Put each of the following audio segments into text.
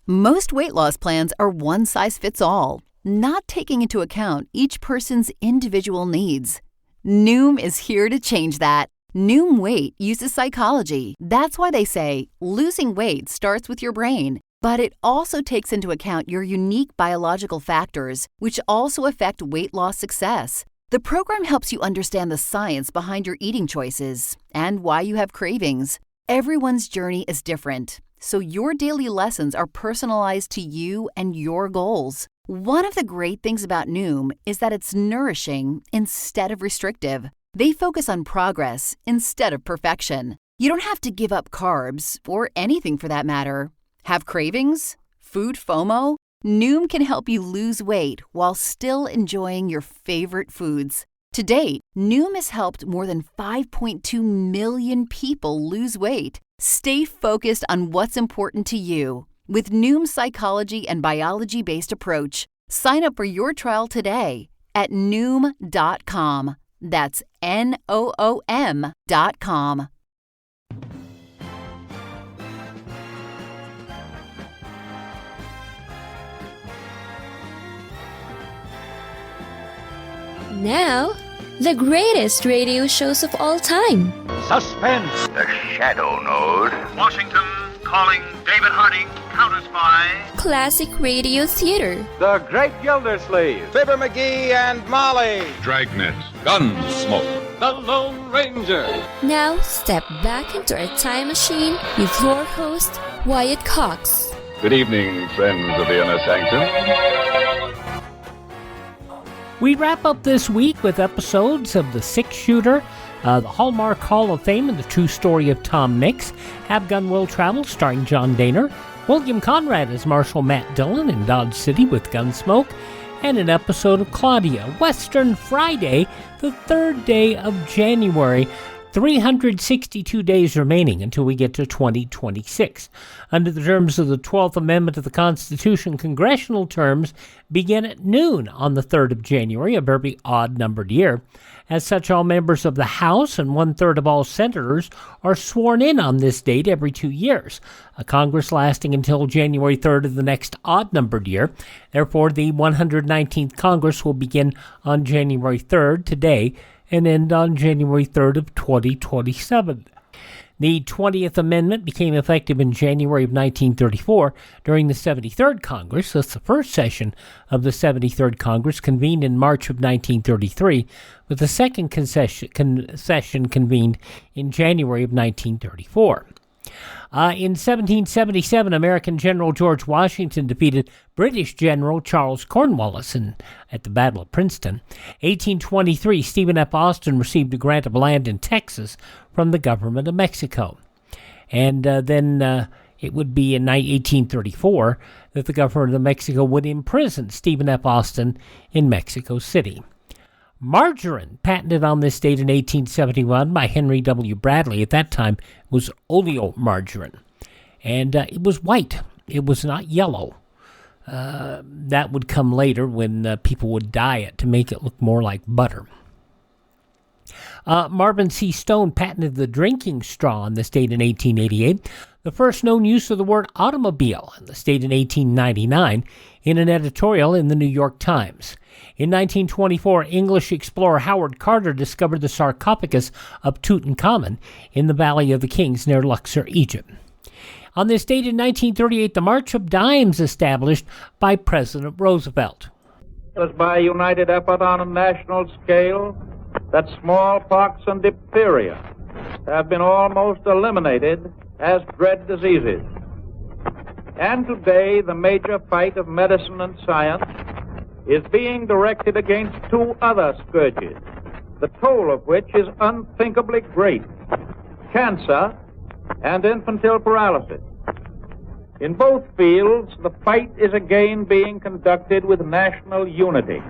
Most weight loss plans are one size fits all, not taking into account each person's individual needs. Noom is here to change that. Noom Weight uses psychology. That's why they say losing weight starts with your brain. But it also takes into account your unique biological factors, which also affect weight loss success. The program helps you understand the science behind your eating choices and why you have cravings. Everyone's journey is different, so your daily lessons are personalized to you and your goals. One of the great things about Noom is that it's nourishing instead of restrictive. They focus on progress instead of perfection. You don't have to give up carbs, or anything for that matter. Have cravings? Food FOMO? Noom can help you lose weight while still enjoying your favorite foods. To date, Noom has helped more than 5.2 million people lose weight. Stay focused on what's important to you with Noom's psychology and biology-based approach. Sign up for your trial today at Noom.com. That's Noom.com. Now, the greatest radio shows of all time. Suspense. The Shadow Node. Washington calling David Harding, counter-spy. Classic radio theater. The Great Gildersleeve. Fibber McGee and Molly. Dragnet. Gunsmoke. The Lone Ranger. Now, step back into our time machine with your host, Wyatt Cox. Good evening, friends of the Inner Sanctum. We wrap up this week with episodes of The Six Shooter, the Hallmark Hall of Fame and the True Story of Tom Mix, Have Gun Will Travel starring John Dehner, William Conrad as Marshal Matt Dillon in Dodge City with Gunsmoke, and an episode of Claudia, Western Friday, the third day of January. 362 days remaining until we get to 2026. Under the terms of the 12th Amendment of the Constitution, congressional terms begin at noon on the 3rd of January, a very odd-numbered year. As such, all members of the House and one-third of all senators are sworn in on this date every 2 years, a Congress lasting until January 3rd of the next odd-numbered year. Therefore, the 119th Congress will begin on January 3rd, today, and end on January 3rd of 2027. The 20th Amendment became effective in January of 1934 during the 73rd Congress. That's the first session of the 73rd Congress, convened in March of 1933, with the second session convened in January of 1934. In 1777, American General George Washington defeated British General Charles Cornwallis at the Battle of Princeton. 1823, Stephen F. Austin received a grant of land in Texas from the government of Mexico. And then it would be in 1834 that the government of Mexico would imprison Stephen F. Austin in Mexico City. Margarine, patented on this date in 1871 by Henry W. Bradley, at that time was oleomargarine. And it was white. It was not yellow. That would come later when people would dye it to make it look more like butter. Marvin C. Stone patented the drinking straw on this date in 1888. The first known use of the word automobile on this date in 1899 in an editorial in the New York Times. In 1924, English explorer Howard Carter discovered the sarcophagus of Tutankhamun in the Valley of the Kings near Luxor, Egypt. On this date in 1938, the March of Dimes established by President Roosevelt. It was by united effort on a national scale that smallpox and diphtheria have been almost eliminated as dread diseases. And today, the major fight of medicine and science is being directed against two other scourges, the toll of which is unthinkably great: cancer and infantile paralysis. In both fields, the fight is again being conducted with national unity,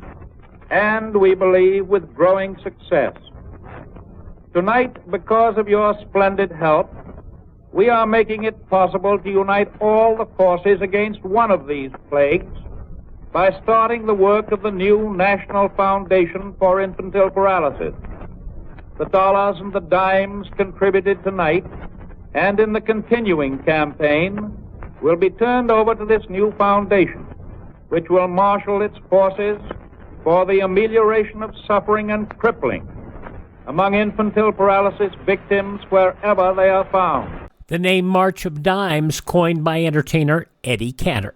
and we believe with growing success. Tonight, because of your splendid help, we are making it possible to unite all the forces against one of these plagues by starting the work of the new National Foundation for Infantile Paralysis. The dollars and the dimes contributed tonight and in the continuing campaign will be turned over to this new foundation, which will marshal its forces for the amelioration of suffering and crippling among infantile paralysis victims wherever they are found. The name March of Dimes coined by entertainer Eddie Cantor.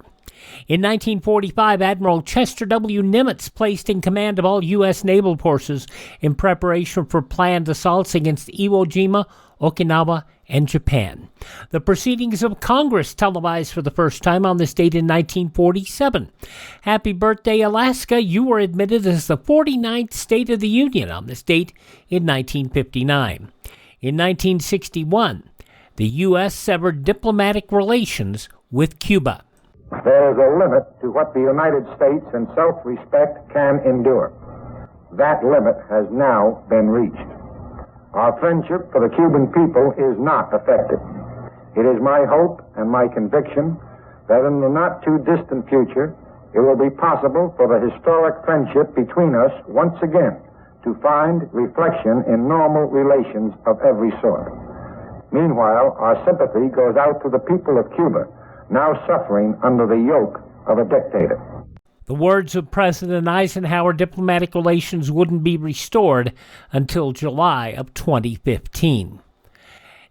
In 1945, Admiral Chester W. Nimitz placed in command of all U.S. naval forces in preparation for planned assaults against Iwo Jima, Okinawa, and Japan. The proceedings of Congress televised for the first time on this date in 1947. Happy birthday, Alaska. You were admitted as the 49th State of the Union on this date in 1959. In 1961, the U.S. severed diplomatic relations with Cuba. There is a limit to what the United States in self-respect can endure. That limit has now been reached. Our friendship for the Cuban people is not affected. It is my hope and my conviction that in the not-too-distant future, it will be possible for the historic friendship between us once again to find reflection in normal relations of every sort. Meanwhile, our sympathy goes out to the people of Cuba, now suffering under the yoke of a dictator. The words of President Eisenhower, diplomatic relations wouldn't be restored until July of 2015.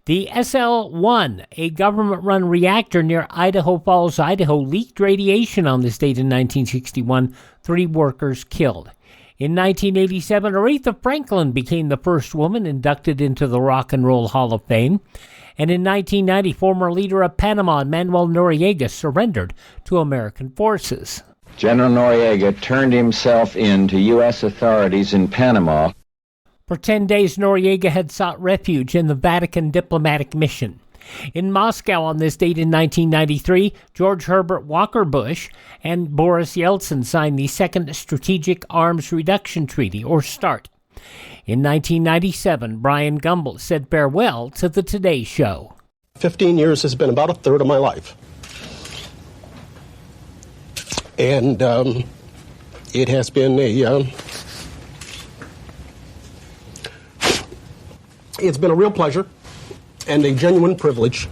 The SL-1, a government-run reactor near Idaho Falls, Idaho, leaked radiation on this date in 1961, 3 workers killed. In 1987, Aretha Franklin became the first woman inducted into the Rock and Roll Hall of Fame. And in 1990, former leader of Panama, Manuel Noriega, surrendered to American forces. General Noriega turned himself in to U.S. authorities in Panama. For 10 days, Noriega had sought refuge in the Vatican diplomatic mission. In Moscow on this date in 1993, George Herbert Walker Bush and Boris Yeltsin signed the Second Strategic Arms Reduction Treaty, or START. In 1997, Brian Gumbel said farewell to the Today Show. 15 years has been about a third of my life. And it has been it's been a real pleasure and a genuine privilege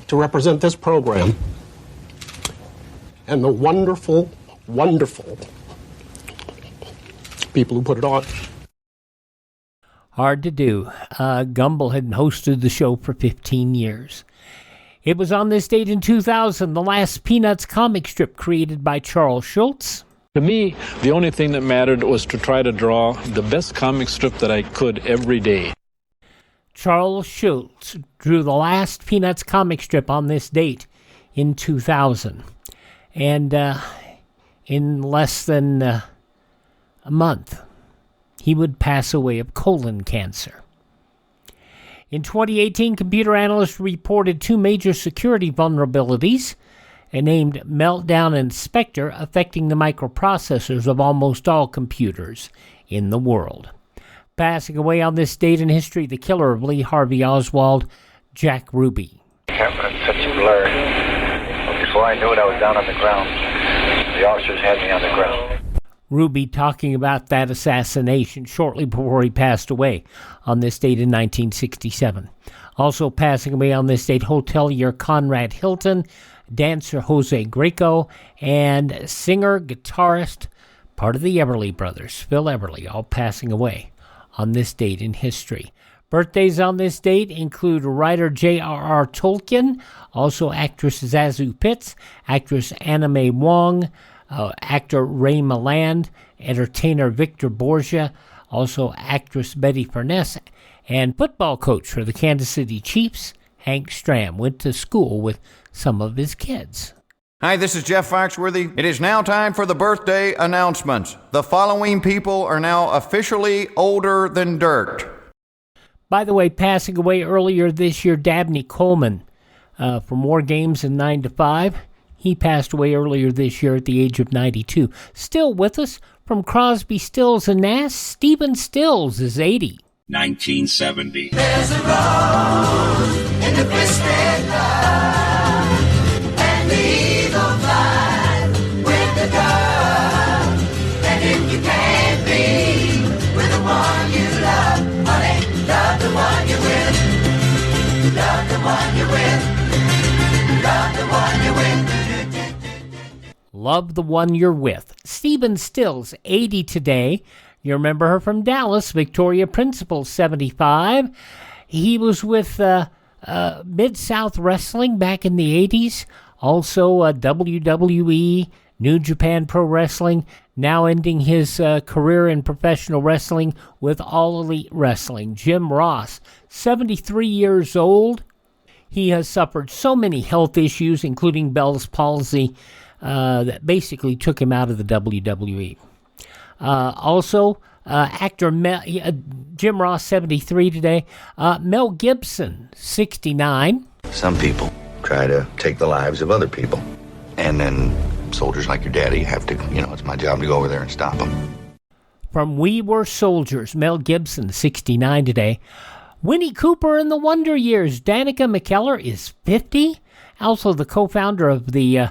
to represent this program and the wonderful, wonderful people who put it on. Hard to do. Gumbel had hosted the show for 15 years. It was on this date in 2000, the last Peanuts comic strip created by Charles Schulz. To me, the only thing that mattered was to try to draw the best comic strip that I could every day. Charles Schulz drew the last Peanuts comic strip on this date in 2000. And in less than a month, he would pass away of colon cancer. In 2018, computer analysts reported 2 major security vulnerabilities, named Meltdown and Spectre, affecting the microprocessors of almost all computers in the world. Passing away on this date in history, the killer of Lee Harvey Oswald, Jack Ruby. Happened in such a blur. Well, before I knew it, I was down on the ground. The officers had me on the ground. Ruby talking about that assassination shortly before he passed away on this date in 1967. Also passing away on this date, hotelier Conrad Hilton, dancer Jose Greco, and singer-guitarist, part of the Everly Brothers, Phil Everly, all passing away on this date in history. Birthdays on this date include writer J.R.R. Tolkien, also actress Zazu Pitts, actress Anna Mae Wong, actor Ray Milland, entertainer Victor Borgia, also actress Betty Furness, and football coach for the Kansas City Chiefs, Hank Stram, went to school with some of his kids. Hi, this is Jeff Foxworthy. It is now time for the birthday announcements. The following people are now officially older than dirt. By the way, passing away earlier this year, Dabney Coleman from War Games and 9 to 5. He passed away earlier this year at the age of 92. Still with us from Crosby, Stills, and Nash, Stephen Stills is 80. 1970. There's a rose in the twisted love, and the eagle flies with the dove. And if you can't be with the one you love, honey, love the one you're with. Love the one you're with. one you're with. Love the One You're With. Stephen Stills, 80 today. You remember her from Dallas. Victoria Principal, 75. He was with Mid-South Wrestling back in the 80s. Also WWE, New Japan Pro Wrestling. Now ending his career in professional wrestling with All Elite Wrestling. Jim Ross, 73 years old. He has suffered so many health issues, including Bell's palsy, that basically took him out of the WWE. Also, actor Jim Ross, 73 today. Mel Gibson, 69. Some people try to take the lives of other people. And then soldiers like your daddy have to, it's my job to go over there and stop them. From We Were Soldiers, Mel Gibson, 69 today. Winnie Cooper in the Wonder Years. Danica McKellar is 50. Also the co-founder of the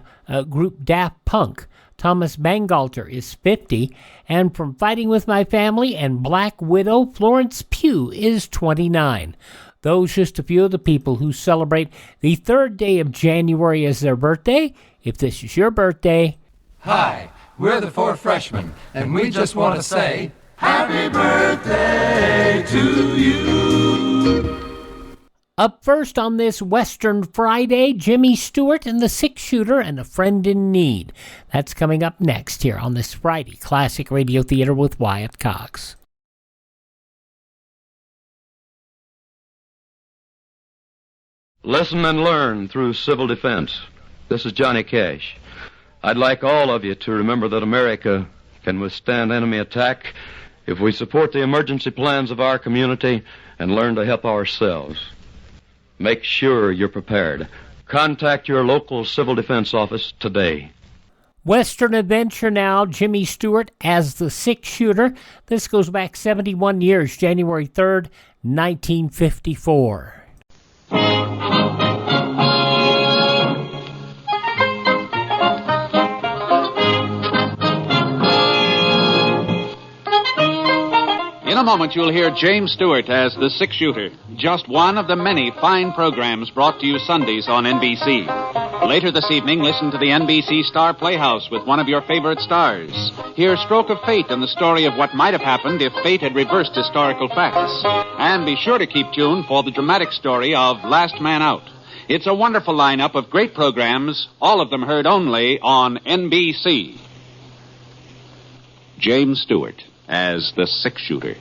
group Daft Punk. Thomas Bangalter is 50. And from Fighting With My Family and Black Widow, Florence Pugh is 29. Those just a few of the people who celebrate the 3rd day of January as their birthday. If this is your birthday... Hi, we're the 4 freshmen, and we just want to say... Happy birthday to you! Up first on this Western Friday, Jimmy Stewart and the 6-Shooter and A Friend in Need. That's coming up next here on this Friday Classic Radio Theater with Wyatt Cox. Listen and learn through civil defense. This is Johnny Cash. I'd like all of you to remember that America can withstand enemy attack if we support the emergency plans of our community and learn to help ourselves. Make sure you're prepared. Contact your local civil defense office today. Western Adventure now, Jimmy Stewart as the 6-Shooter. This goes back 71 years, January 3rd, 1954. In a moment, you'll hear James Stewart as the 6-Shooter, just one of the many fine programs brought to you Sundays on NBC. Later this evening, listen to the NBC Star Playhouse with one of your favorite stars. Hear Stroke of Fate and the story of what might have happened if fate had reversed historical facts. And be sure to keep tuned for the dramatic story of Last Man Out. It's a wonderful lineup of great programs, all of them heard only on NBC. James Stewart as the 6-Shooter.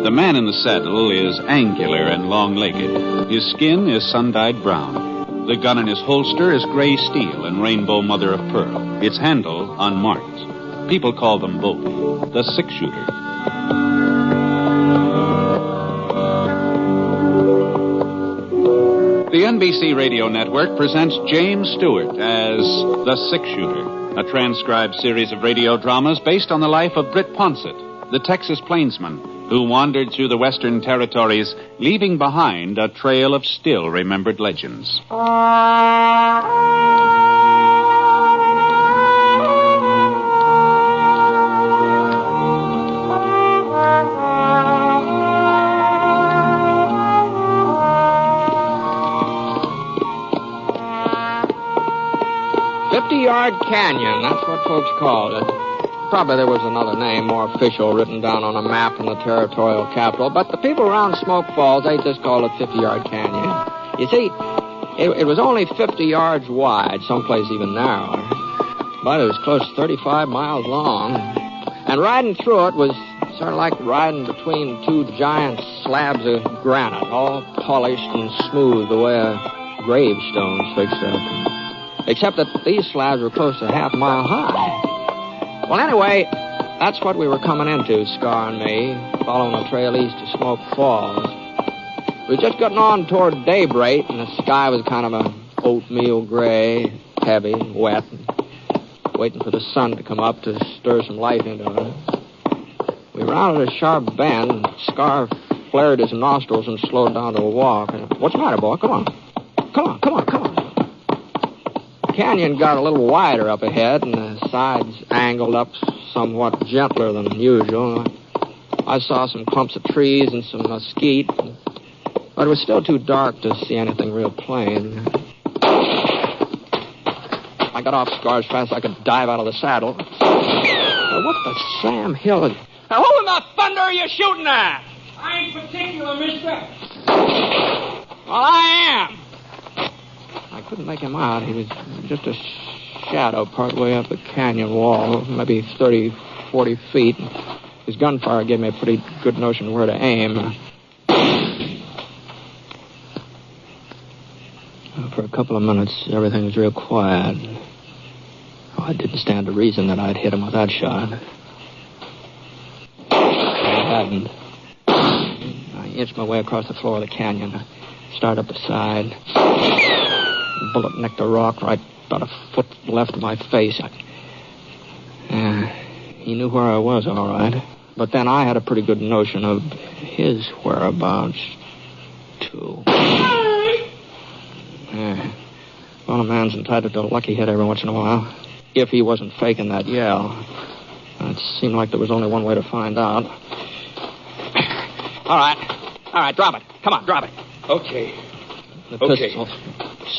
The man in the saddle is angular and long-legged. His skin is sun-dyed brown. The gun in his holster is gray steel and rainbow mother of pearl. Its handle unmarked. People call them both the 6-Shooter. The NBC Radio Network presents James Stewart as the 6-Shooter, a transcribed series of radio dramas based on the life of Britt, the Texas plainsman, who wandered through the Western territories, leaving behind a trail of still-remembered legends. Yard Canyon, that's what folks called it. Probably there was another name, more official, written down on a map in the territorial capital, but the people around Smoke Falls, they just called it 50 Yard Canyon. You see, it was only 50 yards wide, someplace even narrower, but it was close to 35 miles long. And riding through it was sort of like riding between two giant slabs of granite, all polished and smooth the way a gravestone's fixed up. Except that these slabs were close to half a mile high. Well, anyway, that's what we were coming into, Scar and me, following the trail east to Smoke Falls. We were just getting on toward daybreak, and the sky was kind of a oatmeal gray, heavy, wet, waiting for the sun to come up to stir some life into it. We rounded a sharp bend, and Scar flared his nostrils and slowed down to a walk. What's the matter, boy? Come on. Come on. The canyon got a little wider up ahead, and the sides angled up somewhat gentler than usual. I saw some clumps of trees and some mesquite, but it was still too dark to see anything real plain. I got off Scar as fast as I could dive out of the saddle. What the Sam Hill is... Now, who in the thunder are you shooting at? I ain't particular, mister. Well, I am. I couldn't make him out. He was just a shadow partway up the canyon wall, maybe 30, 40 feet. His gunfire gave me a pretty good notion where to aim. For a couple of minutes, everything was real quiet. Oh, I didn't stand to reason that I'd hit him with that shot. I hadn't. I inched my way across the floor of the canyon. I started up the side. The bullet nicked a rock right about a foot left of my face. He knew where I was, all right. But then I had a pretty good notion of his whereabouts, too. Well, a man's entitled to a lucky hit every once in a while. If he wasn't faking that yell. It seemed like there was only one way to find out. All right, drop it. Come on, drop it. Okay. The pistol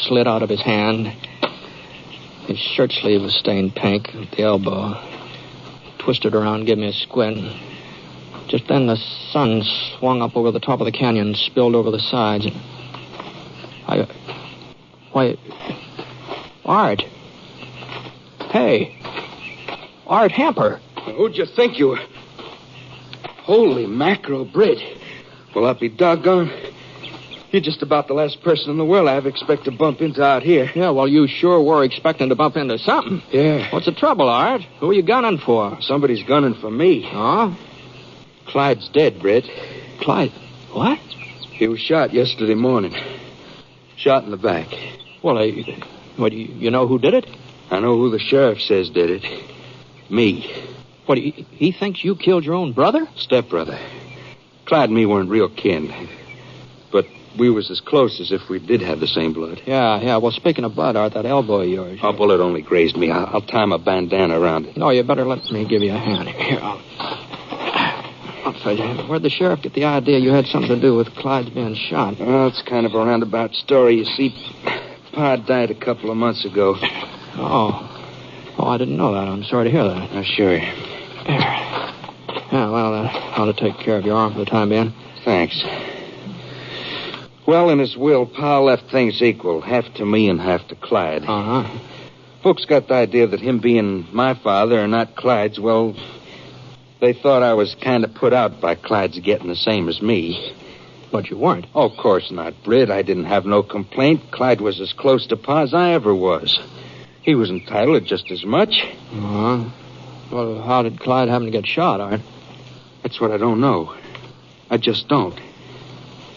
slid out of his hand. His shirt sleeve was stained pink at the elbow. Twisted around, gave me a squint. Just then the sun swung up over the top of the canyon and spilled over the sides. Why, Art. Hey. Art Hamper. Who'd you think you were? Holy mackerel, Britt. Well, I'll be doggone. You're just about the last person in the world I ever expect to bump into out here. Yeah, well, you sure were expecting to bump into something. Yeah. What's the trouble, Art? Who are you gunning for? Somebody's gunning for me. Huh? Clyde's dead, Britt. Clyde? What? He was shot yesterday morning. Shot in the back. Well, you know who did it? I know who the sheriff says did it. Me. What, he thinks you killed your own brother? Stepbrother. Clyde and me weren't real kin. But we was as close as if we did have the same blood. Yeah. Well, speaking of blood, Art, that elbow of yours... A bullet only grazed me. I'll tie my bandana around it. No, you better let me give you a hand. Here, I'll tell you. Where'd the sheriff get the idea you had something to do with Clyde's being shot? Well, it's kind of a roundabout story. You see, Pa died a couple of months ago. Oh, I didn't know that. I'm sorry to hear that. Sure. Yeah, well, that ought to take care of your arm for the time being. Thanks. Well, in his will, Pa left things equal, half to me and half to Clyde. Uh-huh. Folks got the idea that him being my father and not Clyde's, well, they thought I was kind of put out by Clyde's getting the same as me. But you weren't. Oh, of course not, Britt. I didn't have no complaint. Clyde was as close to Pa as I ever was. He was entitled to just as much. Uh-huh. Well, how did Clyde happen to get shot, Art? That's what I don't know. I just don't.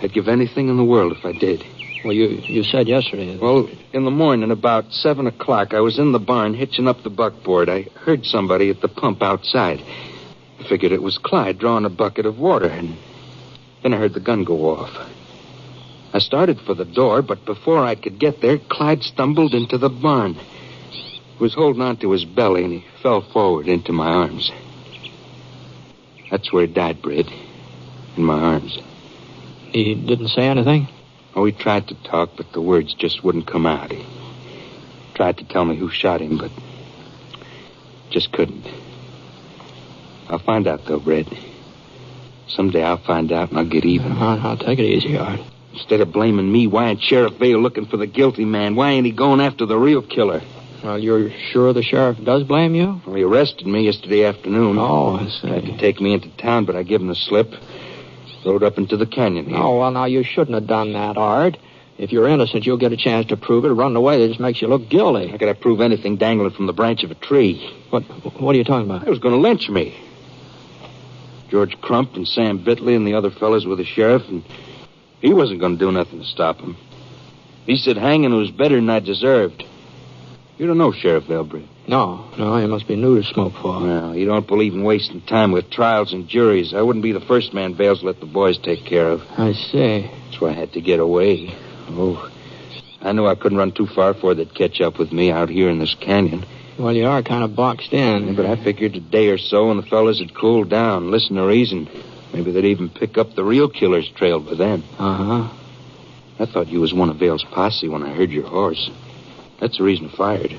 I'd give anything in the world if I did. Well, you said yesterday. Well, in the morning, about 7 o'clock, I was in the barn hitching up the buckboard. I heard somebody at the pump outside. I figured it was Clyde drawing a bucket of water, and then I heard the gun go off. I started for the door, but before I could get there, Clyde stumbled into the barn. He was holding on to his belly, and he fell forward into my arms. That's where he died, Britt. In my arms. He didn't say anything? Oh, he tried to talk, but the words just wouldn't come out. He tried to tell me who shot him, but just couldn't. I'll find out, though, Britt. Someday I'll find out, and I'll get even. I'll take it easy, Art. Instead of blaming me, why ain't Sheriff Vale looking for the guilty man? Why ain't he going after the real killer? Well, you're sure the sheriff does blame you? Well, he arrested me yesterday afternoon. Oh, I see. Tried to take me into town, but I gave him the slip. Rode up into the canyon here. Oh, well, now, you shouldn't have done that, Art. If you're innocent, you'll get a chance to prove it. Running away, that just makes you look guilty. I gotta prove anything dangling from the branch of a tree. What are you talking about? They was gonna lynch me. George Crump and Sam Bitley and the other fellas were the sheriff, and he wasn't gonna do nothing to stop him. He said hanging was better than I deserved. You don't know Sheriff Elbridge. No, you must be new to Smoke Fall. Well, you don't believe in wasting time with trials and juries. I wouldn't be the first man Vales let the boys take care of. I see. That's why I had to get away. Oh, I knew I couldn't run too far before they'd catch up with me out here in this canyon. Well, you are kind of boxed in. Yeah, but I figured a day or so when the fellas had cooled down, listen to reason. Maybe they'd even pick up the real killer's trail by then. Uh-huh. I thought you was one of Vale's posse when I heard your horse. That's the reason I fired.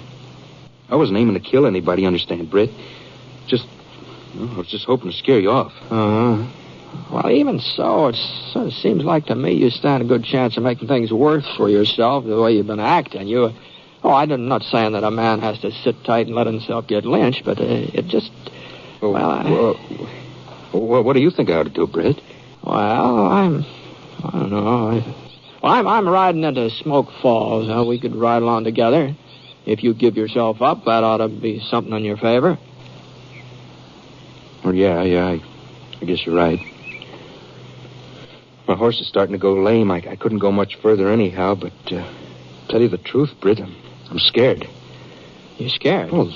I wasn't aiming to kill anybody, understand, Britt? I was just hoping to scare you off. Uh-huh. Well, even so, it sort of seems like to me you stand a good chance of making things worse for yourself the way you've been acting. I'm not saying that a man has to sit tight and let himself get lynched, but it just... What do you think I ought to do, Britt? Well, I don't know. I'm riding into Smoke Falls. We could ride along together. If you give yourself up, that ought to be something in your favor. Well, yeah, I guess you're right. My horse is starting to go lame. I couldn't go much further anyhow, but tell you the truth, Britt, I'm scared. You scared? Well,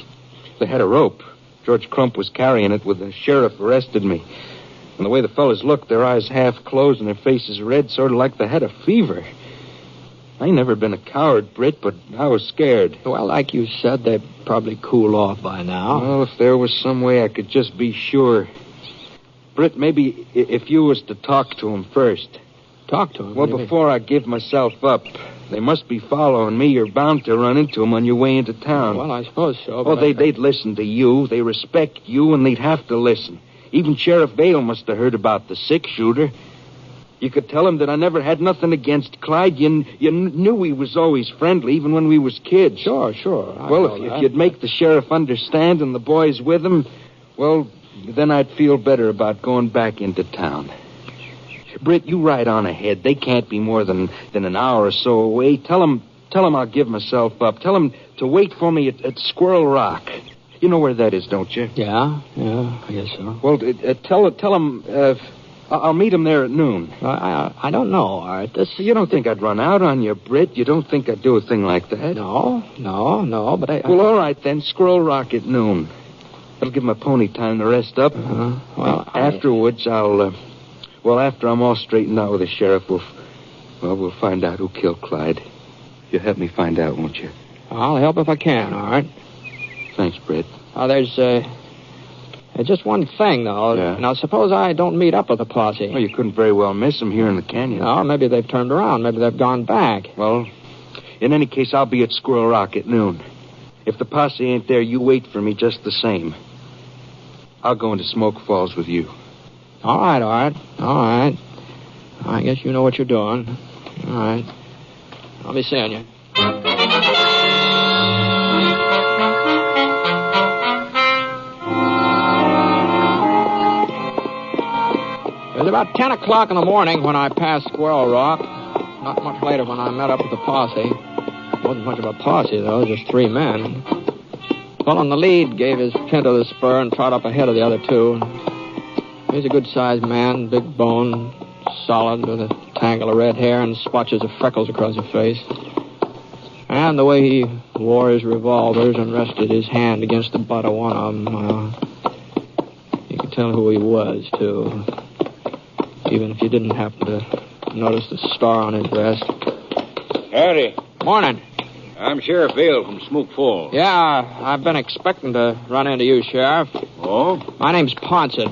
they had a rope. George Crump was carrying it when the sheriff arrested me. And the way the fellas looked, their eyes half closed and their faces red, sort of like they had a fever. I ain't never been a coward, Britt, but I was scared. Well, like you said, they'd probably cool off by now. Well, if there was some way I could just be sure. Britt, maybe if you was to talk to him first. Talk to him? Well, before I give myself up. They must be following me. You're bound to run into them on your way into town. Well, I suppose so. Well, they'd listen to you. They respect you, and they'd have to listen. Even Sheriff Vale must have heard about the six-shooter. You could tell him that I never had nothing against Clyde. You knew he was always friendly, even when we was kids. Sure. Well, if you'd make the sheriff understand and the boys with him, well, then I'd feel better about going back into town. Britt, you ride on ahead. They can't be more than an hour or so away. Tell them I'll give myself up. Tell them to wait for me at Squirrel Rock. You know where that is, don't you? Yeah, I guess so. Well, tell them I'll meet them there at noon. I don't know, Art. You don't think I'd run out on you, Britt? You don't think I'd do a thing like that? No, but I... Well, all right, then. Squirrel Rock at noon. That'll give my pony time to rest up. Uh-huh. Well, afterwards, after I'm all straightened out with the sheriff, we'll find out who killed Clyde. You'll help me find out, won't you? I'll help if I can, all right? Thanks, Britt. There's just one thing, though. Yeah. Now, suppose I don't meet up with the posse. Well, you couldn't very well miss them here in the canyon. No, maybe they've turned around. Maybe they've gone back. Well, in any case, I'll be at Squirrel Rock at noon. If the posse ain't there, you wait for me just the same. I'll go into Smoke Falls with you. All right. I guess you know what you're doing. All right. I'll be seeing you. It was about 10 o'clock in the morning when I passed Squirrel Rock. Not much later when I met up with the posse. It wasn't much of a posse, though, just 3 men. The fellow in the lead gave his pinto the spur and trot up ahead of the other 2. He's a good-sized man, big bone, solid, with a tangle of red hair and splotches of freckles across his face. And the way he wore his revolvers and rested his hand against the butt of one of them, you could tell who he was, too. Even if you didn't happen to notice the star on his vest. Howdy. Morning. I'm Sheriff Vale from Smoke Falls. Yeah, I've been expecting to run into you, Sheriff. Oh? My name's Ponset.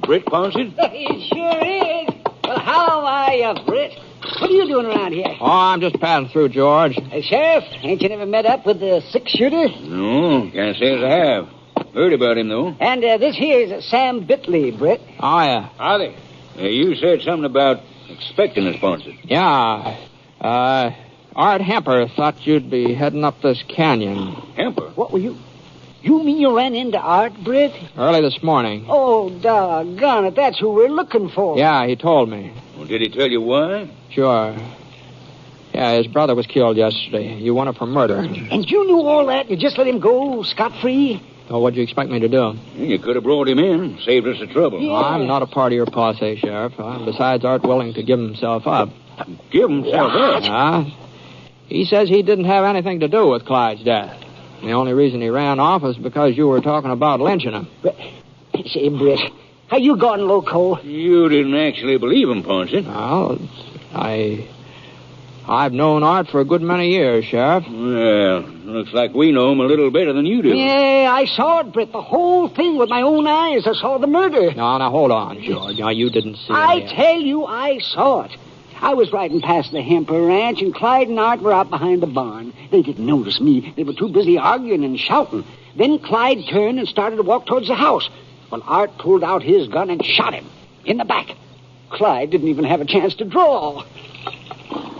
Britt Ponset? It sure is. Well, how are you, Britt? What are you doing around here? Oh, I'm just passing through, George. Sheriff, ain't you never met up with the six-shooter? No, can't say as I have. Heard about him, though. And this here's Sam Bitley, Britt. Oh, yeah. Howdy. You said something about expecting us, Ponset. Yeah. Art Hemper thought you'd be heading up this canyon. Hemper? What were you... You mean you ran into Art, Britt? Early this morning. Oh, doggone it. That's who we're looking for. Yeah, he told me. Well, did he tell you why? Sure. Yeah, his brother was killed yesterday. You wanted for murder. And you knew all that? You just let him go scot-free? Oh, what'd you expect me to do? You could have brought him in, saved us the trouble. Yeah. I'm not a part of your posse, Sheriff. Besides, Art willing to give himself up. Give himself up? He says he didn't have anything to do with Clyde's death. The only reason he ran off is because you were talking about lynching him. Say, Britt, how you gone loco? You didn't actually believe him, Ponset. Well, I I've known Art for a good many years, Sheriff. Well, looks like we know him a little better than you do. Yeah, I saw it, Britt. The whole thing with my own eyes. I saw the murder. Now, hold on, George. Now, you didn't see I it. tell you, I saw it. I was riding past the Hemper Ranch, and Clyde and Art were out behind the barn. They didn't notice me. They were too busy arguing and shouting. Then Clyde turned and started to walk towards the house. Well, Art pulled out his gun and shot him in the back. Clyde didn't even have a chance to draw.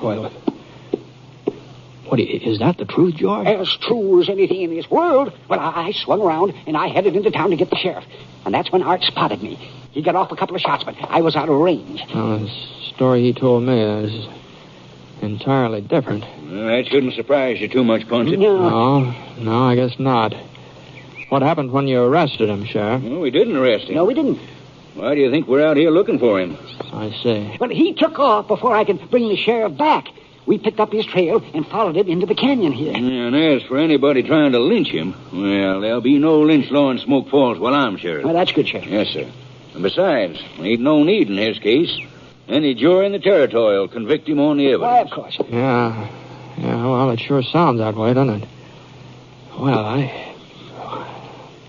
Well, what, is that the truth, George? As true as anything in this world. Well, I swung around, and I headed into town to get the sheriff. And that's when Art spotted me. He got off a couple of shots, but I was out of range. Well, the story he told me is entirely different. Well, that shouldn't surprise you too much, Ponset. No, I guess not. What happened when you arrested him, Sheriff? Well, we didn't arrest him. No, we didn't. Why do you think we're out here looking for him? I see. But he took off before I could bring the sheriff back. We picked up his trail and followed it into the canyon here. And as for anybody trying to lynch him, well, there'll be no lynch law in Smoke Falls while I'm sheriff. Well, that's good, Sheriff. Yes, sir. And besides, ain't no need in his case. Any jury in the territory will convict him on the evidence. Why, of course. Yeah, well, it sure sounds that way, doesn't it? Well,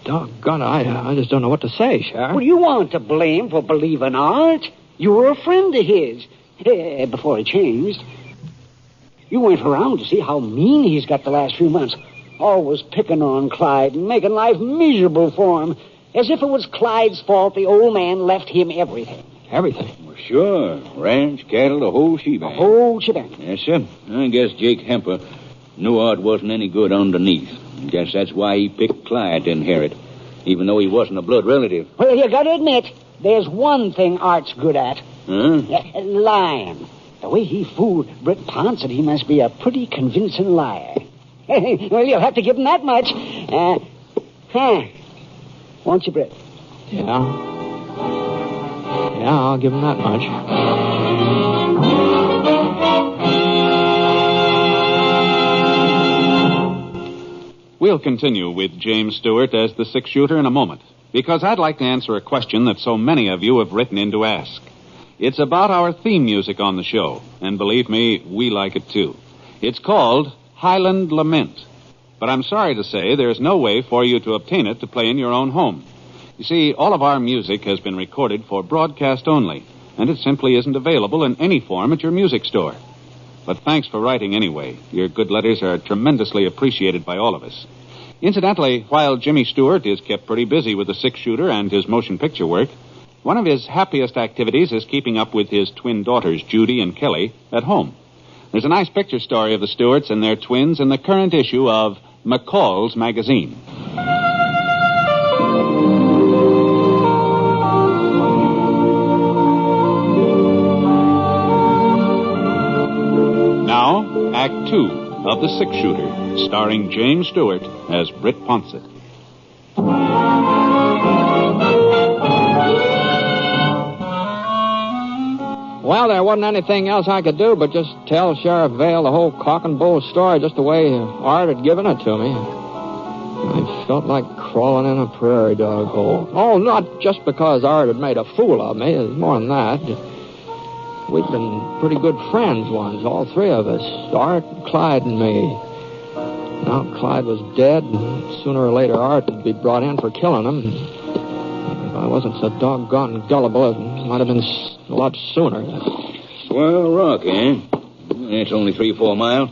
doggone it, I just don't know what to say, Sheriff. Well, you weren't to blame for believing Art. You were a friend of his. Before he changed. You went around to see how mean he's got the last few months. Always picking on Clyde and making life miserable for him. As if it was Clyde's fault the old man left him everything. Everything? Well, sure. Ranch, cattle, the whole shebang. The whole shebang. Yes, sir. I guess Jake Hemper knew Art wasn't any good underneath. I guess that's why he picked Clyde to inherit, even though he wasn't a blood relative. Well, you gotta admit, there's one thing Art's good at. Huh? Lying. The way he fooled Britt Ponset, he must be a pretty convincing liar. Well, you'll have to give him that much. Won't you, Britt? Yeah, I'll give him that much. We'll continue with James Stewart as the six-shooter in a moment, because I'd like to answer a question that so many of you have written in to ask. It's about our theme music on the show, and believe me, we like it too. It's called Highland Lament, but I'm sorry to say there's no way for you to obtain it to play in your own home. You see, all of our music has been recorded for broadcast only, and it simply isn't available in any form at your music store. But thanks for writing anyway. Your good letters are tremendously appreciated by all of us. Incidentally, while Jimmy Stewart is kept pretty busy with the six-shooter and his motion picture work, one of his happiest activities is keeping up with his twin daughters, Judy and Kelly, at home. There's a nice picture story of the Stewarts and their twins in the current issue of McCall's Magazine. Now, Act 2 of The Six-Shooter, starring James Stewart as Britt Ponset. Well, there wasn't anything else I could do but just tell Sheriff Vale the whole cock and bull story just the way Art had given it to me. I felt like crawling in a prairie dog hole. Oh, not just because Art had made a fool of me. It was more than that. We'd been pretty good friends once, all three of us. Art, Clyde, and me. Now Clyde was dead, and sooner or later Art would be brought in for killing him. If I wasn't so doggone gullible, it might have been a lot sooner. Swell rock, eh? It's only 3 or 4 miles.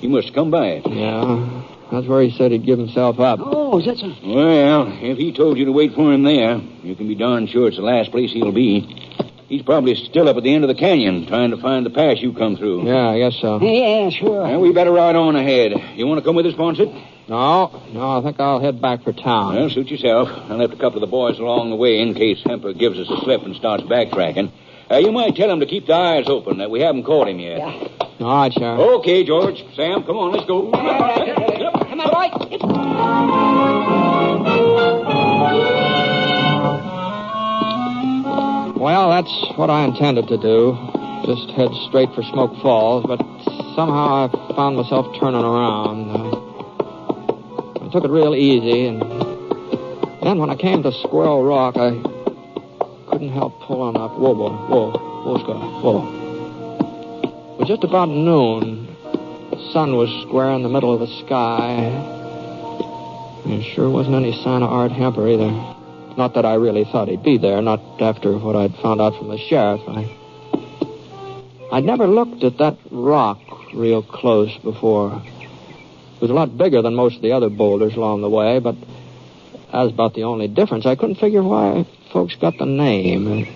You must come by it. Yeah, that's where he said he'd give himself up. Oh, is that so? Well, if he told you to wait for him there, you can be darn sure it's the last place he'll be. He's probably still up at the end of the canyon, trying to find the pass you come through. Yeah, I guess so. Yeah, sure. Well, we better ride on ahead. You want to come with us, Ponset? No, I think I'll head back for town. Well, suit yourself. I left a couple of the boys along the way in case Hemper gives us a slip and starts backtracking. You might tell him to keep the eyes open, that we haven't caught him yet. Yeah. All right, Sheriff. Okay, George. Sam, come on, let's go. Come on, boy. Well, that's what I intended to do. Just head straight for Smoke Falls, but somehow I found myself turning around. I took it real easy, and then when I came to Squirrel Rock, I couldn't help pulling up. Whoa. It was just about noon. The sun was square in the middle of the sky. There sure wasn't any sign of Art Hemper either. Not that I really thought he'd be there, not after what I'd found out from the sheriff. I'd never looked at that rock real close before. It was a lot bigger than most of the other boulders along the way, but that was about the only difference. I couldn't figure why folks got the name.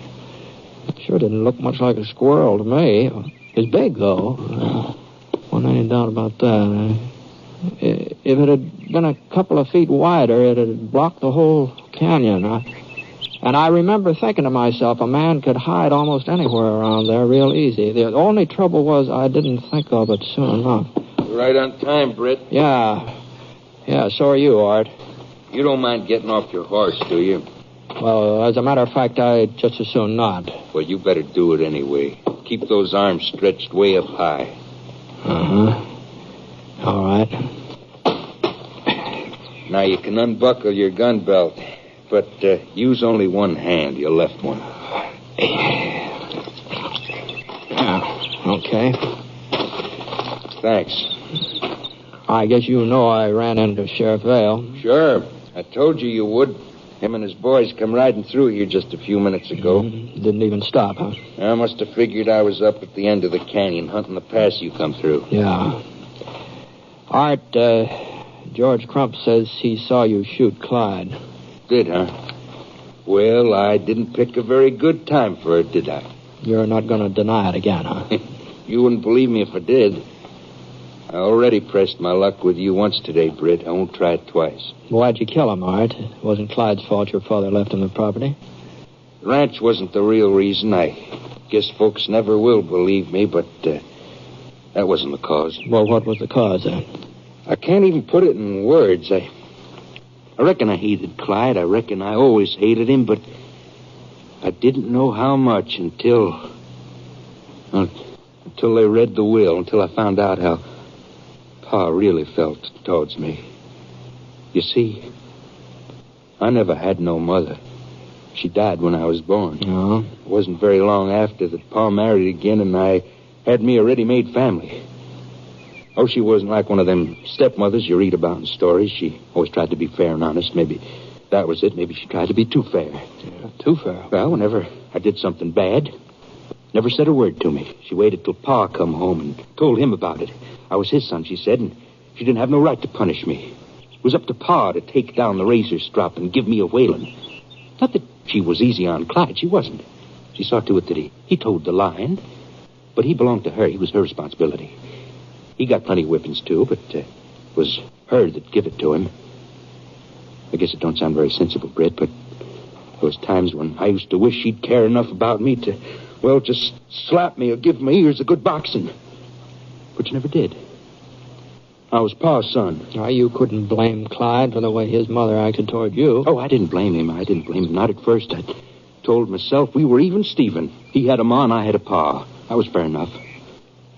It sure didn't look much like a squirrel to me. It was big, though. Wasn't any doubt about that. If it had been a couple of feet wider, it had blocked the whole canyon. And I remember thinking to myself, a man could hide almost anywhere around there real easy. The only trouble was I didn't think of it soon enough. Right on time, Britt. Yeah, so are you, Art. You don't mind getting off your horse, do you? Well, as a matter of fact, I'd just as soon not. Well, you better do it anyway. Keep those arms stretched way up high. Uh-huh. All right. Now, you can unbuckle your gun belt, but use only one hand, your left one. Yeah, okay. Thanks. I guess you know I ran into Sheriff Vale. Sure. I told you you would. Him and his boys come riding through here just a few minutes ago. Didn't even stop, huh? I must have figured I was up at the end of the canyon hunting the pass you come through. Yeah. Art, George Crump says he saw you shoot Clyde. Did, huh? Well, I didn't pick a very good time for it, did I? You're not going to deny it again, huh? You wouldn't believe me if I did. I already pressed my luck with you once today, Britt. I won't try it twice. Why'd you kill him, Art? It wasn't Clyde's fault your father left him the property. The ranch wasn't the real reason. I guess folks never will believe me, but that wasn't the cause. Well, what was the cause, then? I can't even put it in words. I reckon I hated Clyde. I reckon I always hated him, but I didn't know how much until they read the will, until I found out how Pa really felt towards me. You see, I never had no mother. She died when I was born. No. It wasn't very long after that Pa married again, and I had me a ready-made family. Oh, she wasn't like one of them stepmothers you read about in stories. She always tried to be fair and honest. Maybe that was it. Maybe she tried to be too fair. Yeah, too fair? Well, whenever I did something bad, never said a word to me. She waited till Pa come home and told him about it. I was his son, she said, and she didn't have no right to punish me. It was up to Pa to take down the razor strop and give me a whaling. Not that she was easy on Clyde. She wasn't. She saw to it that he told the line. But he belonged to her. He was her responsibility. He got plenty of whippings, too, but it was her that give it to him. I guess it don't sound very sensible, Britt, but there was times when I used to wish she'd care enough about me to, well, just slap me or give my ears a good boxing. But she never did. I was Pa's son. Now, you couldn't blame Clyde for the way his mother acted toward you. Oh, I didn't blame him. Not at first. I told myself we were even Steven. He had a ma and I had a pa. That was fair enough.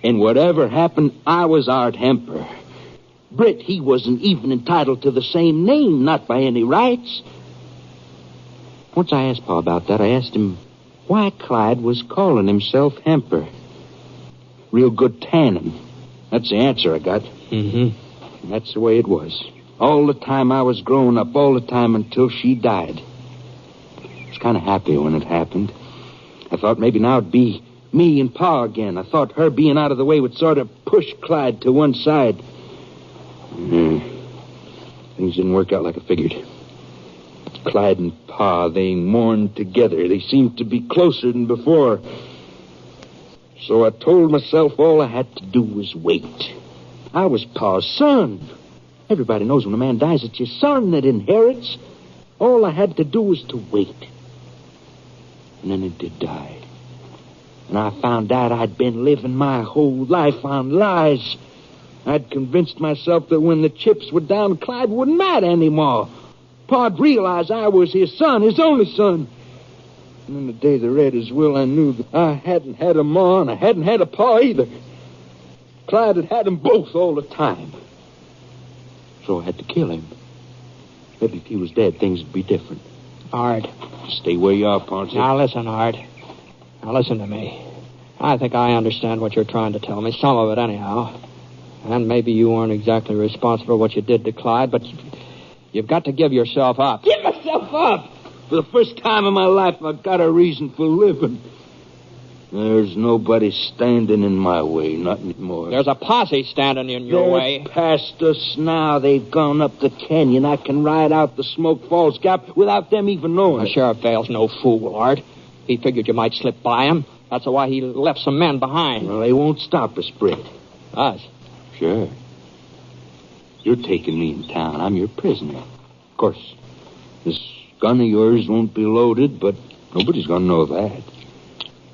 And whatever happened, I was Art Hemper. Britt, he wasn't even entitled to the same name, not by any rights. Once I asked Pa about that, I asked him why Clyde was calling himself Hemper. Real good tannin'. That's the answer I got. Mm-hmm. And that's the way it was. All the time I was growing up, all the time until she died. I was kind of happy when it happened. I thought maybe now it'd be me and Pa again. I thought her being out of the way would sort of push Clyde to one side. Things didn't work out like I figured. Clyde and Pa, they mourned together. They seemed to be closer than before. So I told myself all I had to do was wait. I was Pa's son. Everybody knows when a man dies, it's your son that inherits. All I had to do was to wait. And then it did die. And I found out I'd been living my whole life on lies. I'd convinced myself that when the chips were down, Clyde wouldn't matter anymore. Pa'd realize I was his son, his only son. And then the day they read his will, I knew that I hadn't had a ma and I hadn't had a pa either. Clyde had had them both all the time. So I had to kill him. Maybe if he was dead, things would be different. Art. Stay where you are, Ponce. Now listen, Art. Now listen to me. I think I understand what you're trying to tell me. Some of it, anyhow. And maybe you weren't exactly responsible for what you did to Clyde, but you've got to give yourself up. Give myself up! For the first time in my life, I've got a reason for living. There's nobody standing in my way, not anymore. There's a posse standing in your way. Past us now. They've gone up the canyon. I can ride out the Smoke Falls Gap without them even knowing. Sheriff Vale's no fool, Art. He figured you might slip by him. That's why he left some men behind. Well, they won't stop us, Britt. Us? Sure. You're taking me in town. I'm your prisoner. Of course, this gun of yours won't be loaded, but nobody's going to know that.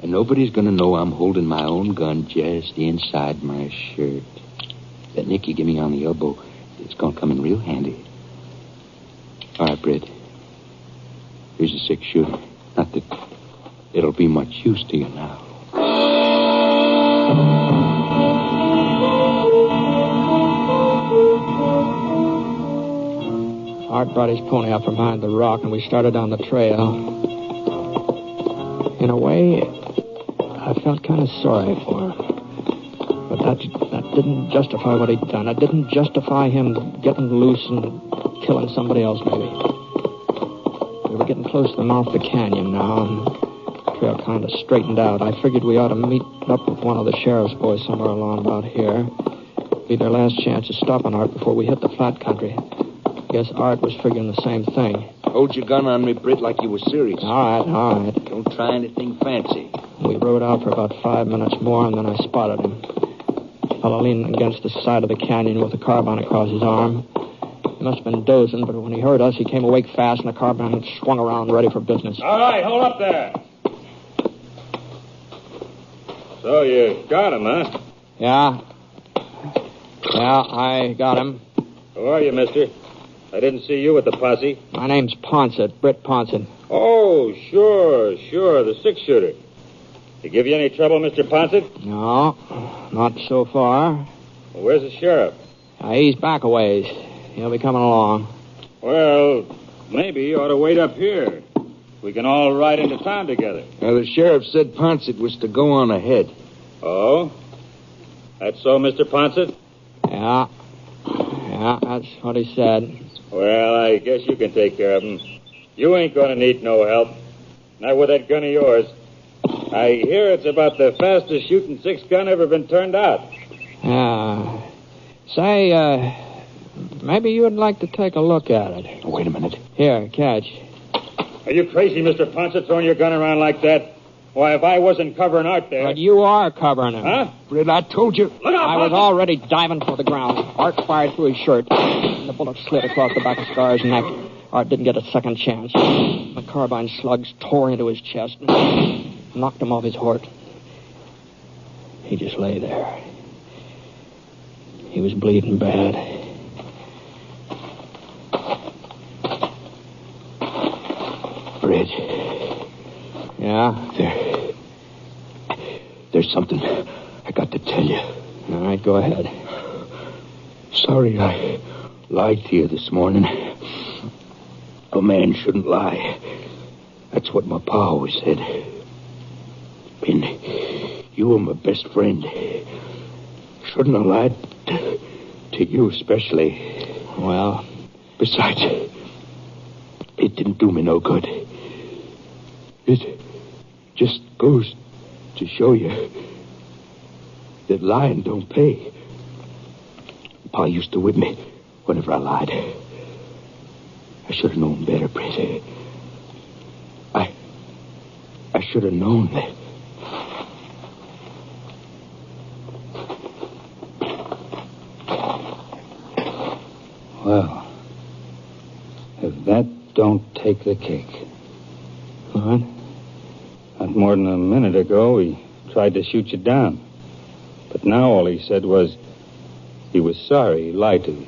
And nobody's going to know I'm holding my own gun just inside my shirt. That nick you give me on the elbow, it's going to come in real handy. All right, Britt. Here's a 6-shooter. Not that it'll be much use to you now. Art brought his pony up from behind the rock, and we started down the trail. In a way, I felt kind of sorry for him. But that didn't justify what he'd done. It didn't justify him getting loose and killing somebody else, maybe. We were getting close to the mouth of the canyon now, and the trail kind of straightened out. I figured we ought to meet up with one of the sheriff's boys somewhere along about here. Be their last chance to stop on Art before we hit the flat country. I guess Art was figuring the same thing. Hold your gun on me, Britt, like you were serious. All right. Don't try anything fancy. We rode out for about 5 minutes more, and then I spotted him. A fellow leaning against the side of the canyon with a carbine across his arm. He must have been dozing, but when he heard us, he came awake fast, and the carbine swung around ready for business. All right, hold up there. So you got him, huh? Yeah, I got him. Who are you, mister? I didn't see you with the posse. My name's Ponsett, Britt Ponsett. Oh, sure, the 6-shooter. Did he give you any trouble, Mr. Ponsett? No, not so far. Well, where's the sheriff? He's back a ways. He'll be coming along. Well, maybe you ought to wait up here. We can all ride into town together. Now, the sheriff said Ponsett was to go on ahead. Oh? That's so, Mr. Ponsett? Yeah, that's what he said. Well, I guess you can take care of him. You ain't gonna need no help. Not with that gun of yours. I hear it's about the fastest shooting 6-gun ever been turned out. Say, maybe you'd like to take a look at it. Wait a minute. Here, catch. Are you crazy, Mr. Ponsett, throwing your gun around like that? Why, if I wasn't covering Art there... But you are covering him. Huh? Britt, I told you. Look out, I was already diving for the ground. Art fired through his shirt. The bullet slid across the back of Scar's neck. Art didn't get a second chance. The carbine slugs tore into his chest and knocked him off his horse. He just lay there. He was bleeding bad. Britt. Yeah? There's something I got to tell you. All right, go ahead. Sorry I lied to you this morning. A man shouldn't lie. That's what my pa always said. And you were my best friend. Shouldn't have lied to you especially. Well, besides, it didn't do me no good. It just goes to show you that lying don't pay. Pa used to whip me whenever I lied. I should have known better, Britt. I should have known that. Well, if that don't take the cake. What? Not more than a minute ago, he tried to shoot you down. But now all he said was he was sorry he lied to you.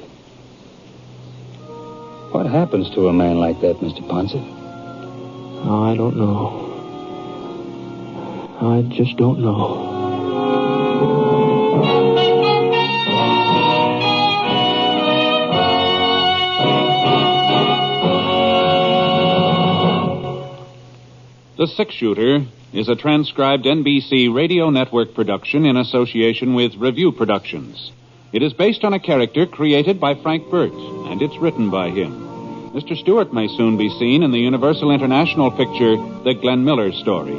What happens to a man like that, Mr. Ponsett? I don't know. I just don't know. The Six-Shooter is a transcribed NBC radio network production in association with Review Productions. It is based on a character created by Frank Burt, and it's written by him. Mr. Stewart may soon be seen in the Universal International picture, The Glenn Miller Story.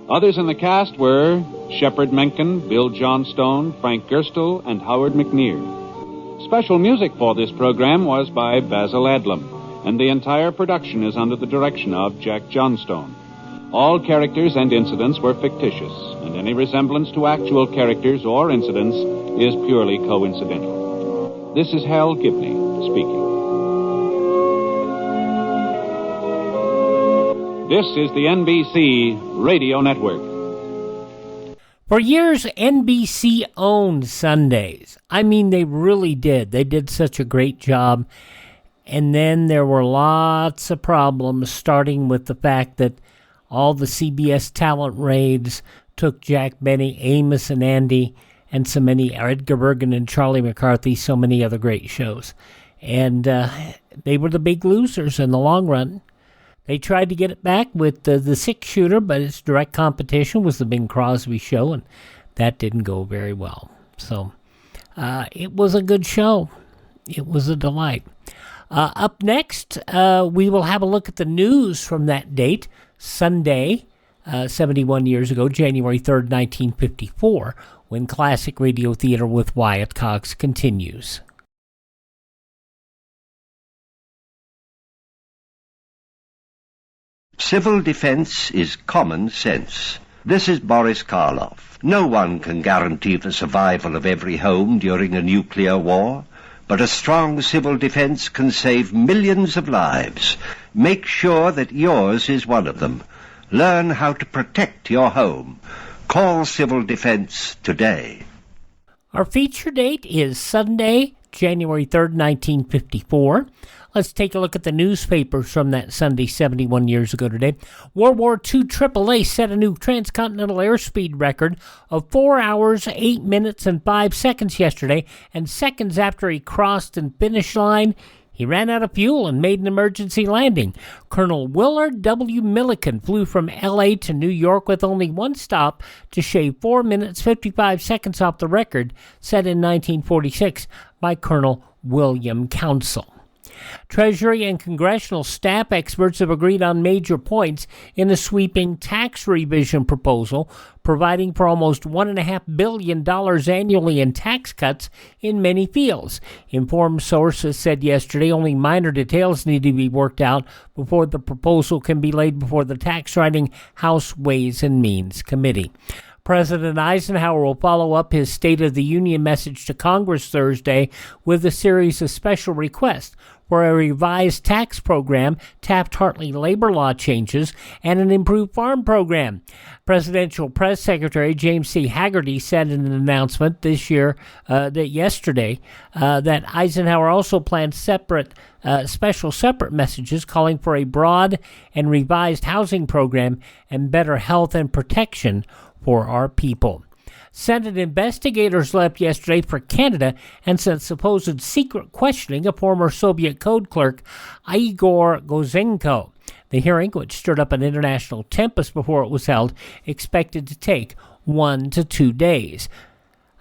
Others in the cast were Shepard Menken, Bill Johnstone, Frank Gerstle, and Howard McNear. Special music for this program was by Basil Adlam, and the entire production is under the direction of Jack Johnstone. All characters and incidents were fictitious, and any resemblance to actual characters or incidents is purely coincidental. This is Hal Gibney speaking. This is the NBC Radio Network. For years, NBC owned Sundays. I mean, they really did. They did such a great job. And then there were lots of problems, starting with the fact that all the CBS talent raids took Jack Benny, Amos and Andy, and so many, Edgar Bergen and Charlie McCarthy, so many other great shows. And they were the big losers in the long run. They tried to get it back with the Six-Shooter, but its direct competition was the Bing Crosby Show, and that didn't go very well. So it was a good show. It was a delight. Up next, we will have a look at the news from that date, Sunday, 71 years ago, January 3rd, 1954, when Classic Radio Theater with Wyatt Cox continues. Civil defense is common sense. This is Boris Karloff. No one can guarantee the survival of every home during a nuclear war, but a strong civil defense can save millions of lives. Make sure that yours is one of them. Learn how to protect your home. Call Civil Defense today. Our feature date is Sunday, January 3rd, 1954. Let's take a look at the newspapers from that Sunday 71 years ago today. World War II AAA set a new transcontinental airspeed record of 4 hours, 8 minutes, and 5 seconds yesterday, and seconds after he crossed the finish line, he ran out of fuel and made an emergency landing. Colonel Willard W. Milliken flew from L.A. to New York with only one stop to shave 4 minutes, 55 seconds off the record set in 1946 by Colonel William Council. Treasury and congressional staff experts have agreed on major points in a sweeping tax revision proposal, providing for almost $1.5 billion annually in tax cuts in many fields. Informed sources said yesterday only minor details need to be worked out before the proposal can be laid before the tax-writing House Ways and Means Committee. President Eisenhower will follow up his State of the Union message to Congress Thursday with a series of special requests for a revised tax program, Taft-Hartley labor law changes, and an improved farm program. Presidential Press Secretary James C. Hagerty said in an announcement yesterday that Eisenhower also planned special separate messages calling for a broad and revised housing program and better health and protection for our people. Senate investigators left yesterday for Canada and sent supposed secret questioning of former Soviet code clerk Igor Gozenko. The hearing, which stirred up an international tempest before it was held, expected to take 1 to 2 days.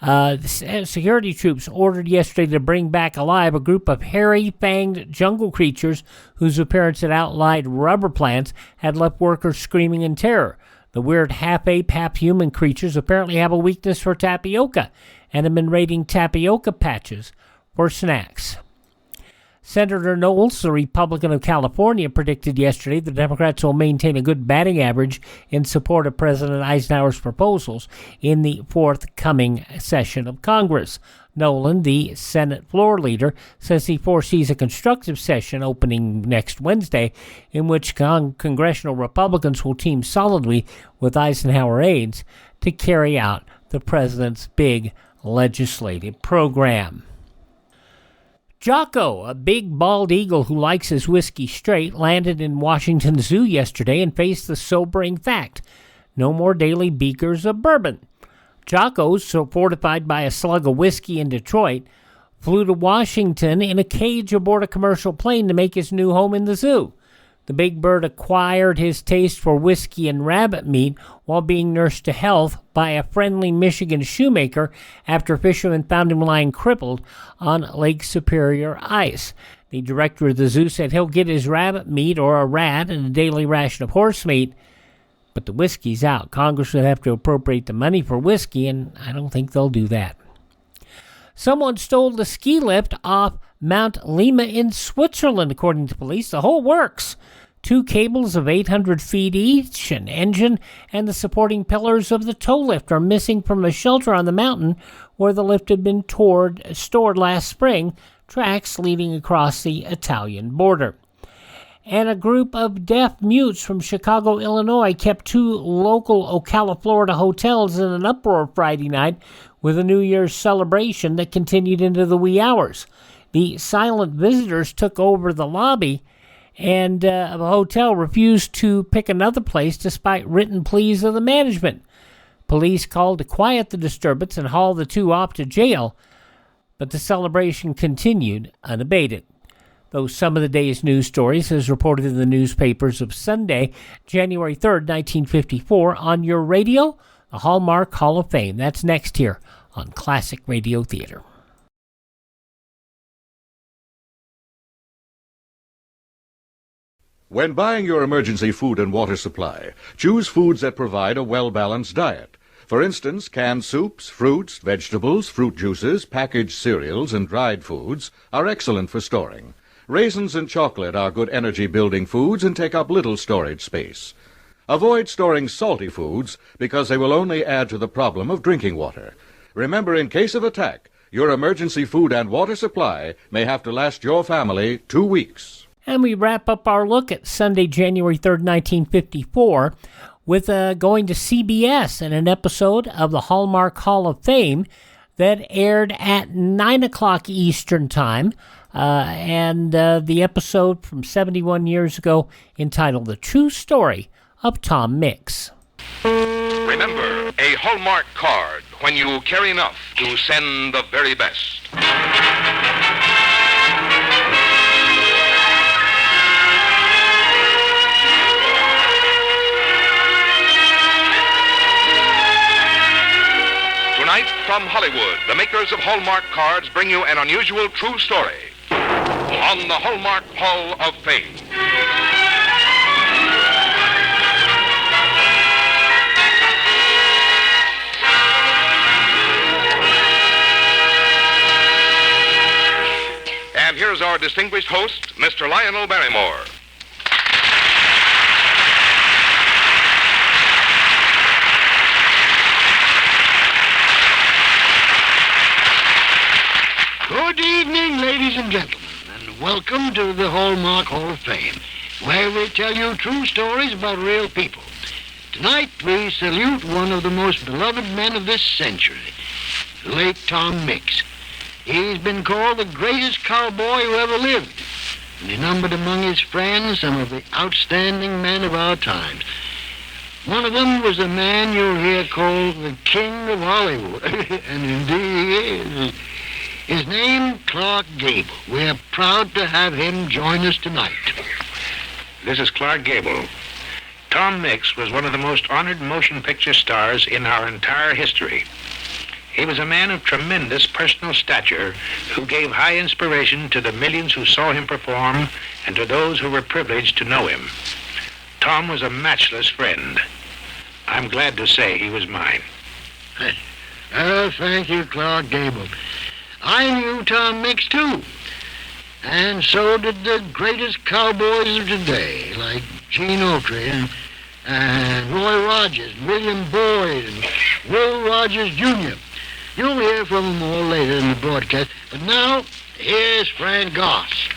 Security troops ordered yesterday to bring back alive a group of hairy-fanged jungle creatures whose appearance at outlined rubber plants had left workers screaming in terror. The weird half-ape, half-human creatures apparently have a weakness for tapioca and have been raiding tapioca patches for snacks. Senator Knowles, the Republican of California, predicted yesterday the Democrats will maintain a good batting average in support of President Eisenhower's proposals in the forthcoming session of Congress. Nolan, the Senate floor leader, says he foresees a constructive session opening next Wednesday in which congressional Republicans will team solidly with Eisenhower aides to carry out the president's big legislative program. Jocko, a big bald eagle who likes his whiskey straight, landed in Washington Zoo yesterday and faced the sobering fact: no more daily beakers of bourbon. Jocko, so fortified by a slug of whiskey in Detroit, flew to Washington in a cage aboard a commercial plane to make his new home in the zoo. The big bird acquired his taste for whiskey and rabbit meat while being nursed to health by a friendly Michigan shoemaker after fishermen found him lying crippled on Lake Superior ice. The director of the zoo said he'll get his rabbit meat or a rat and a daily ration of horse meat, but the whiskey's out. Congress would have to appropriate the money for whiskey, and I don't think they'll do that. Someone stole the ski lift off Mount Lima in Switzerland, according to police. The whole works. 2 cables of 800 feet each, an engine, and the supporting pillars of the tow lift are missing from a shelter on the mountain where the lift had been stored last spring, tracks leading across the Italian border. And a group of deaf mutes from Chicago, Illinois kept 2 local Ocala, Florida hotels in an uproar Friday night with a New Year's celebration that continued into the wee hours. The silent visitors took over the lobby, and the hotel refused to pick another place despite written pleas of the management. Police called to quiet the disturbance and haul the 2 off to jail, but the celebration continued unabated. Those some of the day's news stories as reported in the newspapers of Sunday, January 3rd, 1954, on your radio, the Hallmark Hall of Fame. That's next here on Classic Radio Theater. When buying your emergency food and water supply, choose foods that provide a well-balanced diet. For instance, canned soups, fruits, vegetables, fruit juices, packaged cereals, and dried foods are excellent for storing. Raisins and chocolate are good energy-building foods and take up little storage space. Avoid storing salty foods because they will only add to the problem of drinking water. Remember, in case of attack, your emergency food and water supply may have to last your family 2 weeks. And we wrap up our look at Sunday, January 3rd, 1954, with going to CBS and an episode of the Hallmark Hall of Fame that aired at 9 o'clock Eastern Time, and the episode from 71 years ago entitled The True Story of Tom Mix. Remember, a Hallmark card when you carry enough to send the very best. Tonight, from Hollywood, the makers of Hallmark cards bring you an unusual true story on the Hallmark Hall of Fame. And here's our distinguished host, Mr. Lionel Barrymore. Good evening, ladies and gentlemen, and welcome to the Hallmark Hall of Fame, where we tell you true stories about real people. Tonight, we salute one of the most beloved men of this century, the late Tom Mix. He's been called the greatest cowboy who ever lived, and he numbered among his friends some of the outstanding men of our times. One of them was a man you'll hear called the King of Hollywood, and indeed he is. His name, Clark Gable. We're proud to have him join us tonight. This is Clark Gable. Tom Mix was one of the most honored motion picture stars in our entire history. He was a man of tremendous personal stature who gave high inspiration to the millions who saw him perform and to those who were privileged to know him. Tom was a matchless friend. I'm glad to say he was mine. Oh, thank you, Clark Gable. I knew Tom Mix, too. And so did the greatest cowboys of today, like Gene Autry and Roy Rogers, William Boyd, and Will Rogers, Jr. You'll hear from them all later in the broadcast. But now, here's Frank Goss.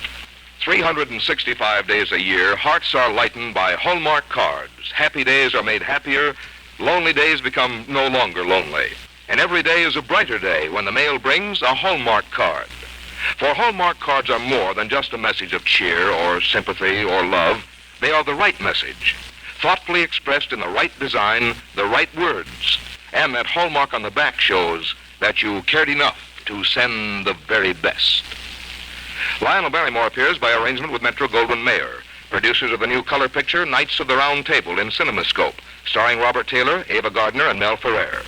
365 days a year, hearts are lightened by Hallmark cards. Happy days are made happier. Lonely days become no longer lonely. And every day is a brighter day when the mail brings a Hallmark card. For Hallmark cards are more than just a message of cheer or sympathy or love. They are the right message, thoughtfully expressed in the right design, the right words. And that Hallmark on the back shows that you cared enough to send the very best. Lionel Barrymore appears by arrangement with Metro-Goldwyn-Mayer. Producers of the new color picture, Knights of the Round Table in CinemaScope, starring Robert Taylor, Ava Gardner, and Mel Ferrer.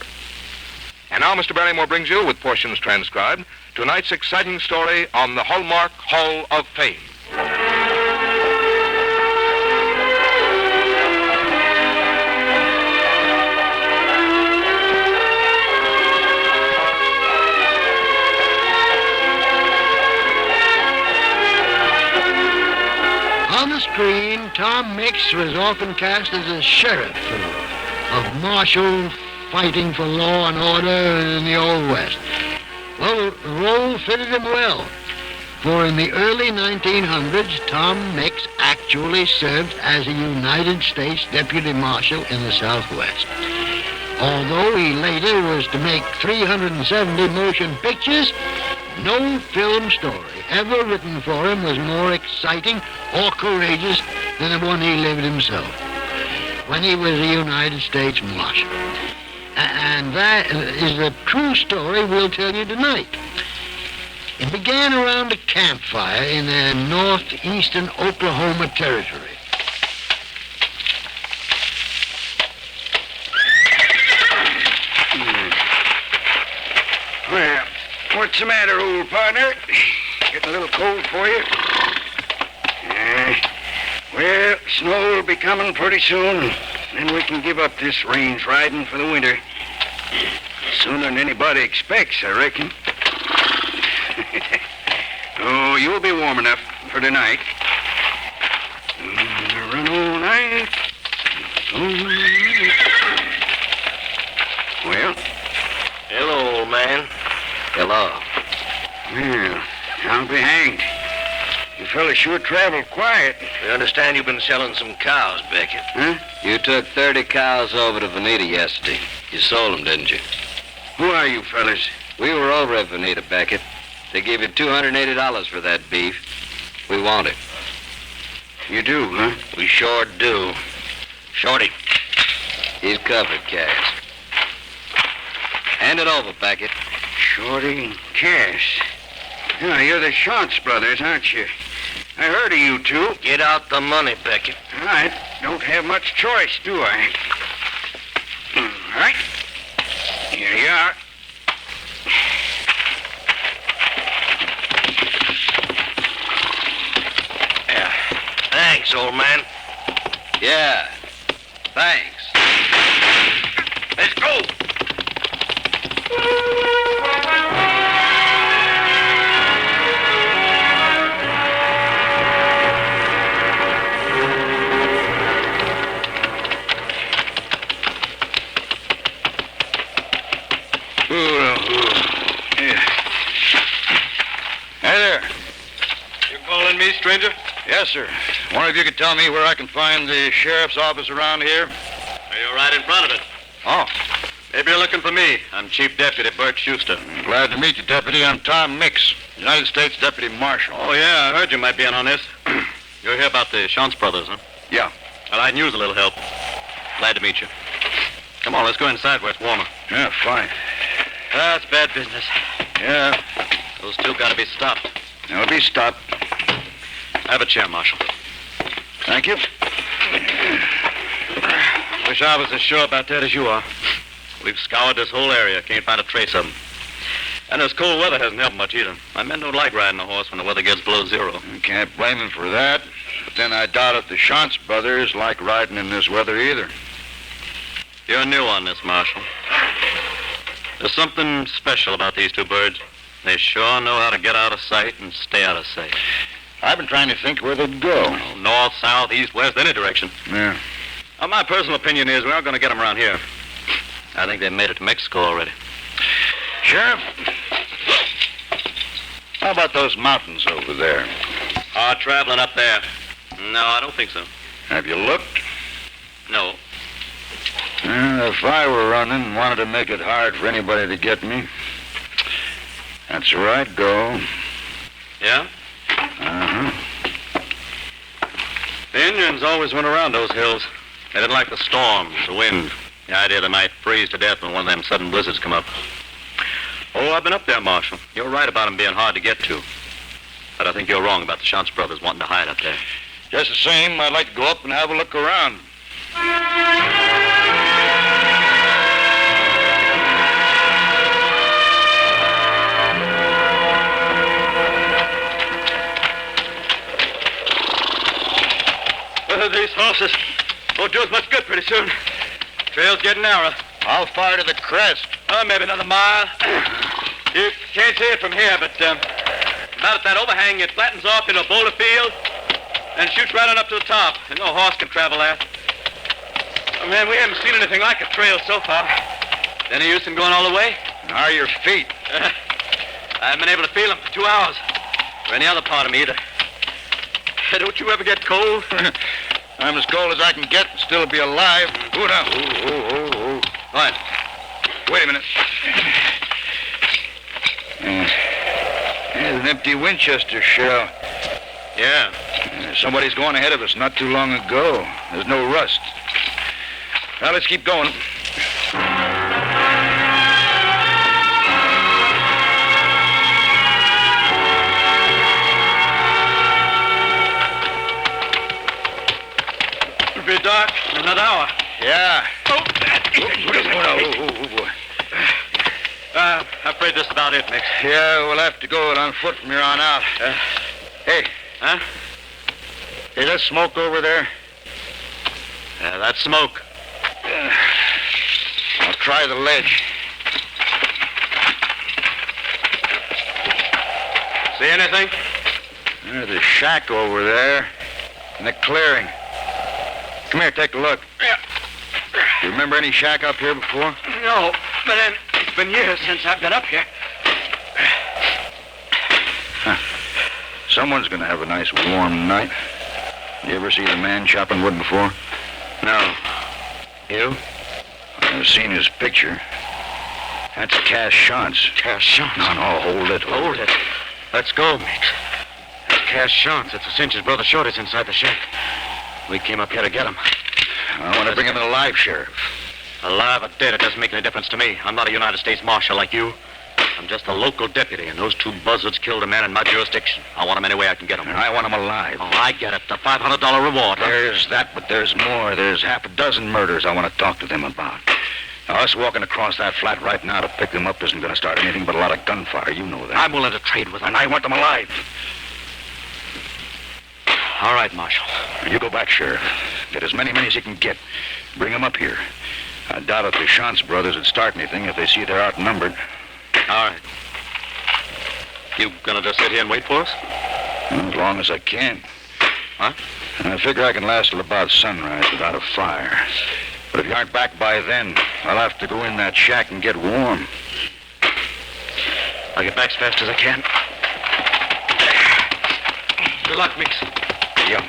And now Mr. Barrymore brings you, with portions transcribed, tonight's exciting story on the Hallmark Hall of Fame. On the screen, Tom Mix was often cast as a sheriff of marshal fighting for law and order in the Old West. Well, the role fitted him well, for in the early 1900s, Tom Mix actually served as a United States Deputy Marshal in the Southwest. Although he later was to make 370 motion pictures, no film story ever written for him was more exciting or courageous than the one he lived himself when he was a United States Marshal. And that is the true story we'll tell you tonight. It began around a campfire in the northeastern Oklahoma Territory. Well, what's the matter, old partner? Getting a little cold for you? Well, snow will be coming pretty soon. Then we can give up this range riding for the winter. Sooner than anybody expects, I reckon. Oh, you'll be warm enough for tonight. Run all night. Well? Hello, old man. Hello. Well, I'll be hanged. You fellas sure traveled quiet. We understand you've been selling some cows, Beckett. Huh? You took 30 cows over to Veneta yesterday. You sold them, didn't you? Who are you fellas? We were over at Veneta, Beckett. They gave you $280 for that beef. We want it. You do, huh? We sure do. Shorty. He's covered, Cass. Hand it over, Beckett. Shorty and Cass. Yeah, you're the Shantz brothers, aren't you? I heard of you two. Get out the money, Beckett. I don't have much choice, do I? All right. Here you are. Yeah. Thanks, old man. Yeah. Thanks. Let's go. Hey there. You calling me, stranger? Yes, sir. Wonder if you could tell me where I can find the sheriff's office around here? You're right in front of it. Oh. Maybe you're looking for me. I'm Chief Deputy Bert Schuster. Glad to meet you, Deputy. I'm Tom Mix, United States Deputy Marshal. Oh, yeah, I heard you might be in on this. You're here about the Shantz brothers, huh? Yeah. Well, I'd use a little help. Glad to meet you. Come on, let's go inside where it's warmer. Yeah, fine. That's bad business. Yeah. Those two got to be stopped. They'll be stopped. Have a chair, Marshal. Thank you. Wish I was as sure about that as you are. We've scoured this whole area. Can't find a trace of them. And this cold weather hasn't helped much either. My men don't like riding a horse when the weather gets below zero. You can't blame them for that. But then I doubt if the Shantz brothers like riding in this weather either. You're new on this, Marshal. There's something special about these two birds. They sure know how to get out of sight and stay out of sight. I've been trying to think where they'd go. North, south, east, west, any direction. Yeah. Well, my personal opinion is we aren't going to get them around here. I think they made it to Mexico already. Sheriff, how about those mountains over there? Traveling up there. No, I don't think so. Have you looked? No. If I were running and wanted to make it hard for anybody to get me, that's where I'd go. Yeah? Uh-huh. The Indians always went around those hills. They didn't like the storms, the wind, the idea they might freeze to death when one of them sudden blizzards come up. Oh, I've been up there, Marshal. You're right about them being hard to get to. But I think you're wrong about the Shantz brothers wanting to hide up there. Just the same, I'd like to go up and have a look around. These horses won't do us much good pretty soon. Trail's getting narrow. How far to the crest? Oh, maybe another mile. You can't see it from here, but about at that overhang, it flattens off into a boulder field and shoots right on up to the top. And no horse can travel that. Oh, man, we haven't seen anything like a trail so far. Any use in going all the way? How are your feet? I haven't been able to feel them for 2 hours. Or any other part of me either. Don't you ever get cold? I'm as cold as I can get and still be alive. Ooh, now. All right. Wait a minute. There's an empty Winchester shell. Yeah. Somebody's going ahead of us not too long ago. There's no rust. Now, let's keep going. It'll be dark in another hour. Yeah. I'm afraid that's about it, Nick. Yeah, we'll have to go on foot from here on out. Hey. Huh? Hey, that smoke over there? Yeah, that's smoke. I'll try the ledge. See anything? There's a shack over there in the clearing. Come here, take a look. Yeah. You remember any shack up here before? No, but then it's been years since I've been up here. Huh. Someone's going to have a nice warm night. You ever see the man chopping wood before? No. You? I've seen his picture. That's Cash Shantz. Cash Shantz? No, hold it. Hold it. Let's go, Mix. That's Cash Shantz. It's the Cinch's brother Shorty's inside the shack. We came up here to get him. I want to bring him in alive, Sheriff. Alive or dead, it doesn't make any difference to me. I'm not a United States Marshal like you. I'm just a local deputy, and those two buzzards killed a man in my jurisdiction. I want him any way I can get him. And I want him alive. Oh, I get it. The $500 reward. Huh? There's that, but there's more. There's half a dozen murders I want to talk to them about. Now, us walking across that flat right now to pick them up isn't going to start anything but a lot of gunfire. You know that. I'm willing to trade with them. And I want them alive. All right, Marshal. You go back, Sheriff. Get as many men as you can get. Bring them up here. I doubt if the Shantz brothers would start anything if they see they're outnumbered. All right. You gonna just sit here and wait for us? Well, as long as I can. Huh? I figure I can last till about sunrise without a fire. But if you aren't back by then, I'll have to go in that shack and get warm. I'll get back as fast as I can. Good luck, Mix. Yeah.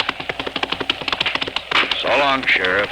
So long, Sheriff.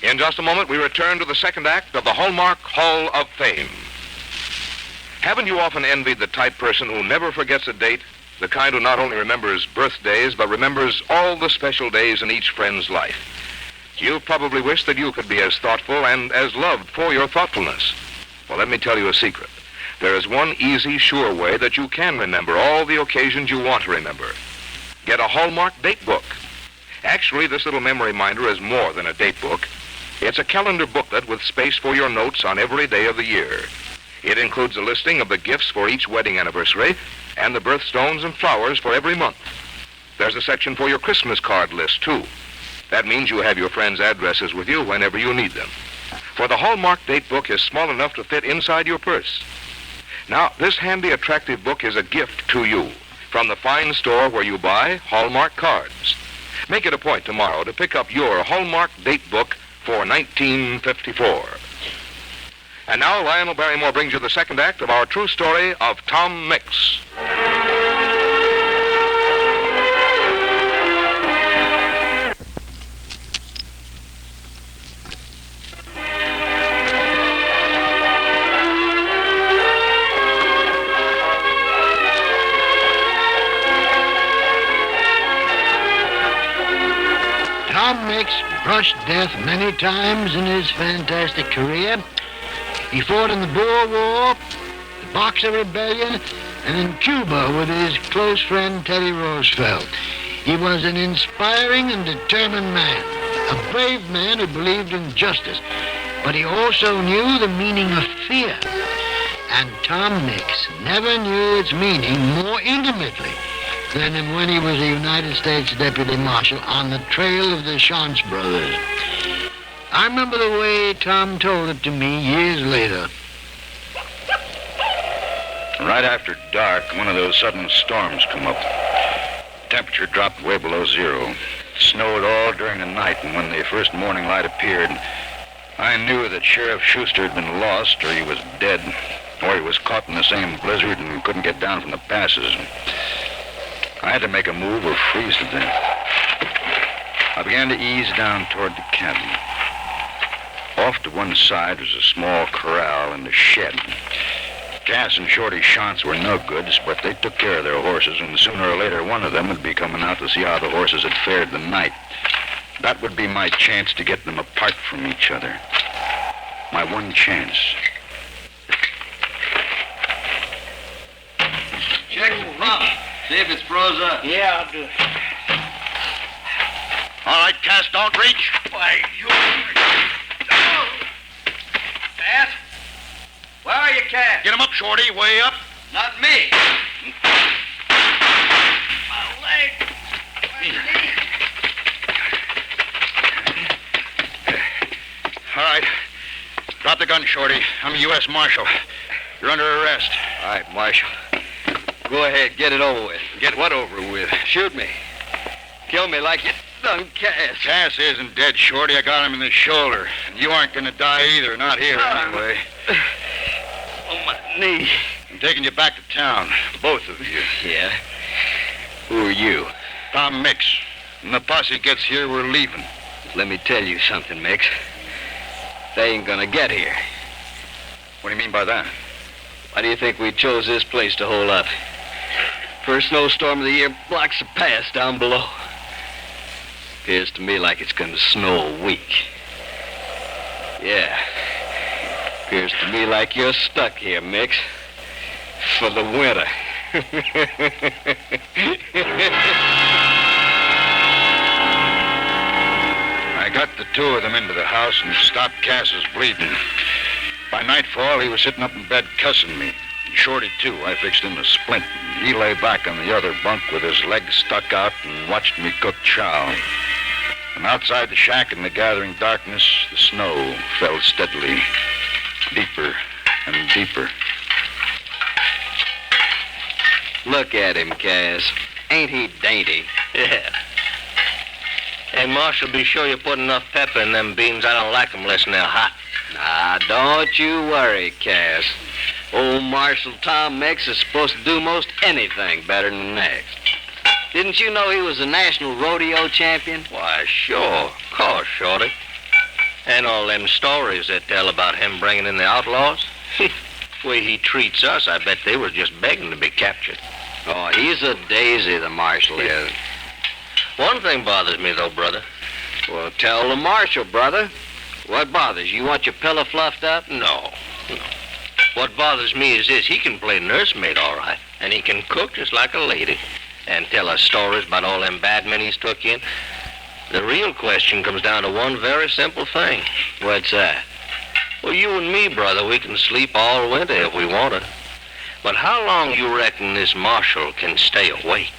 In just a moment, we return to the second act of the Hallmark Hall of Fame. Haven't you often envied the type person who never forgets a date? The kind who not only remembers birthdays, but remembers all the special days in each friend's life. You probably wish that you could be as thoughtful and as loved for your thoughtfulness. Well, let me tell you a secret. There is one easy, sure way that you can remember all the occasions you want to remember. Get a Hallmark date book. Actually, this little memory minder is more than a date book. It's a calendar booklet with space for your notes on every day of the year. It includes a listing of the gifts for each wedding anniversary and the birthstones and flowers for every month. There's a section for your Christmas card list, too. That means you have your friends' addresses with you whenever you need them. For the Hallmark date book is small enough to fit inside your purse. Now, this handy, attractive book is a gift to you from the fine store where you buy Hallmark cards. Make it a point tomorrow to pick up your Hallmark date book for 1954. And now Lionel Barrymore brings you the second act of our true story of Tom Mix. brushed death many times in his fantastic career. He fought in the Boer War, the Boxer Rebellion, and in Cuba with his close friend Teddy Roosevelt. He was an inspiring and determined man, a brave man who believed in justice, but he also knew the meaning of fear. And Tom Mix never knew its meaning more intimately than when he was a United States Deputy Marshal on the trail of the Shantz brothers. I remember the way Tom told it to me years later. Right after dark, one of those sudden storms come up. Temperature dropped way below zero. It snowed all during the night, and when the first morning light appeared, I knew that Sheriff Schuster had been lost, or he was dead, or he was caught in the same blizzard and couldn't get down from the passes. I had to make a move or freeze to death. I began to ease down toward the cabin. Off to one side was a small corral and a shed. Cass and Shorty Shantz were no goods, but they took care of their horses, and sooner or later one of them would be coming out to see how the horses had fared the night. That would be my chance to get them apart from each other. My one chance. Check the pump. See if it's froze up. Yeah, I'll do it. All right, Cass, don't reach. Why, you... Cass? Where are you, Cass? Get him up, Shorty, way up. Not me. My leg. My knee. All right. Drop the gun, Shorty. I'm a U.S. Marshal. You're under arrest. All right, Marshal. Go ahead, get it over with. Get what over with? Shoot me. Kill me like you done Cass. Cass isn't dead, Shorty. I got him in the shoulder. And you aren't going to die either. Not here, anyway. Oh, my knee. I'm taking you back to town. Both of you. Yeah? Who are you? Tom Mix. When the posse gets here, we're leaving. Let me tell you something, Mix. They ain't gonna get here. What do you mean by that? Why do you think we chose this place to hole up? First snowstorm of the year blocks the pass down below. Appears to me like it's gonna snow a week. Yeah. Appears to me like you're stuck here, Mix. For the winter. I got the two of them into the house and stopped Cass's bleeding. By nightfall, he was sitting up in bed cussing me. Shorty, too. I fixed him a splint. He lay back on the other bunk with his legs stuck out and watched me cook chow. And outside the shack in the gathering darkness, the snow fell steadily, deeper and deeper. Look at him, Cass. Ain't he dainty? Yeah. Hey, Marshal, be sure you put enough pepper in them beans. I don't like them unless they're hot. Nah, don't you worry, Cass. Old Marshal Tom Mix is supposed to do most anything better than the next. Didn't you know he was a national rodeo champion? Why, sure. Of course, Shorty. And all them stories they tell about him bringing in the outlaws. The way he treats us, I bet they were just begging to be captured. Oh, he's a daisy, the Marshal is. One thing bothers me, though, brother. Well, tell the Marshal, brother. What bothers you? You want your pillow fluffed up? No. What bothers me is this. He can play nursemaid all right, and he can cook just like a lady, and tell us stories about all them bad men he's took in. The real question comes down to one very simple thing. What's that? Well, you and me, brother, we can sleep all winter if we want to. But how long you reckon this Marshal can stay awake?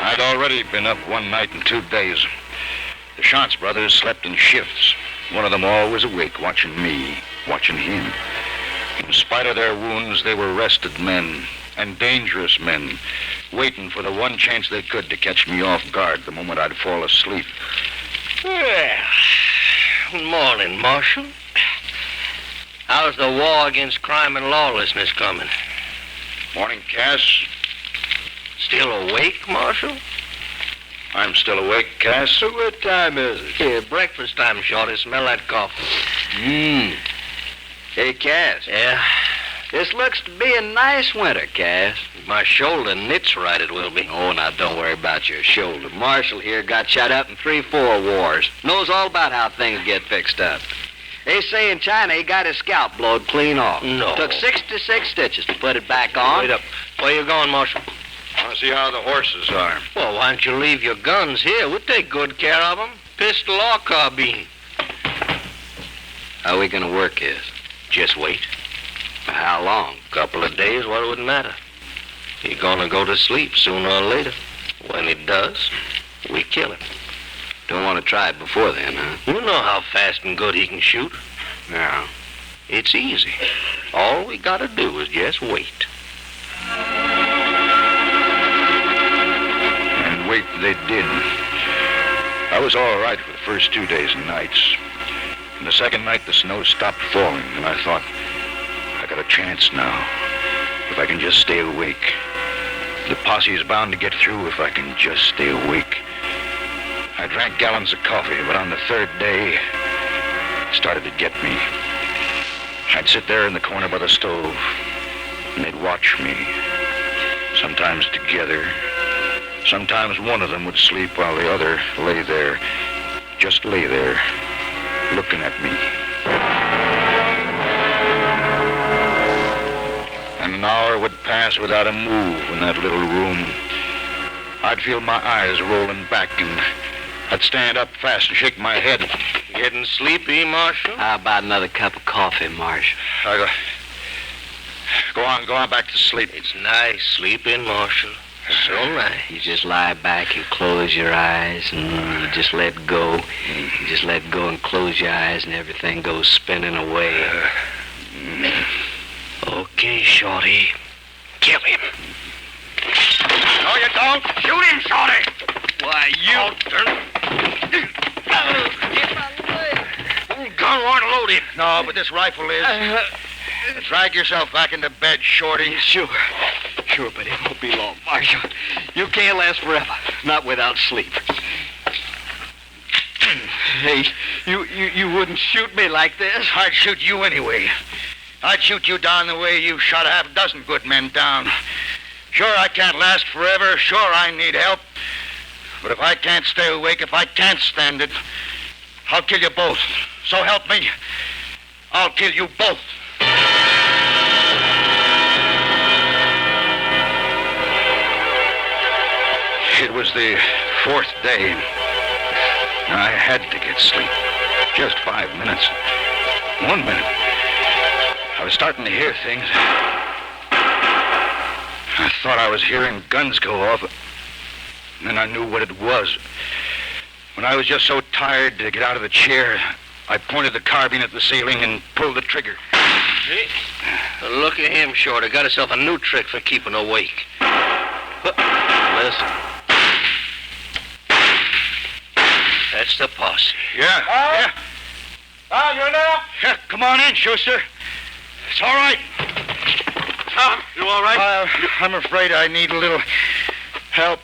I'd already been up one night and 2 days. The Shantz brothers slept in shifts. One of them always awake, watching me, watching him. In spite of their wounds, they were rested men and dangerous men, waiting for the one chance they could to catch me off guard the moment I'd fall asleep. Well, good morning, Marshal. How's the war against crime and lawlessness coming? Morning, Cass. Still awake, Marshal? I'm still awake, Cass. So what time is it? Here, breakfast time, Shorty. Smell that coffee. Hey, Cass. Yeah? This looks to be a nice winter, Cass. My shoulder knits right, it will be. Oh, now don't worry about your shoulder. Marshall here got shot up in 3-4 wars. Knows all about how things get fixed up. They say in China he got his scalp blowed clean off. No. Took 66 stitches to put it back on. Wait up. Where you going, Marshal? I want to see how the horses are. Well, why don't you leave your guns here? We'll take good care of them. Pistol or carbine. How we gonna work this? Just wait. For how long? Couple of days, what would matter? He's gonna go to sleep sooner or later. When he does, we kill him. Don't want to try it before then, huh? You know how fast and good he can shoot. No. It's easy. All we gotta do is just wait. And wait they did. I was all right for the first 2 days and nights. And the second night, the snow stopped falling, and I thought, I got a chance now. If I can just stay awake. The posse is bound to get through if I can just stay awake. I drank gallons of coffee, but on the third day, it started to get me. I'd sit there in the corner by the stove, and they'd watch me. Sometimes together. Sometimes one of them would sleep while the other lay there. Just lay there, looking at me. And an hour would pass without a move in that little room. I'd feel my eyes rolling back, and I'd stand up fast and shake my head. Getting sleepy, Marshal? How about another cup of coffee, Marshal? Go on back to sleep. It's nice sleeping, Marshal. So nice. You just lie back and close your eyes, and you just let go. You just let go and close your eyes, and everything goes spinning away. Okay, Shorty. Kill him. No, you don't. Shoot him, Shorty. Why, you... Gun won't load him. No, but this rifle is. Drag yourself back into bed, Shorty. Sure, but it won't be long, Marshal. You can't last forever, not without sleep. Hey, you wouldn't shoot me like this. I'd shoot you anyway. I'd shoot you down the way you shot a half dozen good men down. Sure, I can't last forever. Sure, I need help. But if I can't stay awake, if I can't stand it, I'll kill you both. So help me, I'll kill you both. It was the fourth day. I had to get sleep. Just 5 minutes. 1 minute. I was starting to hear things. I thought I was hearing guns go off. And then I knew what it was. When I was just so tired to get out of the chair, I pointed the carbine at the ceiling and pulled the trigger. Hey, look at him, Shorty. Got himself a new trick for keeping awake. Listen. That's the posse. Yeah. Tom, you're there? Yeah, come on in, Schuster. It's all right. Tom, you all right? I'm afraid I need a little help.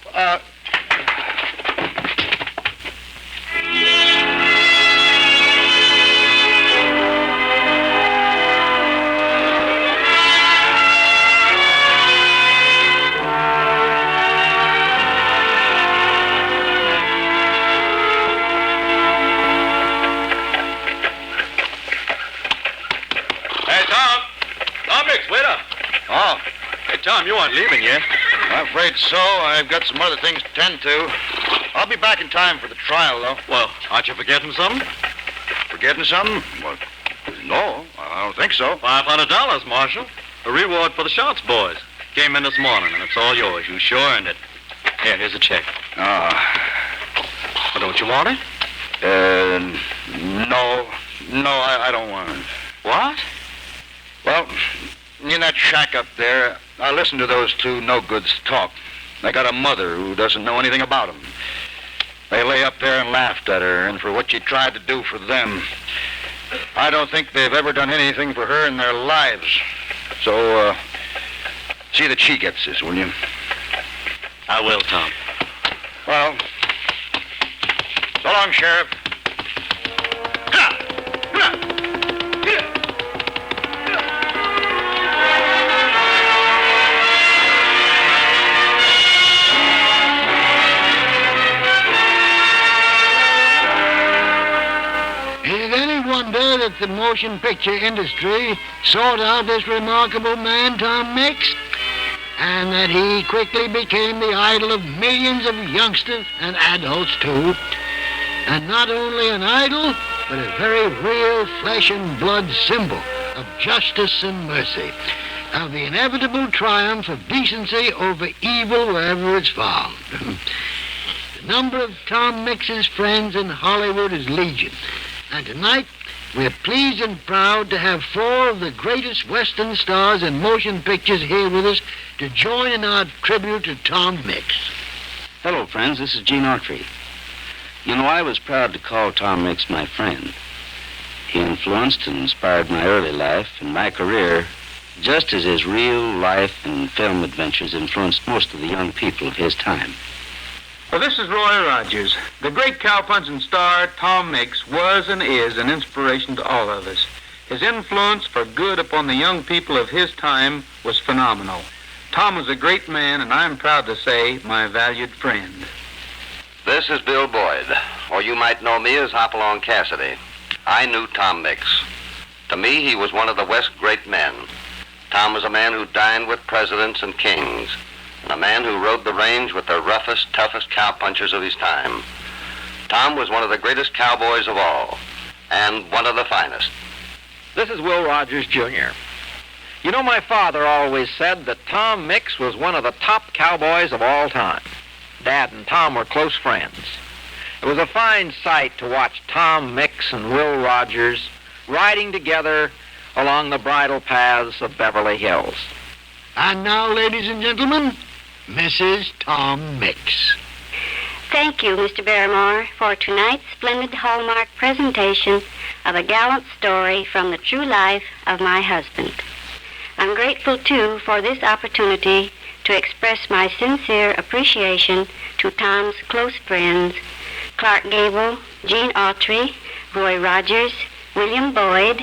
Tom, you aren't leaving yet. I'm afraid so. I've got some other things to tend to. I'll be back in time for the trial, though. Well, aren't you forgetting something? Forgetting something? Well, no, I don't think so. $500, Marshal. A reward for the Shots boys. Came in this morning, and it's all yours. You sure earned it. Here's a check. Well, don't you want it? No, I don't want it. What? Well, in that shack up there, I listened to those two no-goods talk. They got a mother who doesn't know anything about them. They lay up there and laughed at her, and for what she tried to do for them. I don't think they've ever done anything for her in their lives. So, see that she gets this, will you? I will, Tom. Well, so long, Sheriff. that the motion picture industry sought out this remarkable man, Tom Mix, and that he quickly became the idol of millions of youngsters and adults, too. And not only an idol, but a very real flesh and blood symbol of justice and mercy, of the inevitable triumph of decency over evil wherever it's found. The number of Tom Mix's friends in Hollywood is legion, and tonight we're pleased and proud to have 4 of the greatest Western stars in motion pictures here with us to join in our tribute to Tom Mix. Hello, friends. This is Gene Autry. You know, I was proud to call Tom Mix my friend. He influenced and inspired my early life and my career, just as his real life and film adventures influenced most of the young people of his time. Well, this is Roy Rogers. The great cowpunching star, Tom Mix, was and is an inspiration to all of us. His influence for good upon the young people of his time was phenomenal. Tom was a great man, and I'm proud to say, my valued friend. This is Bill Boyd, or you might know me as Hopalong Cassidy. I knew Tom Mix. To me, he was one of the West great men. Tom was a man who dined with presidents and kings, and a man who rode the range with the roughest, toughest cowpunchers of his time. Tom was one of the greatest cowboys of all, and one of the finest. This is Will Rogers, Jr. You know, my father always said that Tom Mix was one of the top cowboys of all time. Dad and Tom were close friends. It was a fine sight to watch Tom Mix and Will Rogers riding together along the bridle paths of Beverly Hills. And now, ladies and gentlemen, Mrs. Tom Mix. Thank you, Mr. Barrymore, for tonight's splendid Hallmark presentation of a gallant story from the true life of my husband. I'm grateful, too, for this opportunity to express my sincere appreciation to Tom's close friends, Clark Gable, Gene Autry, Roy Rogers, William Boyd,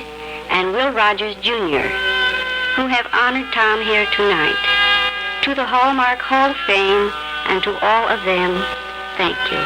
and Will Rogers, Jr., who have honored Tom here tonight. To the Hallmark Hall of Fame and to all of them, thank you.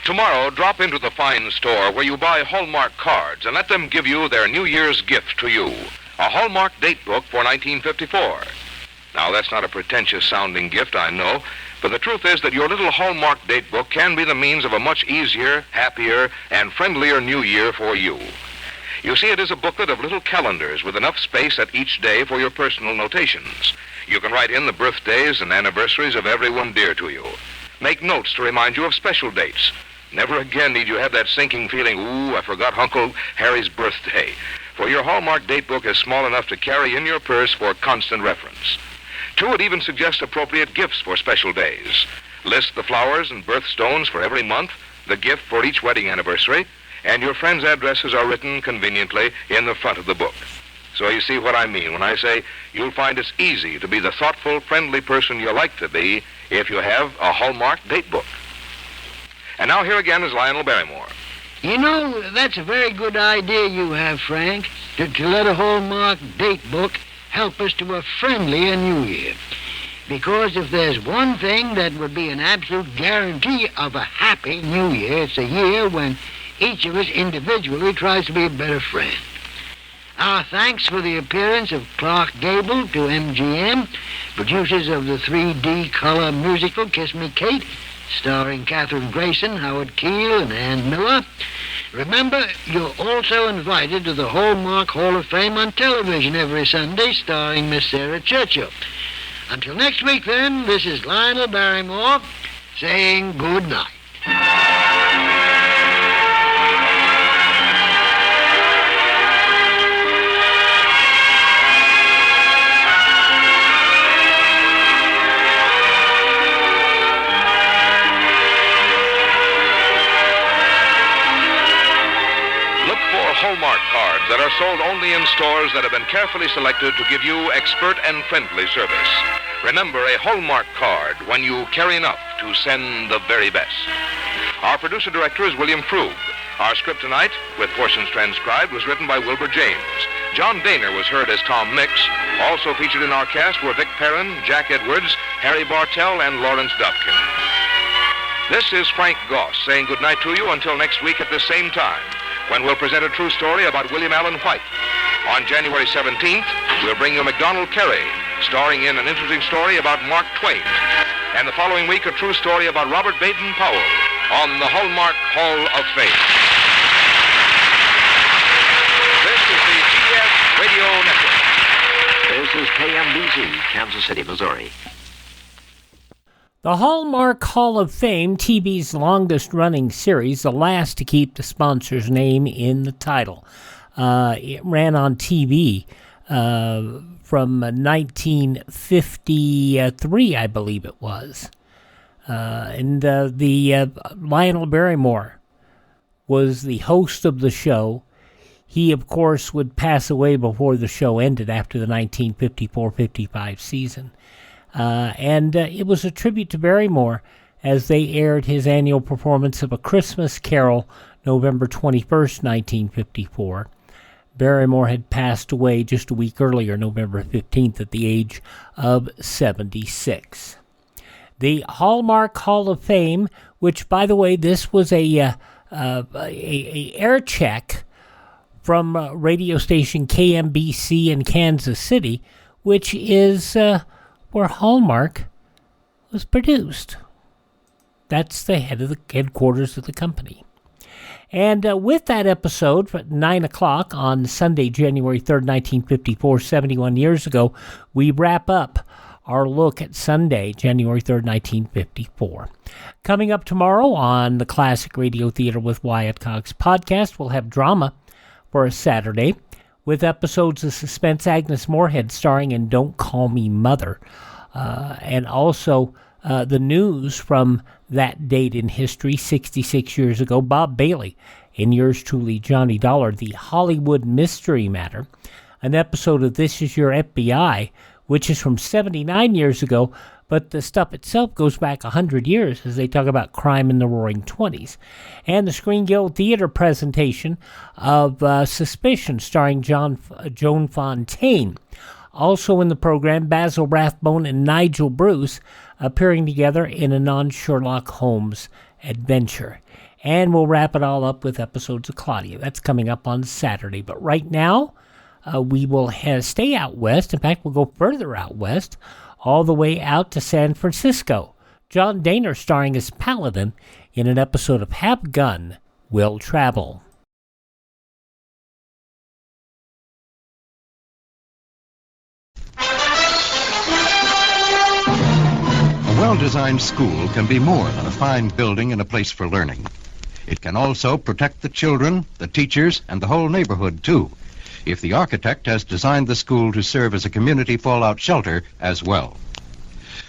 Tomorrow, drop into the fine store where you buy Hallmark cards and let them give you their New Year's gift to you, a Hallmark date book for 1954. Now, that's not a pretentious-sounding gift, I know, but the truth is that your little Hallmark date book can be the means of a much easier, happier, and friendlier New Year for you. You see, it is a booklet of little calendars with enough space at each day for your personal notations. You can write in the birthdays and anniversaries of everyone dear to you. Make notes to remind you of special dates. Never again need you have that sinking feeling, ooh, I forgot Uncle Harry's birthday. For your Hallmark date book is small enough to carry in your purse for constant reference. 2, it even suggests appropriate gifts for special days. List the flowers and birthstones for every month, the gift for each wedding anniversary, and your friends' addresses are written conveniently in the front of the book. So you see what I mean when I say you'll find it's easy to be the thoughtful, friendly person you like to be if you have a Hallmark date book. And now here again is Lionel Barrymore. You know, that's a very good idea you have, Frank, to let a Hallmark date book help us to a friendlier New Year. Because if there's one thing that would be an absolute guarantee of a happy New Year, it's a year when each of us individually tries to be a better friend. Our thanks for the appearance of Clark Gable to MGM, producers of the 3D color musical Kiss Me Kate, starring Katherine Grayson, Howard Keel, and Ann Miller. Remember, you're also invited to the Hallmark Hall of Fame on television every Sunday, starring Miss Sarah Churchill. Until next week, then, this is Lionel Barrymore saying good night. Hallmark cards that are sold only in stores that have been carefully selected to give you expert and friendly service. Remember, a Hallmark card when you carry enough to send the very best. Our producer-director is William Krug. Our script tonight, with portions transcribed, was written by Wilbur James. John Dehner was heard as Tom Mix. Also featured in our cast were Vic Perrin, Jack Edwards, Harry Bartell, and Lawrence Dubkin. This is Frank Goss saying goodnight to you until next week at the same time, when we'll present a true story about William Allen White. On January 17th, we'll bring you MacDonald Carey, starring in an interesting story about Mark Twain. And the following week, a true story about Robert Baden-Powell on the Hallmark Hall of Fame. This is the CBS Radio Network. This is KMBC, Kansas City, Missouri. The Hallmark Hall of Fame, TV's longest-running series, the last to keep the sponsor's name in the title. It ran on TV from 1953, I believe it was. And Lionel Barrymore was the host of the show. He, of course, would pass away before the show ended after the 1954-55 season. And it was a tribute to Barrymore as they aired his annual performance of A Christmas Carol, November 21st, 1954. Barrymore had passed away just a week earlier, November 15th, at the age of 76. The Hallmark Hall of Fame, which, by the way, this was a air check from radio station KMBC in Kansas City, which is where Hallmark was produced. That's the headquarters of the company. And with that episode, at 9 o'clock on Sunday, January 3rd, 1954, 71 years ago, we wrap up our look at Sunday, January 3rd, 1954. Coming up tomorrow on the Classic Radio Theater with Wyatt Cox podcast, we'll have drama for a Saturday with episodes of Suspense Agnes Moorehead starring in Don't Call Me Mother. And also the news from that date in history, 66 years ago, Bob Bailey and yours truly, Johnny Dollar, the Hollywood Mystery Matter, an episode of This Is Your FBI, which is from 79 years ago, but the stuff itself goes back 100 years as they talk about crime in the Roaring Twenties. And the Screen Guild Theater presentation of Suspicion, starring Joan Fontaine. Also in the program, Basil Rathbone and Nigel Bruce appearing together in a non-Sherlock Holmes adventure. And we'll wrap it all up with episodes of Claudia. That's coming up on Saturday. But right now, we will stay out west. In fact, we'll go further out west, all the way out to San Francisco. John Dehner starring as Paladin in an episode of Have Gun, Will Travel. A well-designed school can be more than a fine building and a place for learning. It can also protect the children, the teachers, and the whole neighborhood, too, if the architect has designed the school to serve as a community fallout shelter as well.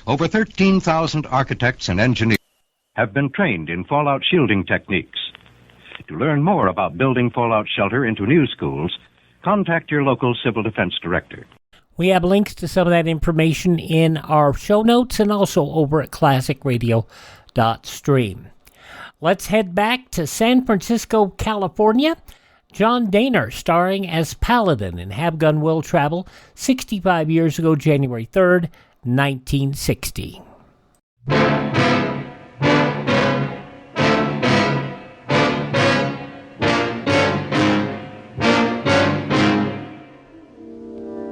Over 13,000 architects and engineers have been trained in fallout shielding techniques. To learn more about building fallout shelter into new schools, contact your local civil defense director. We have links to some of that information in our show notes and also over at classicradio.stream. Let's head back to San Francisco, California. John Dehner starring as Paladin in Have Gun Will Travel 65 years ago, January 3rd, 1960.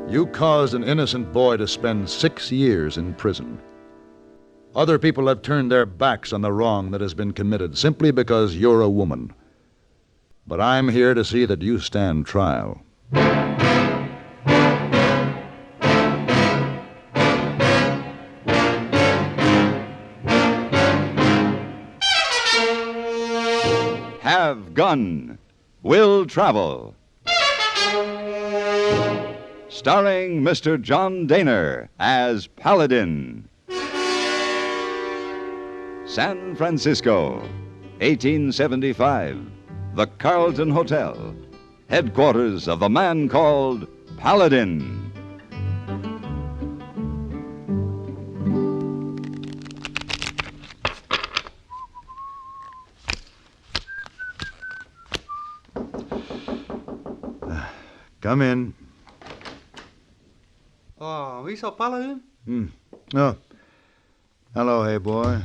You caused an innocent boy to spend 6 years in prison. Other people have turned their backs on the wrong that has been committed simply because you're a woman. But I'm here to see that you stand trial. Have Gun, Will Travel. Starring Mr. John Dehner as Paladin. San Francisco, 1875. The Carlton Hotel. headquarters of the man called Paladin. Come in. Oh, Mr. Paladin? Oh. Hello, hey boy.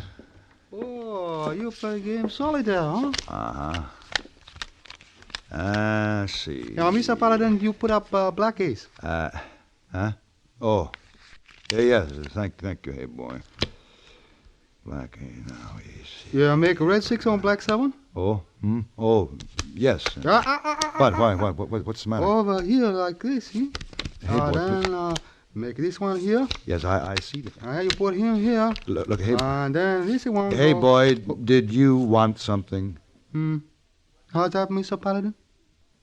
Oh, you play game solitaire, huh? Uh-huh. I see. Yeah, Mr. Paladin, you put up black ace. Huh? Oh. Yes, thank you, hey boy. Black ace, now easy. Yeah, make a red 6 on black 7? Oh? Oh, yes. What? What's the matter? Over here like this, see? Hey, boy, then make this one here. Yes, I see that. You put him here. Look, hey. And then this one. Hey, boy, did you want something? How's that, Mr. Paladin?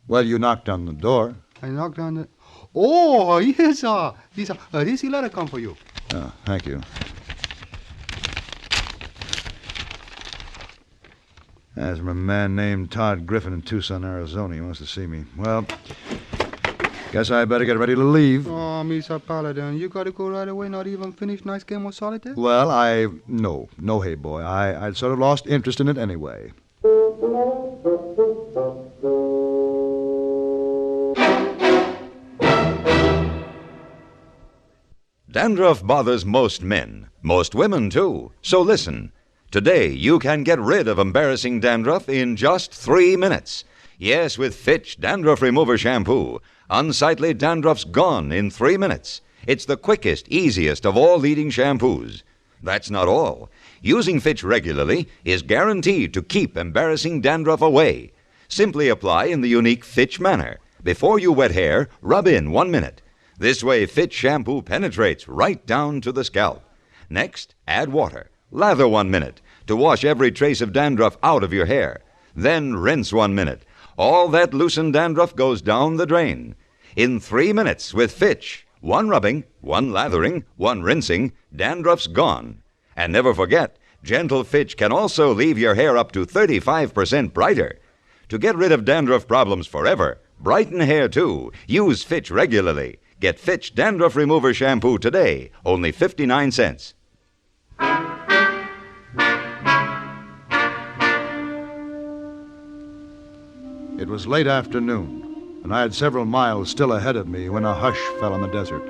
Well, you knocked on the door. I knocked on the... Oh, yes, sir. This letter come for you. Oh, thank you. That's from a man named Todd Griffin in Tucson, Arizona. He wants to see me. Well, guess I better get ready to leave. Oh, Mr. Paladin, you got to go right away, not even finish nice game of solitaire? Well, No, hey, boy. I'd sort of lost interest in it anyway. Dandruff bothers most men, most women too. So listen. Today you can get rid of embarrassing dandruff in just 3 minutes. Yes, with Fitch Dandruff Remover Shampoo. Unsightly dandruff's gone in 3 minutes. It's the quickest, easiest of all leading shampoos. That's not all. Using Fitch regularly is guaranteed to keep embarrassing dandruff away. Simply apply in the unique Fitch manner. Before you wet hair, rub in 1 minute. This way, Fitch shampoo penetrates right down to the scalp. Next, add water. Lather 1 minute to wash every trace of dandruff out of your hair. Then rinse 1 minute. All that loosened dandruff goes down the drain. In 3 minutes with Fitch, 1 rubbing, 1 lathering, 1 rinsing, dandruff's gone. And never forget, gentle Fitch can also leave your hair up to 35% brighter. To get rid of dandruff problems forever, brighten hair too, use Fitch regularly. Get Fitch Dandruff Remover Shampoo today, only 59 cents. It was late afternoon, and I had several miles still ahead of me when a hush fell on the desert.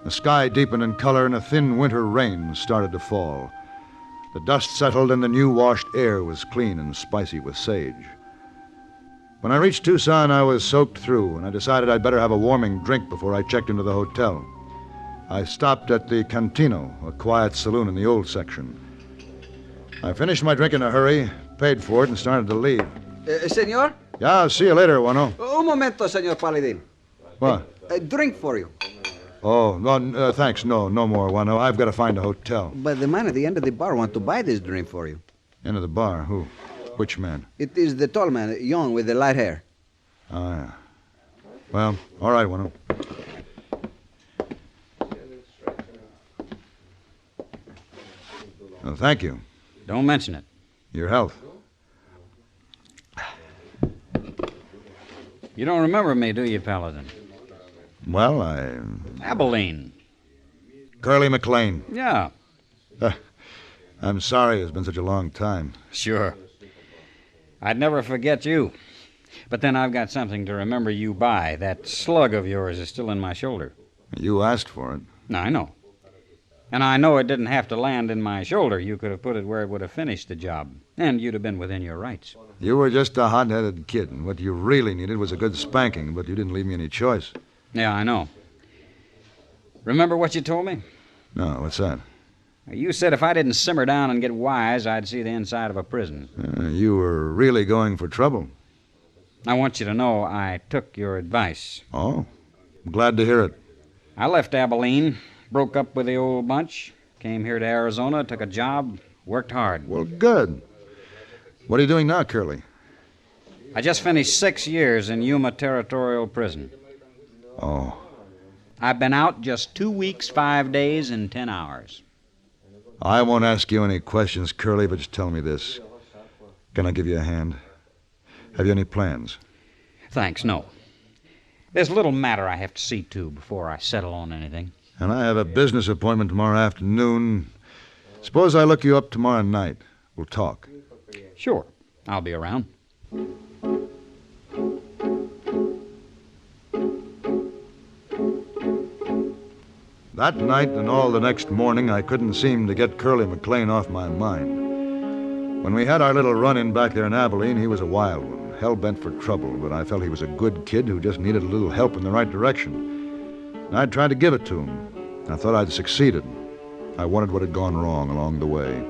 The sky deepened in color, and a thin winter rain started to fall. The dust settled, and the new-washed air was clean and spicy with sage. When I reached Tucson, I was soaked through, and I decided I'd better have a warming drink before I checked into the hotel. I stopped at the Cantino, a quiet saloon in the old section. I finished my drink in a hurry, paid for it, and started to leave. Senor? Yeah, I'll see you later, Wano. Un momento, Senor Paladin. What? A drink for you. Oh, no, thanks. No more, Wano. I've got to find a hotel. But the man at the end of the bar wants to buy this drink for you. End of the bar? Who? Which man? It is the tall man, young with the light hair. Oh, yeah. Well, all right, Wano. Well, thank you. Don't mention it. Your health. You don't remember me, do you, Paladin? Well, Abilene. Curly McLain. Yeah. I'm sorry it's been such a long time. Sure. I'd never forget you. But then I've got something to remember you by. That slug of yours is still in my shoulder. You asked for it. I know. And I know it didn't have to land in my shoulder. You could have put it where it would have finished the job. And you'd have been within your rights. You were just a hot-headed kid, and what you really needed was a good spanking, but you didn't leave me any choice. Yeah, I know. Remember what you told me? No, what's that? You said if I didn't simmer down and get wise, I'd see the inside of a prison. You were really going for trouble. I want you to know I took your advice. Oh, I'm glad to hear it. I left Abilene, broke up with the old bunch, came here to Arizona, took a job, worked hard. Well, good. What are you doing now, Curly? I just finished 6 years in Yuma Territorial Prison. Oh. I've been out just 2 weeks, 5 days, and 10 hours. I won't ask you any questions, Curly, but just tell me this. Can I give you a hand? Have you any plans? Thanks, no. There's a little matter I have to see to before I settle on anything. And I have a business appointment tomorrow afternoon. Suppose I look you up tomorrow night. We'll talk. Sure. I'll be around. That night and all the next morning, I couldn't seem to get Curly McLain off my mind. When we had our little run-in back there in Abilene, he was a wild one, hell-bent for trouble, but I felt he was a good kid who just needed a little help in the right direction. And I tried to give it to him. I thought I'd succeeded. I wondered what had gone wrong along the way.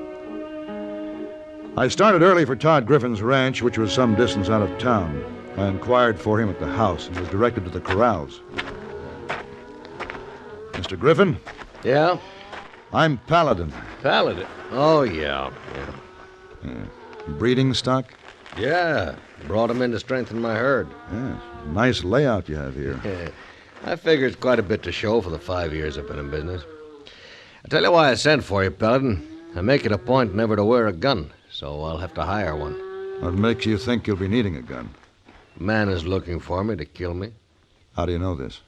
I started early for Todd Griffin's ranch, which was some distance out of town. I inquired for him at the house and was directed to the corrals. Mr. Griffin? Yeah? I'm Paladin. Paladin? Oh, yeah. Breeding stock? Yeah. Brought him in to strengthen my herd. Yeah. Nice layout you have here. Yeah. I figure it's quite a bit to show for the 5 years I've been in business. I tell you why I sent for you, Paladin. I make it a point never to wear a gun, so I'll have to hire one. What makes you think you'll be needing a gun? A man is looking for me to kill me. How do you know this?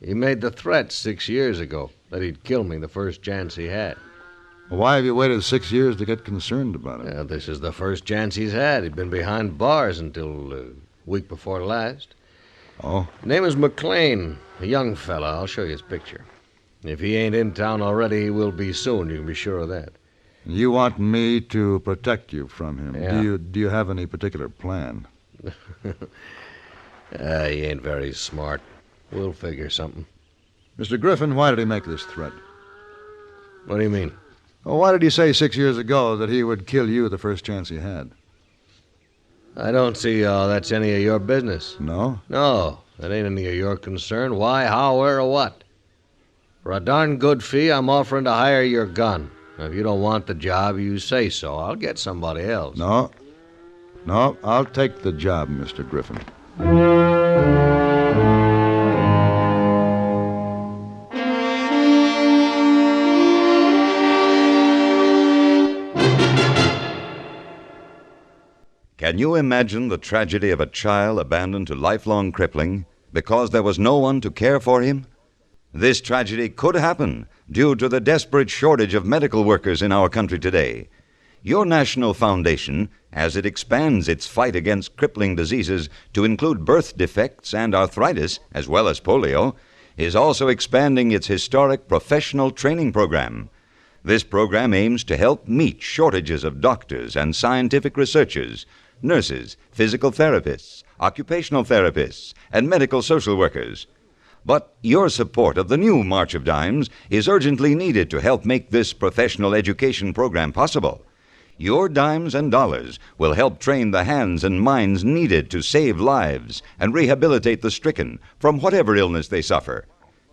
He made the threat 6 years ago that he'd kill me the first chance he had. Well, why have you waited 6 years to get concerned about it? Yeah, this is the first chance he's had. He'd been behind bars until week before last. Oh? His name is McLain, a young fella. I'll show you his picture. If he ain't in town already, he will be soon. You can be sure of that. You want me to protect you from him. Yeah. Do you have any particular plan? He ain't very smart. We'll figure something. Mr. Griffin, why did he make this threat? What do you mean? Well, why did he say 6 years ago that he would kill you the first chance he had? I don't see how that's any of your business. No? No, that ain't any of your concern. Why, how, where, or what? For a darn good fee, I'm offering to hire your gun. Now, if you don't want the job, you say so. I'll get somebody else. No, I'll take the job, Mr. Griffin. Can you imagine the tragedy of a child abandoned to lifelong crippling because there was no one to care for him? This tragedy could happen due to the desperate shortage of medical workers in our country today. Your national foundation, as it expands its fight against crippling diseases to include birth defects and arthritis, as well as polio, is also expanding its historic professional training program. This program aims to help meet shortages of doctors and scientific researchers, nurses, physical therapists, occupational therapists, and medical social workers. But your support of the new March of Dimes is urgently needed to help make this professional education program possible. Your dimes and dollars will help train the hands and minds needed to save lives and rehabilitate the stricken from whatever illness they suffer.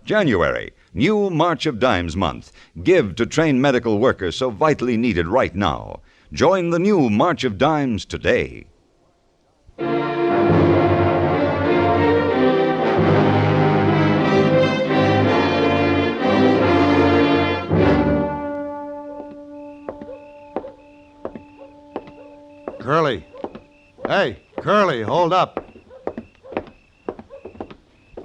January, new March of Dimes month. Give to train medical workers so vitally needed right now. Join the new March of Dimes today. Curly. Hey, Curly, hold up.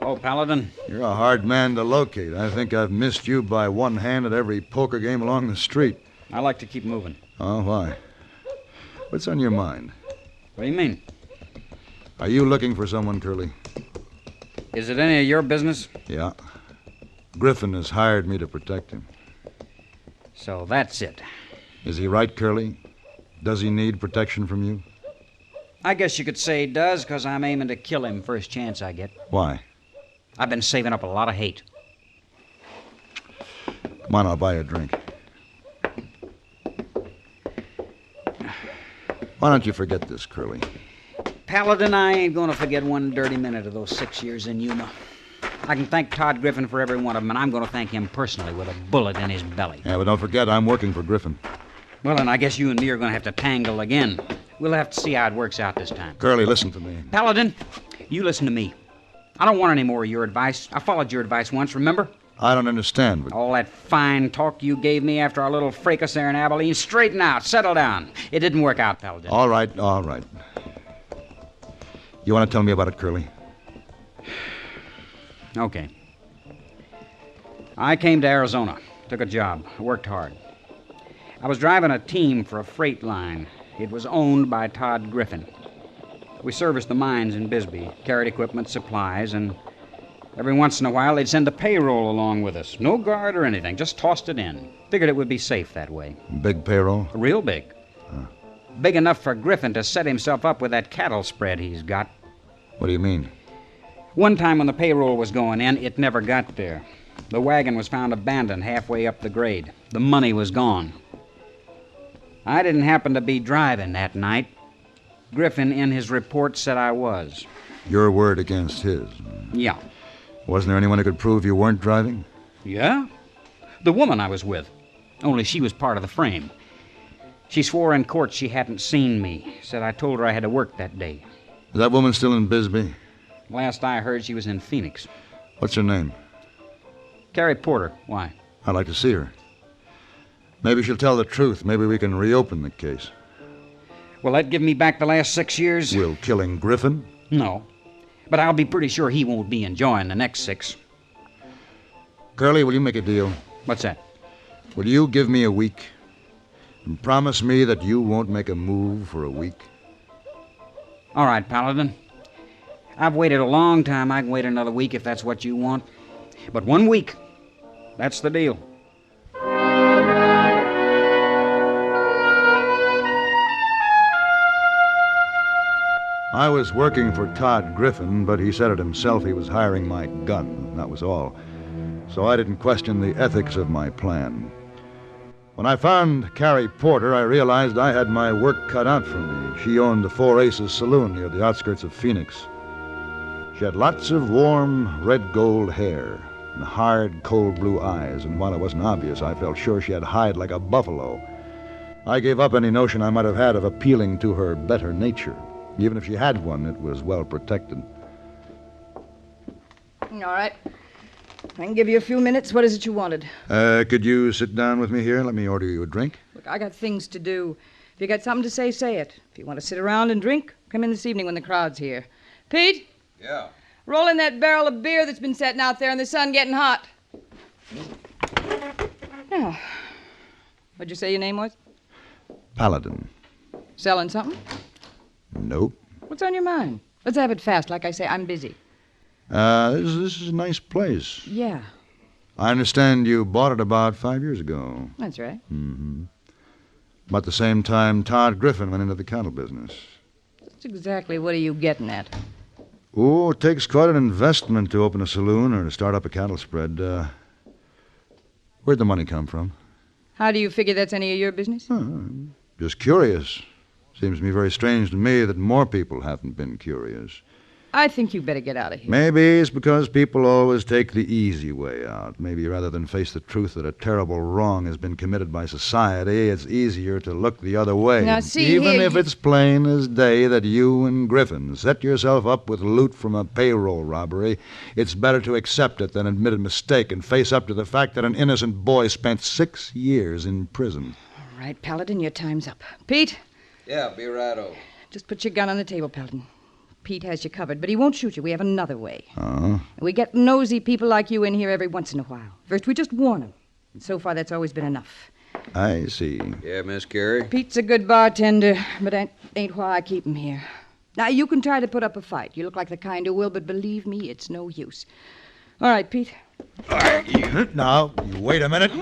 Oh, Paladin. You're a hard man to locate. I think I've missed you by one hand at every poker game along the street. I like to keep moving. Oh, why? What's on your mind? What do you mean? Are you looking for someone, Curly? Is it any of your business? Yeah. Griffin has hired me to protect him. So that's it. Is he right, Curly? Does he need protection from you? I guess you could say he does, because I'm aiming to kill him first chance I get. Why? I've been saving up a lot of hate. Come on, I'll buy you a drink. Why don't you forget this, Curly? Paladin, I ain't going to forget one dirty minute of those 6 years in Yuma. I can thank Todd Griffin for every one of them, and I'm going to thank him personally with a bullet in his belly. Yeah, but don't forget, I'm working for Griffin. Well, then I guess you and me are going to have to tangle again. We'll have to see how it works out this time. Curly, listen to me. Paladin, you listen to me. I don't want any more of your advice. I followed your advice once, remember? I don't understand. But... all that fine talk you gave me after our little fracas there in Abilene, straighten out, settle down. It didn't work out, Paladin. All right. You want to tell me about it, Curly? Okay. I came to Arizona, took a job, worked hard. I was driving a team for a freight line. It was owned by Todd Griffin. We serviced the mines in Bisbee, carried equipment, supplies, and every once in a while they'd send a payroll along with us. No guard or anything, just tossed it in. Figured it would be safe that way. Big payroll? Real big. Big enough for Griffin to set himself up with that cattle spread he's got. What do you mean? One time when the payroll was going in, it never got there. The wagon was found abandoned halfway up the grade. The money was gone. I didn't happen to be driving that night. Griffin, in his report, said I was. Your word against his? Yeah. Wasn't there anyone who could prove you weren't driving? Yeah? The woman I was with. Only she was part of the frame. She swore in court she hadn't seen me. Said I told her I had to work that day. Is that woman still in Bisbee? Last I heard, she was in Phoenix. What's her name? Carrie Porter. Why? I'd like to see her. Maybe she'll tell the truth. Maybe we can reopen the case. Will that give me back the last 6 years? Will killing Griffin? No. But I'll be pretty sure he won't be enjoying the next 6. Curly, will you make a deal? What's that? Will you give me a week and promise me that you won't make a move for a week? All right, Paladin. I've waited a long time. I can wait another week if that's what you want. But 1 week, that's the deal. I was working for Todd Griffin, but he said it himself he was hiring my gun. That was all. So I didn't question the ethics of my plan. When I found Carrie Porter, I realized I had my work cut out for me. She owned the Four Aces Saloon near the outskirts of Phoenix. She had lots of warm, red-gold hair and hard, cold blue eyes, and while it wasn't obvious, I felt sure she had hide like a buffalo. I gave up any notion I might have had of appealing to her better nature. Even if she had one, it was well protected. All right. I can give you a few minutes. What is it you wanted? Could you sit down with me here? Let me order you a drink. Look, I got things to do. If you got something to say, say it. If you want to sit around and drink, come in this evening when the crowd's here. Pete? Yeah? Roll in that barrel of beer that's been sitting out there in the sun getting hot. Now, what'd you say your name was? Paladin. Selling something? Nope. What's on your mind? Let's have it fast. Like I say, I'm busy. This is a nice place. Yeah. I understand you bought it about 5 years ago. That's right. Mm-hmm. About the same time Todd Griffin went into the cattle business. That's exactly what are you getting at? Oh, it takes quite an investment to open a saloon or to start up a cattle spread. Where'd the money come from? How do you figure that's any of your business? Just curious. Seems to me very strange to me that more people haven't been curious. I think you better get out of here. Maybe it's because people always take the easy way out. Maybe rather than face the truth that a terrible wrong has been committed by society, it's easier to look the other way. Now, see Even here, if it's plain as day that you and Griffin set yourself up with loot from a payroll robbery, it's better to accept it than admit a mistake and face up to the fact that an innocent boy spent 6 years in prison. All right, Paladin, your time's up. Pete? Yeah, be righto. Just put your gun on the table, Paladin. Pete has you covered, but he won't shoot you. We have another way. We get nosy people like you in here every once in a while. First, we just warn them. And so far, that's always been enough. I see. Yeah, Miss Carey? Pete's a good bartender, but that ain't why I keep him here. Now, you can try to put up a fight. You look like the kind who will, but believe me, it's no use. All right, Pete. Now, you wait a minute.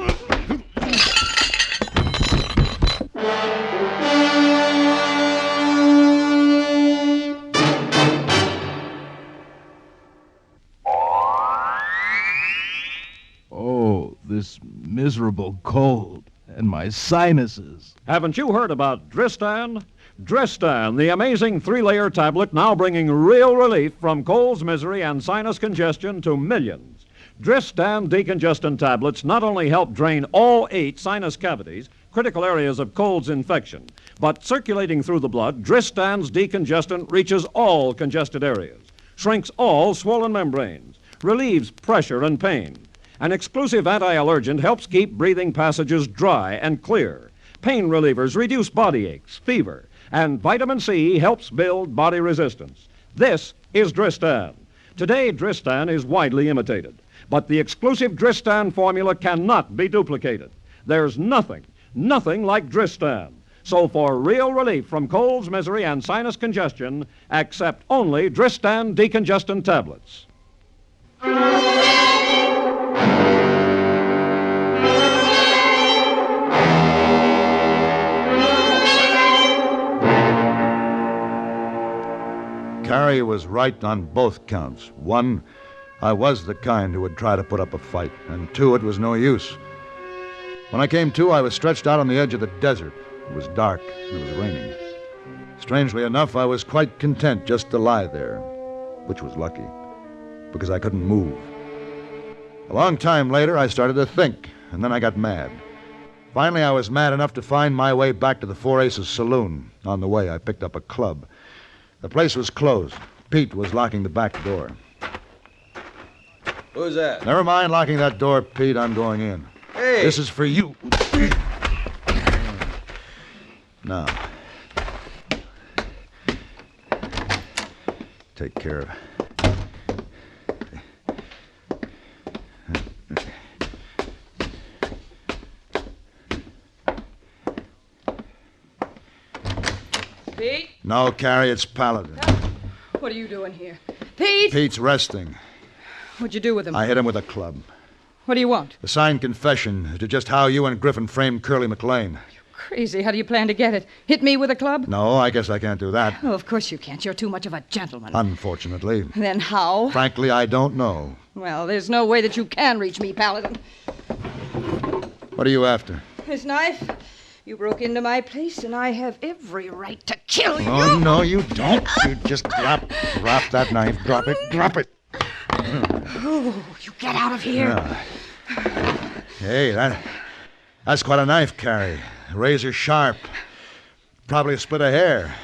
This miserable cold and my sinuses. Haven't you heard about Dristan? Dristan, the amazing 3-layer tablet now bringing real relief from colds, misery, and sinus congestion to millions. Dristan decongestant tablets not only help drain all 8 sinus cavities, critical areas of cold's infection, but circulating through the blood, Dristan's decongestant reaches all congested areas, shrinks all swollen membranes, relieves pressure and pain. An exclusive anti-allergent helps keep breathing passages dry and clear. Pain relievers reduce body aches, fever, and vitamin C helps build body resistance. This is Dristan. Today, Dristan is widely imitated, but the exclusive Dristan formula cannot be duplicated. There's nothing like Dristan. So for real relief from colds, misery, and sinus congestion, accept only Dristan decongestant tablets. Carrie was right on both counts. One, I was the kind who would try to put up a fight. And two, it was no use. When I came to, I was stretched out on the edge of the desert. It was dark. It was raining. Strangely enough, I was quite content just to lie there, which was lucky, because I couldn't move. A long time later, I started to think, and then I got mad. Finally, I was mad enough to find my way back to the Four Aces Saloon. On the way, I picked up a club. The place was closed. Pete was locking the back door. Who's that? Never mind locking that door, Pete. I'm going in. Hey! This is for you. Now, take care of it. Pete? No, Carrie, it's Paladin. What are you doing here? Pete! Pete's resting. What'd you do with him? I hit him with a club. What do you want? A signed confession to just how you and Griffin framed Curly McLain. Crazy. How do you plan to get it? Hit me with a club? No, I guess I can't do that. Oh, of course you can't. You're too much of a gentleman. Unfortunately. Then how? Frankly, I don't know. Well, there's no way that you can reach me, Paladin. What are you after? This knife? You broke into my place, and I have every right to kill you. Oh, no, you don't. You just drop that knife. Drop it. Oh, you get out of here. Yeah. Hey, that's quite a knife, Carrie. Razor sharp. Probably a split of hair.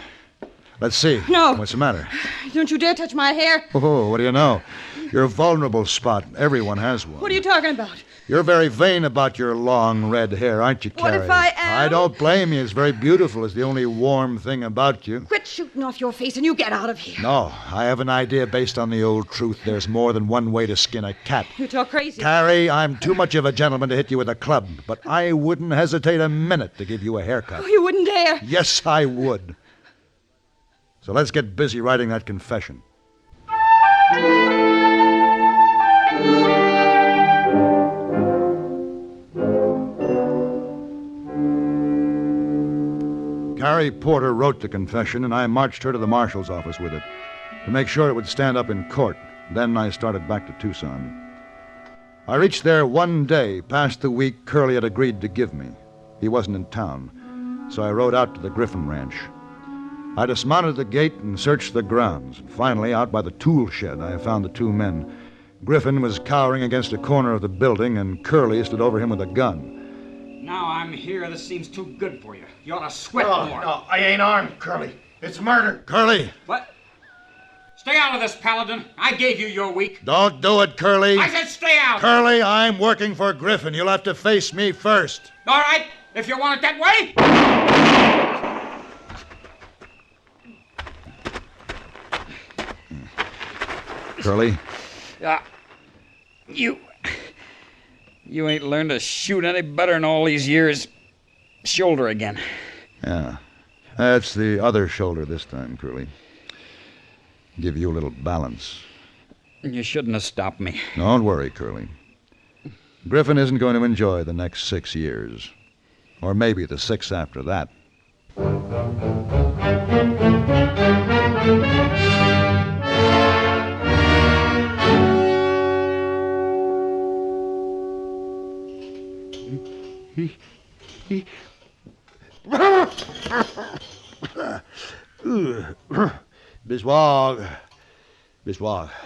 Let's see. No. What's the matter? Don't you dare touch my hair. Oh, what do you know? You're a vulnerable spot. Everyone has one. What are you talking about? You're very vain about your long red hair, aren't you, Carrie? What if I am? I don't blame you. It's very beautiful. It's the only warm thing about you. Quit shooting off your face and you get out of here. No, I have an idea based on the old truth. There's more than one way to skin a cat. You talk crazy. Carrie, I'm too much of a gentleman to hit you with a club, but I wouldn't hesitate a minute to give you a haircut. Oh, you wouldn't dare. Yes, I would. So let's get busy writing that confession. Carrie Porter wrote the confession, and I marched her to the marshal's office with it to make sure it would stand up in court. Then I started back to Tucson. I reached there one day past the week Curly had agreed to give me. He wasn't in town, so I rode out to the Griffin Ranch. I dismounted at the gate and searched the grounds. Finally, out by the tool shed, I found the two men. Griffin was cowering against a corner of the building, and Curly stood over him with a gun. Now I'm here. This seems too good for you. You ought to sweat more. No, I ain't armed, Curly. It's murder. Curly! What? Stay out of this, Paladin. I gave you your week. Don't do it, Curly. I said stay out. Curly, I'm working for Griffin. You'll have to face me first. All right, if you want it that way. Curly? You ain't learned to shoot any better in all these years. Shoulder again. Yeah. That's the other shoulder this time, Curly. Give you a little balance. You shouldn't have stopped me. Don't worry, Curly. Griffin isn't going to enjoy the next 6 years. Or maybe the 6 after that.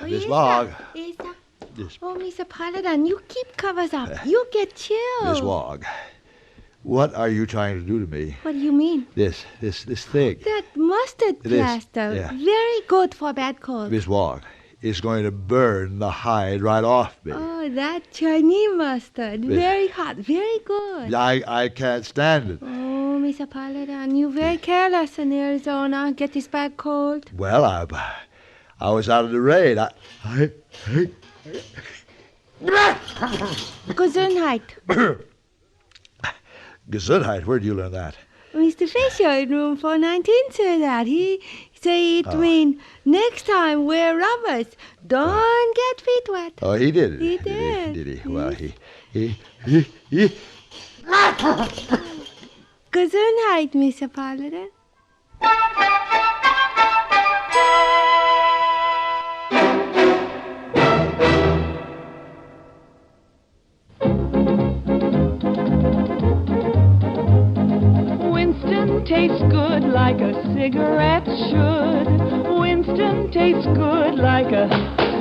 Biswag. Oh, Mr. Paladin, you keep covers up. You get chilled. Biswag. What are you trying to do to me? What do you mean? This thing. That mustard This, plaster. yeah. Very good for bad colds. Biswag is going to burn the hide right off me. Oh, that Chinese mustard. This- Very hot. Very good. I can't stand it. Oh, Mr. Paladin, you very careless in Arizona. Get this bad cold. Well, I was out of the rain. Gesundheit. Gesundheit, where'd you learn that? Mr. Fisher in room 419 said that. He say it mean next time wear rubbers. Don't get feet wet. Oh, he did. He did. Did he? Well, he. Gesundheit, Mr. Paladin. Winston tastes good like a cigarette should. Winston tastes good like a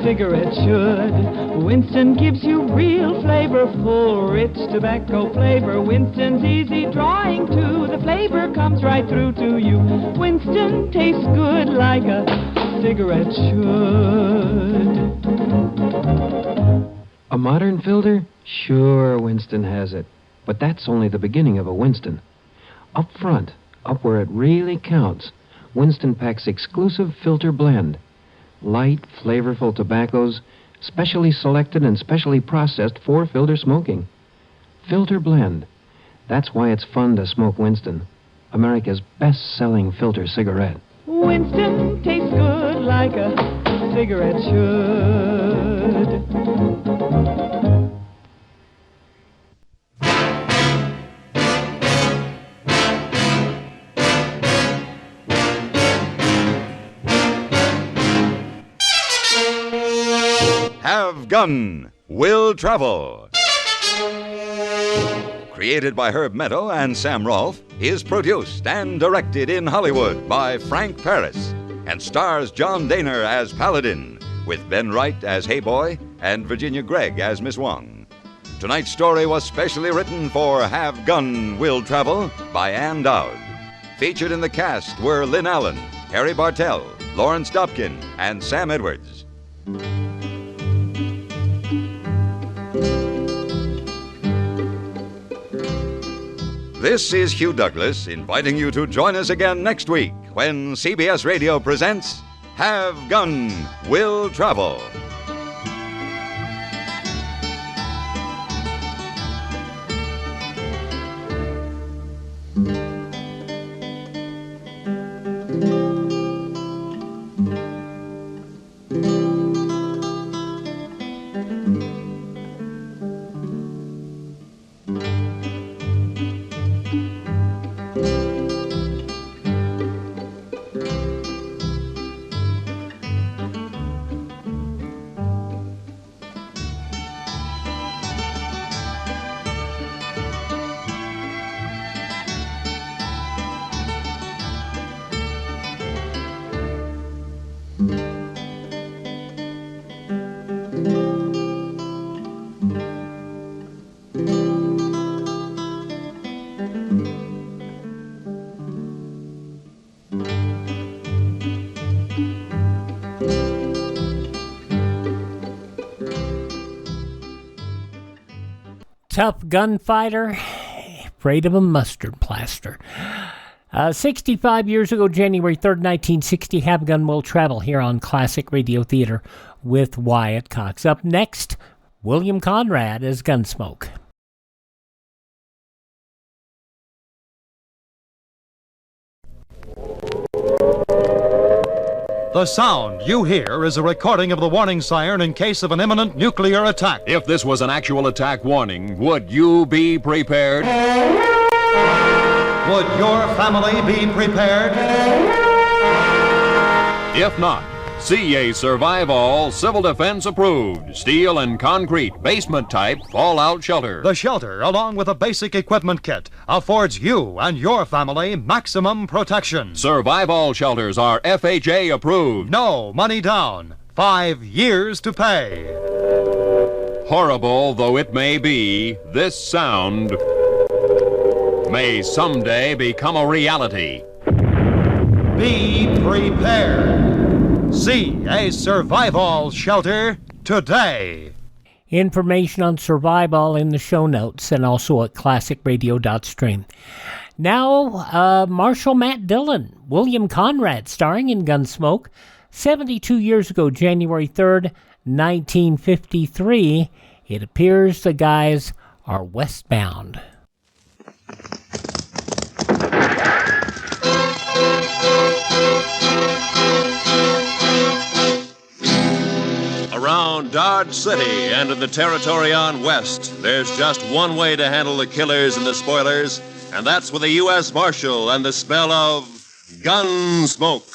cigarette should. Winston gives you real flavorful, rich tobacco flavor. Winston's easy drawing too. The flavor comes right through to you. Winston tastes good like a cigarette should. A modern filter? Sure, Winston has it. But that's only the beginning of a Winston. Up front, up where it really counts, Winston packs exclusive filter blend. Light, flavorful tobaccos, specially selected and specially processed for filter smoking. Filter blend. That's why it's fun to smoke Winston, America's best-selling filter cigarette. Winston tastes good like a cigarette should. Have Gun Will Travel. Created by Herb Meadow and Sam Rolfe, is produced and directed in Hollywood by Frank Paris and stars John Dehner as Paladin, with Ben Wright as Hey Boy and Virginia Gregg as Miss Wong. Tonight's story was specially written for Have Gun Will Travel by Ann Dowd. Featured in the cast were Lynn Allen, Harry Bartell, Lawrence Dobkin, and Sam Edwards. This is Hugh Douglas inviting you to join us again next week when CBS Radio presents Have Gun Will Travel. Tough gunfighter, afraid of a mustard plaster. 65 years ago, January 3rd, 1960, Have Gun Will Travel here on Classic Radio Theater with Wyatt Cox. Up next, William Conrad as Gunsmoke. The sound you hear is a recording of the warning siren in case of an imminent nuclear attack. If this was an actual attack warning, would you be prepared? Would your family be prepared? If not, CA Survival Civil Defense approved steel and concrete basement type fallout shelter. The shelter, along with a basic equipment kit, affords you and your family maximum protection. Survival shelters are FHA approved. No money down. 5 years to pay. Horrible though it may be, this sound may someday become a reality. Be prepared. See a survival shelter today. Information on Survival in the show notes and also at classicradio.stream. Now, Marshal Matt Dillon, William Conrad, starring in Gunsmoke. 72 years ago, January 3rd, 1953, it appears the guys are westbound. Around Dodge City and in the territory on west, there's just one way to handle the killers and the spoilers, and that's with a U.S. Marshal and the smell of gun smoke.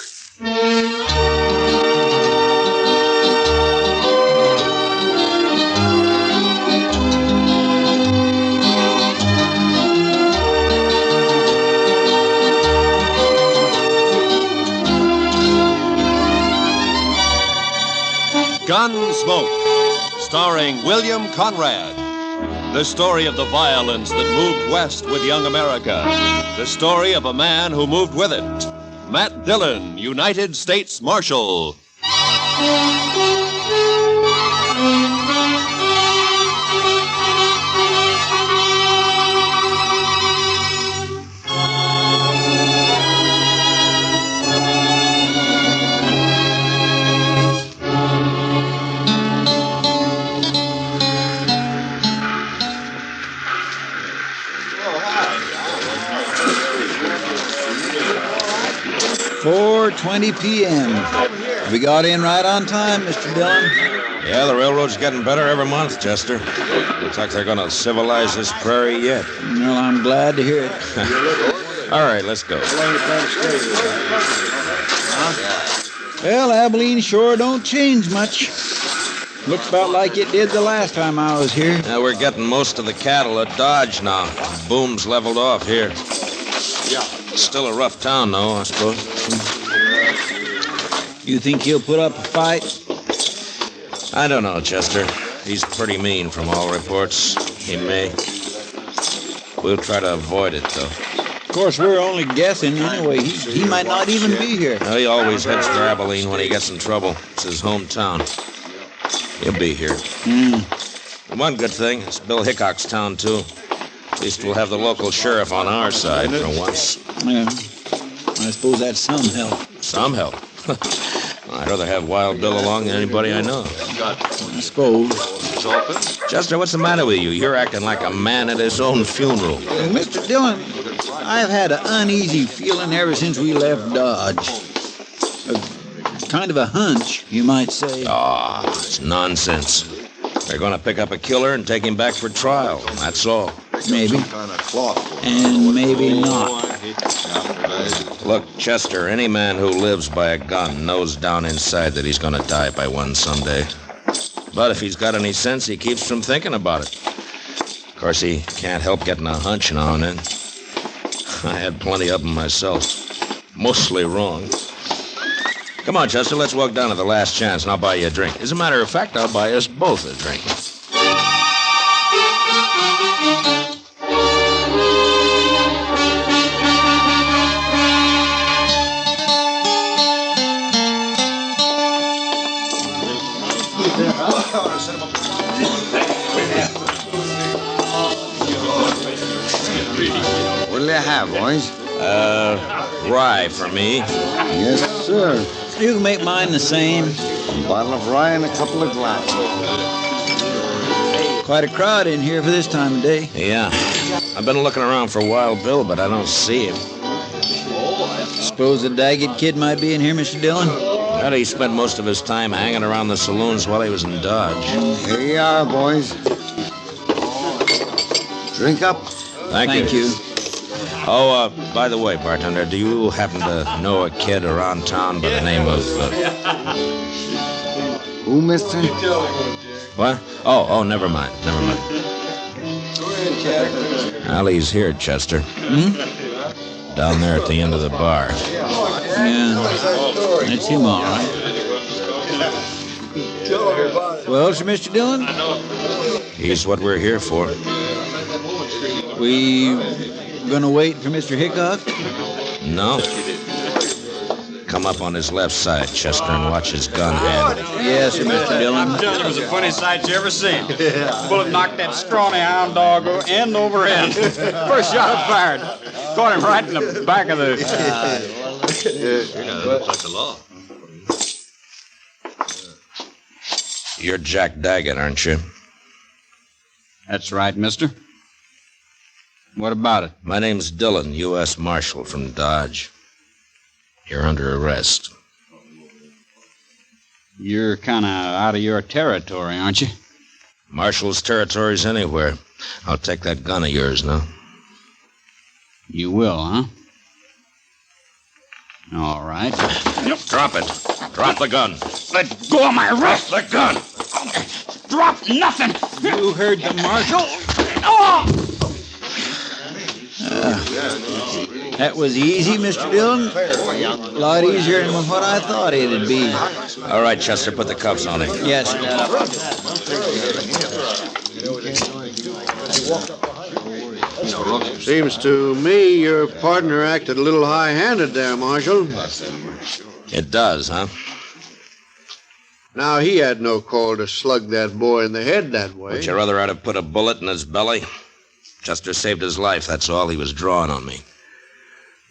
Gunsmoke, starring William Conrad. The story of the violence that moved west with young America. The story of a man who moved with it. Matt Dillon, United States Marshal. .20 p.m. We got in right on time, Mr. Dillon. Yeah, the railroad's getting better every month, Chester. Looks like they're going to civilize this prairie yet. Well, I'm glad to hear it. All right, let's go. Well, Abilene sure don't change much. Looks about like it did the last time I was here. Yeah, we're getting most of the cattle at Dodge now. Boom's leveled off here. Still a rough town, though, I suppose. You think he'll put up a fight? I don't know, Chester. He's pretty mean from all reports. He may. We'll try to avoid it, though. Of course, we're only guessing anyway. He might not even be here. Well, he always heads for Abilene when he gets in trouble. It's his hometown. He'll be here. And one good thing, it's Bill Hickok's town, too. At least we'll have the local sheriff on our side for once. Yeah, I suppose that's some help. Some help? I'd rather have Wild Bill along than anybody I know. I suppose. Chester, what's the matter with you? You're acting like a man at his own funeral. Mr. Dillon, I've had an uneasy feeling ever since we left Dodge. Kind of a hunch, you might say. Ah, it's nonsense. They're going to pick up a killer and take him back for trial. That's all. Maybe. And maybe not. Look, Chester, any man who lives by a gun knows down inside that he's going to die by one someday. But if he's got any sense, he keeps from thinking about it. Of course, he can't help getting a hunch now and then. I had plenty of them myself. Mostly wrong. Come on, Chester, let's walk down to the Last Chance and I'll buy you a drink. As a matter of fact, I'll buy us both a drink. What'll you have, boys? Rye for me. Yes, sir. You can make mine the same. A bottle of rye and a couple of glasses. Quite a crowd in here for this time of day. Yeah. I've been looking around for Wild Bill, but I don't see him. Suppose the Daggett kid might be in here, Mr. Dillon? Well, he spent most of his time hanging around the saloons while he was in Dodge. Here you are, boys. Drink up. Thank you. Oh, by the way, bartender, do you happen to know a kid around town by the name of... Who, mister? What? Oh, never mind. Well, he's here, Chester. Down there at the end of the bar. Yeah, that's him, all right. Well, sir, Mr. Dillon? He's what we're here for. We gonna wait for Mr. Hickok? No. Come up on his left side, Chester, and watch his gun hand. Yes, sir, Mr. Dillon. It was the funniest sight you ever seen. Bullet knocked that scrawny hound dog end over end. First shot I fired. Caught him right in the back of the... You're gonna look like the law. You're Jack Daggett, aren't you? That's right, mister. What about it? My name's Dillon, U.S. Marshal from Dodge. You're under arrest. You're kind of out of your territory, aren't you? Marshal's territory's anywhere. I'll take that gun of yours now. You will, huh? All right. Drop it. Drop the gun. Let go of my wrist! Drop the gun! Drop nothing! You heard the marshal? That was easy, Mr. Dillon. A lot easier than what I thought it'd be. All right, Chester, put the cuffs on him. Yes. Seems to me your partner acted a little high-handed there, Marshal. It does, huh? Now, he had no call to slug that boy in the head that way. Would you rather I'd have put a bullet in his belly? Chester saved his life, that's all. He was drawing on me.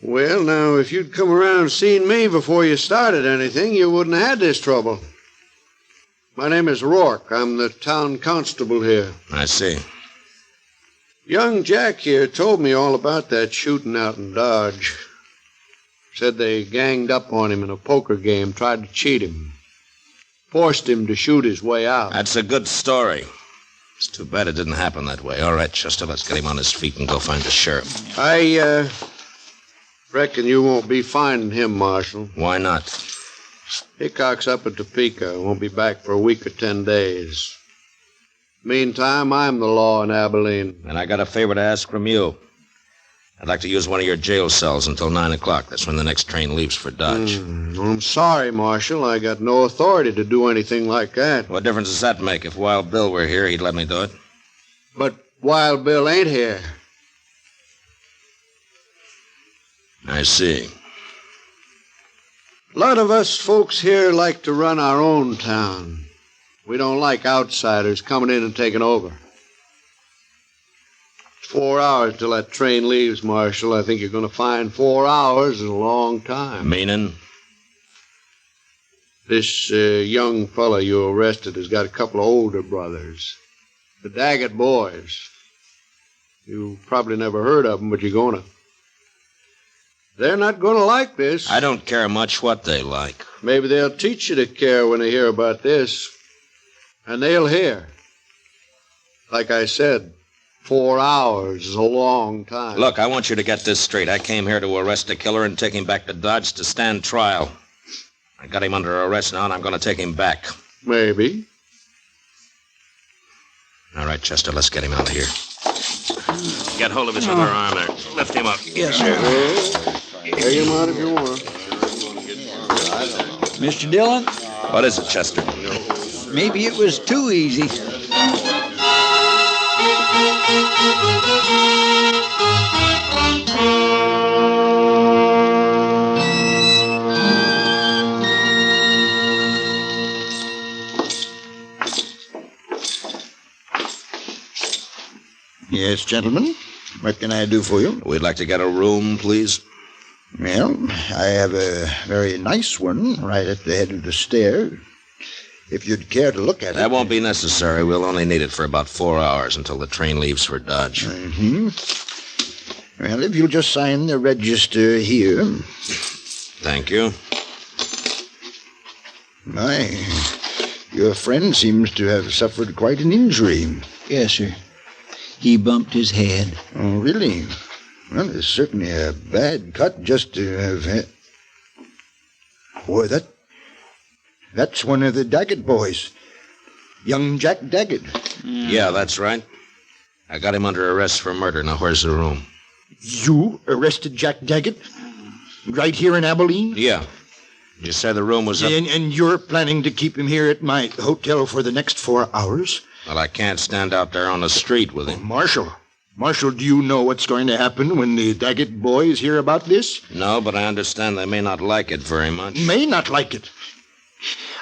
Well, now, if you'd come around and seen me before you started anything, you wouldn't have had this trouble. My name is Rourke. I'm the town constable here. I see. Young Jack here told me all about that shooting out in Dodge. Said they ganged up on him in a poker game, tried to cheat him. Forced him to shoot his way out. That's a good story. It's too bad it didn't happen that way. All right, Chester, let's get him on his feet and go find the sheriff. I reckon you won't be finding him, Marshal. Why not? Hickok's up at Topeka. Won't be back for a week or 10 days. Meantime, I'm the law in Abilene. And I got a favor to ask from you. I'd like to use one of your jail cells until 9 o'clock. That's when the next train leaves for Dodge. I'm sorry, Marshal. I got no authority to do anything like that. What difference does that make? If Wild Bill were here, he'd let me do it. But Wild Bill ain't here. I see. A lot of us folks here like to run our own town. We don't like outsiders coming in and taking over. It's 4 hours till that train leaves, Marshal. I think you're going to find 4 hours is a long time. Meaning? This young fella you arrested has got a couple of older brothers. The Daggett boys. You probably never heard of them, but you're going to. They're not going to like this. I don't care much what they like. Maybe they'll teach you to care when they hear about this. And they'll hear. Like I said, 4 hours is a long time. Look, I want you to get this straight. I came here to arrest a killer and take him back to Dodge to stand trial. I got him under arrest now, and I'm going to take him back. Maybe. All right, Chester, let's get him out of here. Get hold of his other arm there. Lift him up. Yes, sir. Take him out if you want. Mr. Dillon? What is it, Chester? Maybe it was too easy. Yes, gentlemen. What can I do for you? We'd like to get a room, please. Well, I have a very nice one right at the head of the stairs. If you'd care to look at it. That won't be necessary. We'll only need it for about 4 hours until the train leaves for Dodge. Mm-hmm. Well, if you'll just sign the register here. Thank you. My, your friend seems to have suffered quite an injury. Yes, sir. He bumped his head. Oh, really? Well, it's certainly a bad cut just to have had. Boy, that's one of the Daggett boys. Young Jack Daggett. Yeah, that's right. I got him under arrest for murder. Now, where's the room? You arrested Jack Daggett? Right here in Abilene? Yeah. You said the room was up... And you're planning to keep him here at my hotel for the next 4 hours? Well, I can't stand out there on the street with him. Marshal, do you know what's going to happen when the Daggett boys hear about this? No, but I understand they may not like it very much. May not like it?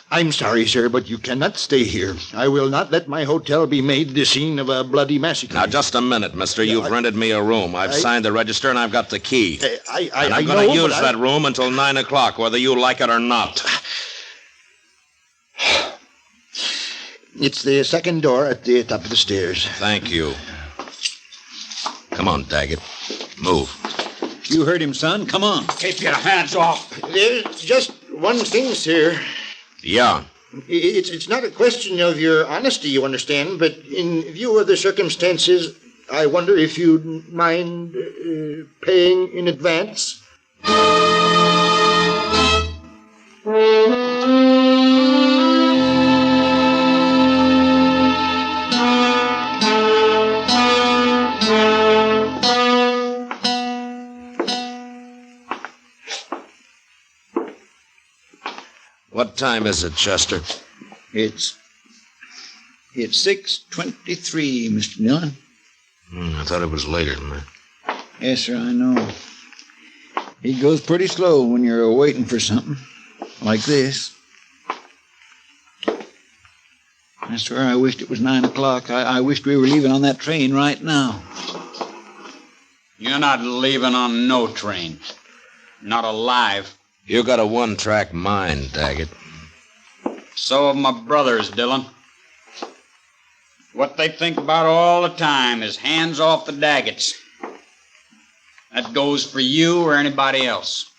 I'm sorry, sir, but you cannot stay here. I will not let my hotel be made the scene of a bloody massacre. Now, just a minute, mister. You've rented me a room. I've signed the register, and I've got the key. And I'm going to use that room until 9 o'clock, whether you like it or not. It's the second door at the top of the stairs. Thank you. Come on, Daggett. Move. You heard him, son. Come on. Keep your hands off. There's just one thing, sir. Yeah. It's not a question of your honesty, you understand, but in view of the circumstances, I wonder if you'd mind paying in advance. What time is it, Chester? It's 6:23, Mr. Dillon. I thought it was later than that. Yes, sir, I know. He goes pretty slow when you're waiting for something like this. I swear I wished it was 9 o'clock. I wished we were leaving on that train right now. You're not leaving on no train. Not alive. You got a one-track mind, Daggett. So have my brothers, Dillon. What they think about all the time is hands off the Daggets. That goes for you or anybody else.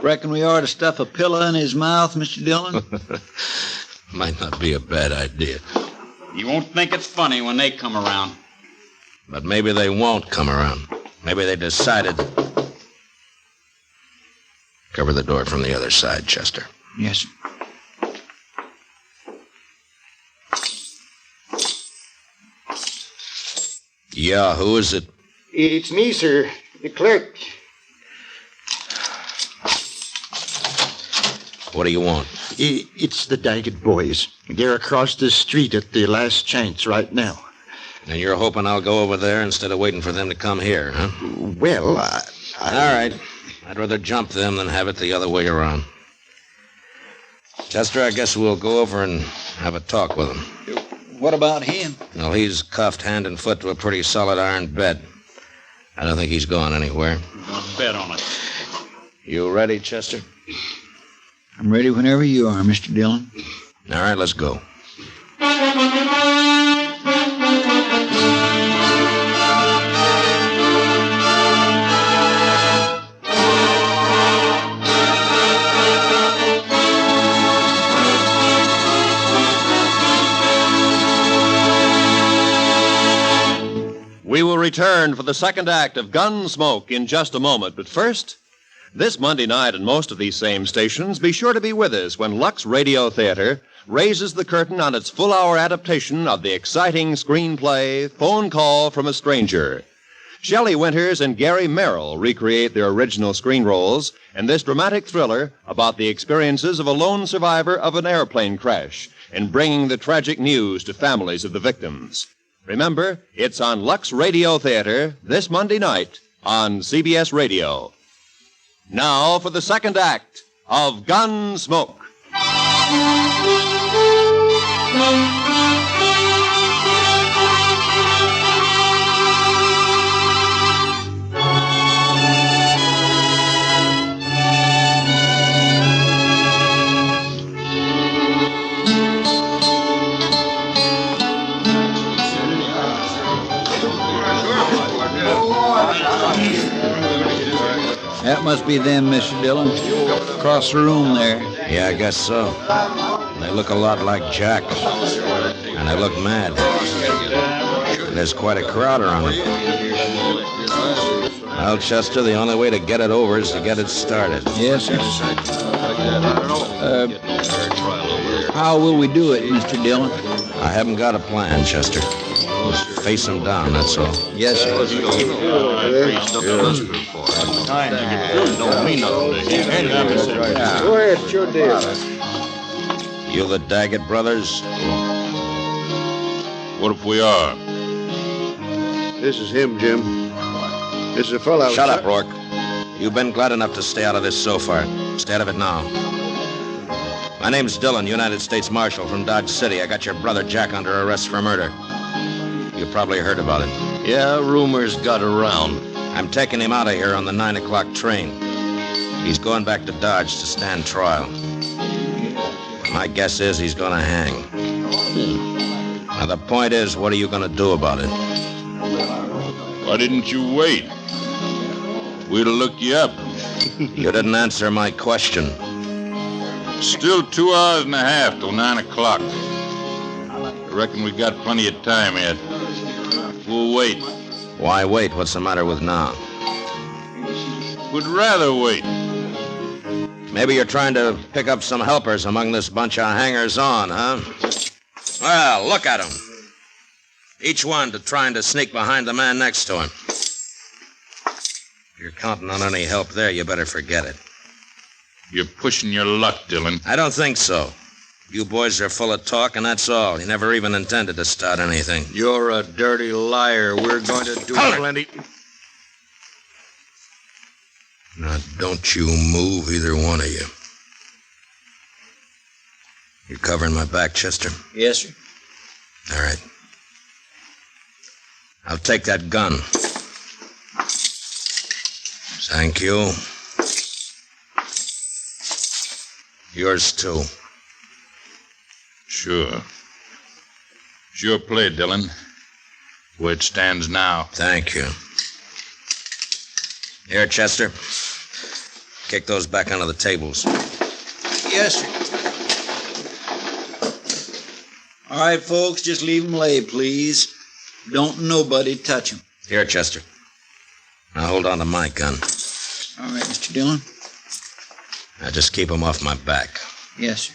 Reckon we ought to stuff a pillow in his mouth, Mr. Dillon? Might not be a bad idea. You won't think it's funny when they come around. But maybe they won't come around. Maybe they decided. Cover the door from the other side, Chester. Yes, sir. Yeah, who is it? It's me, sir, the clerk. What do you want? It's the Daggett boys. They're across the street at the last chance right now. And you're hoping I'll go over there instead of waiting for them to come here, huh? Well, All right. I'd rather jump them than have it the other way around. Chester, I guess we'll go over and have a talk with him. What about him? Well, he's cuffed hand and foot to a pretty solid iron bed. I don't think he's going anywhere. I'll bet on it. You ready, Chester? I'm ready whenever you are, Mr. Dillon. All right, let's go. We will return for the second act of Gunsmoke in just a moment. But first, this Monday night on most of these same stations, be sure to be with us when Lux Radio Theater raises the curtain on its full-hour adaptation of the exciting screenplay Phone Call from a Stranger. Shelley Winters and Gary Merrill recreate their original screen roles in this dramatic thriller about the experiences of a lone survivor of an airplane crash in bringing the tragic news to families of the victims. Remember, it's on Lux Radio Theater this Monday night on CBS Radio. Now for the second act of Gunsmoke. That must be them, Mr. Dillon. Across the room there. Yeah, I guess so. They look a lot like Jack. And they look mad. And there's quite a crowd around them. Well, Chester, the only way to get it over is to get it started. Yes, sir. How will we do it, Mr. Dillon? I haven't got a plan, Chester. Face them down, that's all. Yes, sir. Go ahead, it's your deal. You the Daggett brothers? What if we are? This is him, Jim. This is a fellow. Shut up, Rourke. You've been glad enough to stay out of this so far. Stay out of it now. My name's Dillon, United States Marshal from Dodge City. I got your brother Jack under arrest for murder. You probably heard about it. Yeah, rumors got around. I'm taking him out of here on the 9 o'clock train. He's going back to Dodge to stand trial. My guess is he's going to hang. Now, the point is, what are you going to do about it? Why didn't you wait? We'll look you up. You didn't answer my question. Still 2 hours and a half till 9 o'clock. I reckon we got plenty of time yet. We'll wait. Why wait? What's the matter with now? Would rather wait. Maybe you're trying to pick up some helpers among this bunch of hangers-on, huh? Well, look at them. Each one trying to sneak behind the man next to him. If you're counting on any help there, you better forget it. You're pushing your luck, Dillon. I don't think so. You boys are full of talk, and that's all. You never even intended to start anything. You're a dirty liar. We're going to do plenty. Now, don't you move, either one of you. You covering my back, Chester? Yes, sir. All right. I'll take that gun. Thank you. Yours, too. Sure. Sure play, Dillon. Where it stands now. Thank you. Here, Chester. Kick those back onto the tables. Yes, sir. All right, folks, just leave them lay, please. Don't nobody touch them. Here, Chester. Now hold on to my gun. All right, Mr. Dillon. Now just keep them off my back. Yes, sir.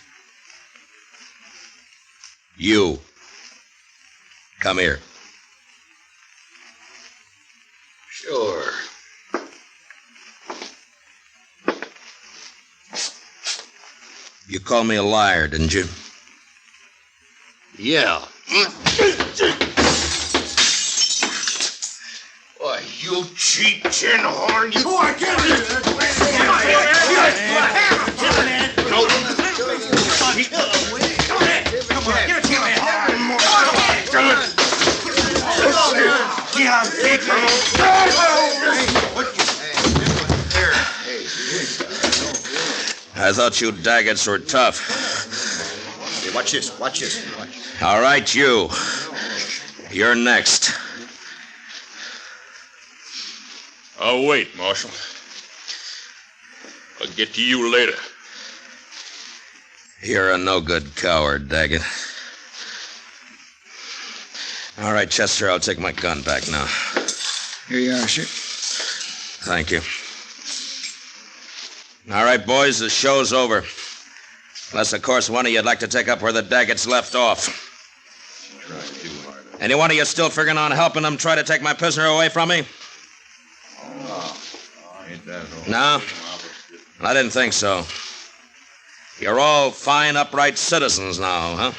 You. Come here. Sure. You called me a liar, didn't you? Yeah. Why, you cheap chin horn, you... Oh, I can't... I thought you Daggetts were tough. Hey, watch this. All right, you. You're next. I'll wait, Marshal. I'll get to you later. You're a no-good coward, Daggett. All right, Chester, I'll take my gun back now. Here you are, sir. Thank you. All right, boys, the show's over. Unless, of course, one of you'd like to take up where the Daggetts left off. Any one of you still figuring on helping them try to take my prisoner away from me? No? Well, I didn't think so. You're all fine, upright citizens now, huh?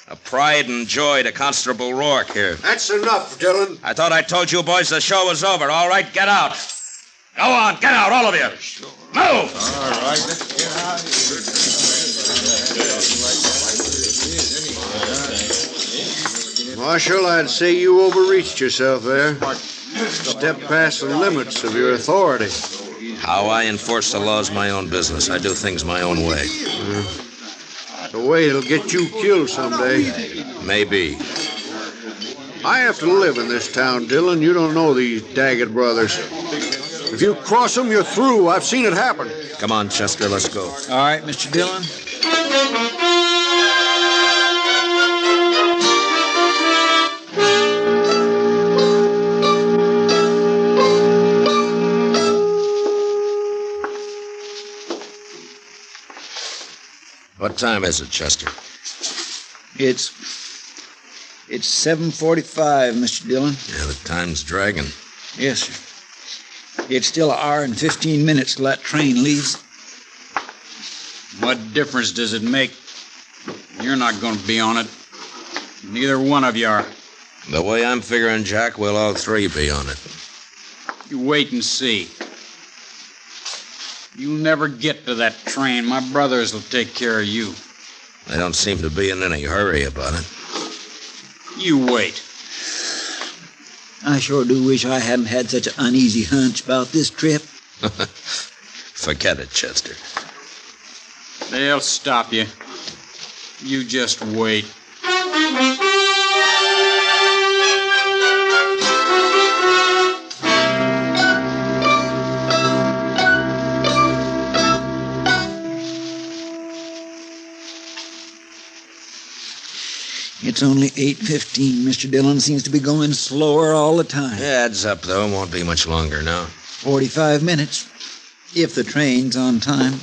A pride and joy to Constable Rourke here. That's enough, Dillon. I thought I told you boys the show was over. All right, get out. Go on, get out, all of you. Move! All right, let's get out of here. Marshal, I'd say you overreached yourself there. Stepped past the limits of your authority. How I enforce the law's my own business. I do things my own way. The way it'll get you killed someday. Maybe. I have to live in this town, Dillon. You don't know these Daggett brothers. If you cross them, you're through. I've seen it happen. Come on, Chester, let's go. All right, Mr. Dillon. What time is it, Chester? It's 7:45, Mr. Dillon. Yeah, the time's dragging. Yes, sir. It's still an hour and 15 minutes till that train leaves. What difference does it make? You're not going to be on it. Neither one of you are. The way I'm figuring, Jack, we'll all three be on it. You wait and see. You'll never get to that train. My brothers will take care of you. They don't seem to be in any hurry about it. You wait. I sure do wish I hadn't had such an uneasy hunch about this trip. Forget it, Chester. They'll stop you. You just wait. It's only 8:15. Mr. Dillon seems to be going slower all the time. Adds up, though. Won't be much longer now. 45 minutes, if the train's on time.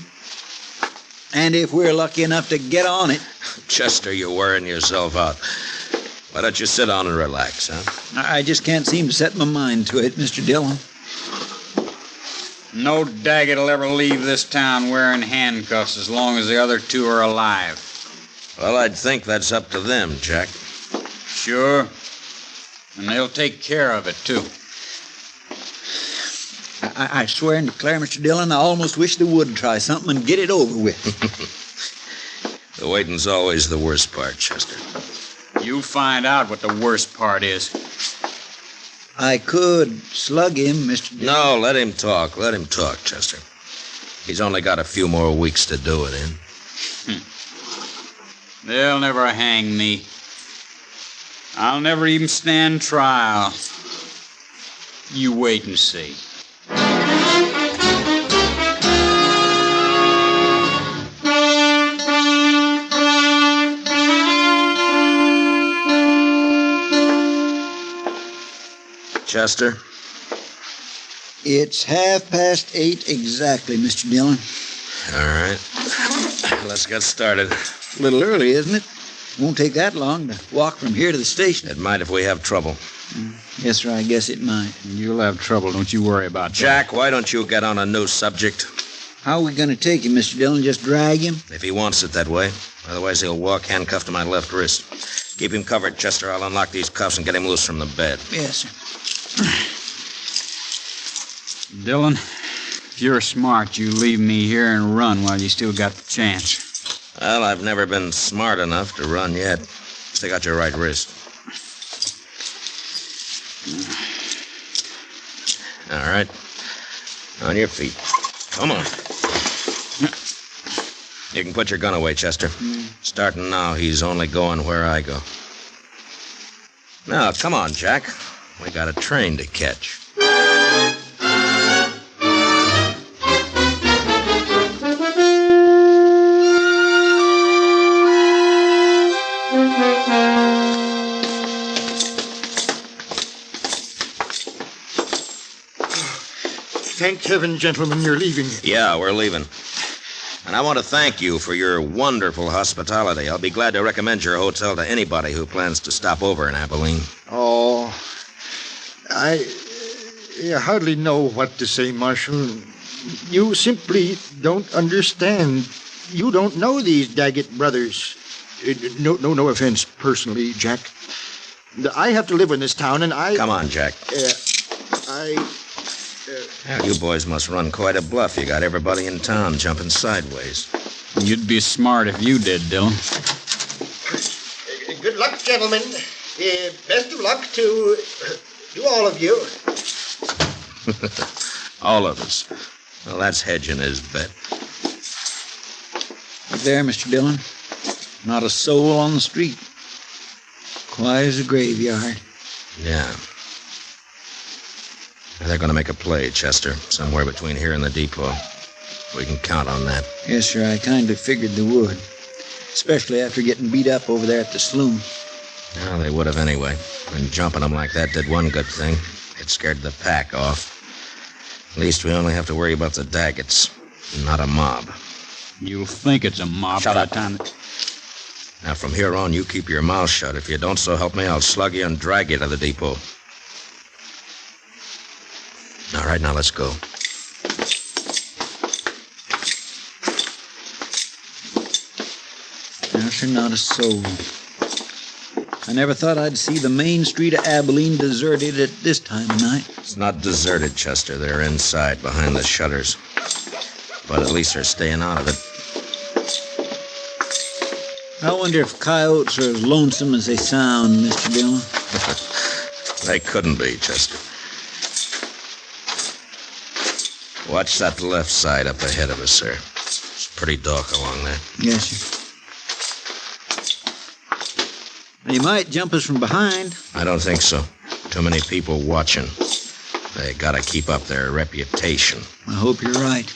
And if we're lucky enough to get on it. Chester, you're wearing yourself out. Why don't you sit down and relax, huh? I just can't seem to set my mind to it, Mr. Dillon. No Daggett will ever leave this town wearing handcuffs as long as the other two are alive. Well, I'd think that's up to them, Jack. Sure. And they'll take care of it, too. I swear and declare, Mr. Dillon, I almost wish they would try something and get it over with. The waiting's always the worst part, Chester. You find out what the worst part is. I could slug him, Mr. Dillon. No, let him talk. Let him talk, Chester. He's only got a few more weeks to do it in. They'll never hang me. I'll never even stand trial. You wait and see. Chester? It's 8:30 exactly, Mr. Dillon. All right. Let's get started. A little early, isn't it? Won't take that long to walk from here to the station. It might if we have trouble. Yes, sir, I guess it might. You'll have trouble, don't you worry about that. Jack, why don't you get on a new subject? How are we going to take him, Mr. Dillon? Just drag him? If he wants it that way. Otherwise, he'll walk handcuffed to my left wrist. Keep him covered, Chester. I'll unlock these cuffs and get him loose from the bed. Yes, sir. Dillon, if you're smart, you leave me here and run while you still got the chance. Well, I've never been smart enough to run yet. Stick out your right wrist. All right. On your feet. Come on. You can put your gun away, Chester. Starting now, he's only going where I go. Now, come on, Jack. We got a train to catch. Thank heaven, gentlemen, you're leaving. Yeah, we're leaving. And I want to thank you for your wonderful hospitality. I'll be glad to recommend your hotel to anybody who plans to stop over in Abilene. Oh, I hardly know what to say, Marshal. You simply don't understand. You don't know these Daggett brothers. No offense personally, Jack. I have to live in this town, and I... Come on, Jack. Well, you boys must run quite a bluff. You got everybody in town jumping sideways. You'd be smart if you did, Dillon. Good luck, gentlemen. Best of luck to all of you. All of us. Well, that's hedging his bet. Up there, Mr. Dillon. Not a soul on the street. Quiet as a graveyard. Yeah. They're going to make a play, Chester, somewhere between here and the depot. We can count on that. Yes, sir, I kind of figured they would. Especially after getting beat up over there at the saloon. Well, they would have anyway. And jumping them like that did one good thing. It scared the pack off. At least we only have to worry about the Daggetts, not a mob. You'll think it's a mob by the time... Now, from here on, you keep your mouth shut. If you don't, so help me, I'll slug you and drag you to the depot. All right, now let's go. No, sir, not a soul. I never thought I'd see the main street of Abilene deserted at this time of night. It's not deserted, Chester. They're inside, behind the shutters. But at least they're staying out of it. I wonder if coyotes are as lonesome as they sound, Mr. Dillon. They couldn't be, Chester. Watch that left side up ahead of us, sir. It's pretty dark along there. Yes, sir. They might jump us from behind. I don't think so. Too many people watching. They gotta keep up their reputation. I hope you're right.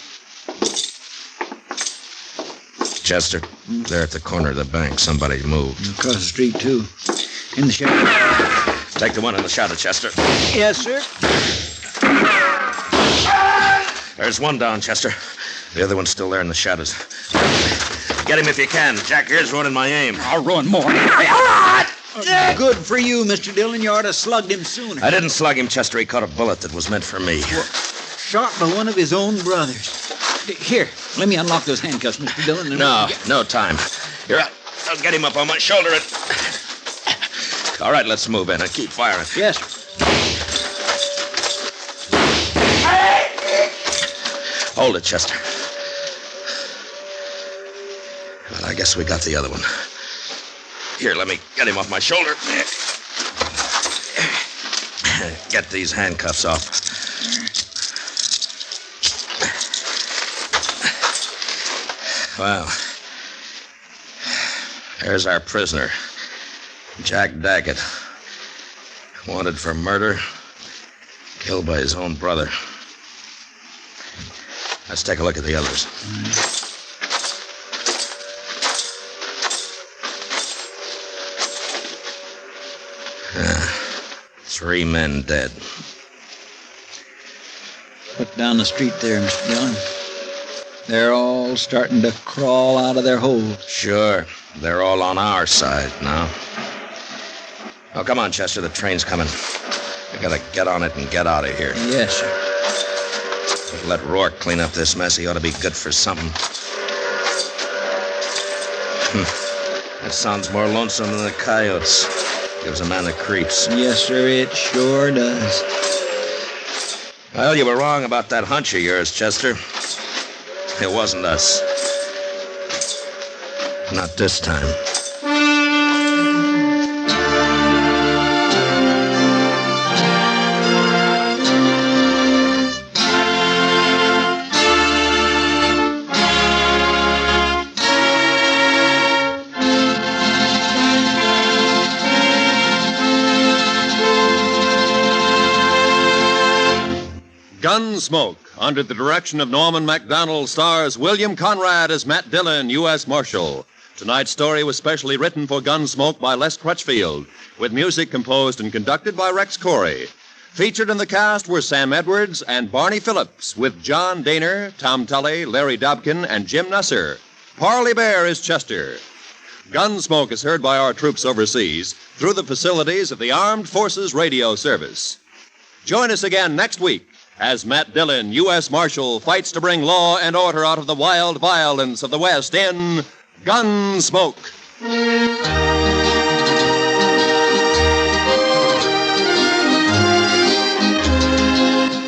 Chester, there at the corner of the bank, somebody moved. Across the street, too. In the shadow. Take the one in the shadow, Chester. Yes, sir. There's one down, Chester. The other one's still there in the shadows. Get him if you can. Jack here's ruining my aim. I'll ruin more. Good for you, Mr. Dillon. You ought to have slugged him sooner. I didn't slug him, Chester. He caught a bullet that was meant for me. Shot by one of his own brothers. Here, let me unlock those handcuffs, Mr. Dillon. No time. Here, I'll get him up on my shoulder and... All right, let's move in and keep firing. Yes, sir. Hold it, Chester. Well, I guess we got the other one. Here, let me get him off my shoulder. Get these handcuffs off. Well, there's our prisoner, Jack Daggett. Wanted for murder, killed by his own brother. Let's take a look at the others. Three men dead. Look down the street there, Mr. Dillon. They're all starting to crawl out of their holes. Sure. They're all on our side now. Oh, come on, Chester. The train's coming. We gotta get on it and get out of here. Yes, sir. Let Rourke clean up this mess. He ought to be good for something. That sounds more lonesome than the coyotes. Gives a man the creeps. Yes, sir, it sure does. Well, you were wrong about that hunch of yours, Chester. It wasn't us. Not this time. Gunsmoke, under the direction of Norman Macdonald, stars William Conrad as Matt Dillon, U.S. Marshal. Tonight's story was specially written for Gunsmoke by Les Crutchfield, with music composed and conducted by Rex Corey. Featured in the cast were Sam Edwards and Barney Phillips, with John Dehner, Tom Tully, Larry Dobkin, and Jim Nusser. Parley Bear is Chester. Gunsmoke is heard by our troops overseas through the facilities of the Armed Forces Radio Service. Join us again next week as Matt Dillon, U.S. Marshal, fights to bring law and order out of the wild violence of the West in Gunsmoke.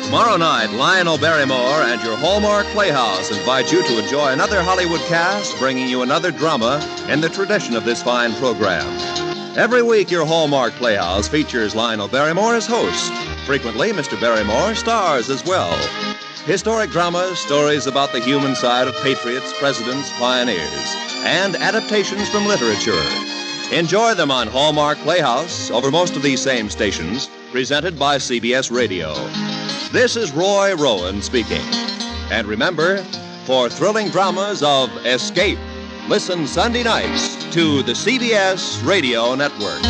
Tomorrow night, Lionel Barrymore and your Hallmark Playhouse invite you to enjoy another Hollywood cast bringing you another drama in the tradition of this fine program. Every week, your Hallmark Playhouse features Lionel Barrymore as host. Frequently, Mr. Barrymore stars as well. Historic dramas, stories about the human side of patriots, presidents, pioneers, and adaptations from literature. Enjoy them on Hallmark Playhouse over most of these same stations, presented by CBS Radio. This is Roy Rowan speaking. And remember, for thrilling dramas of escape, listen Sunday nights to the CBS Radio Network.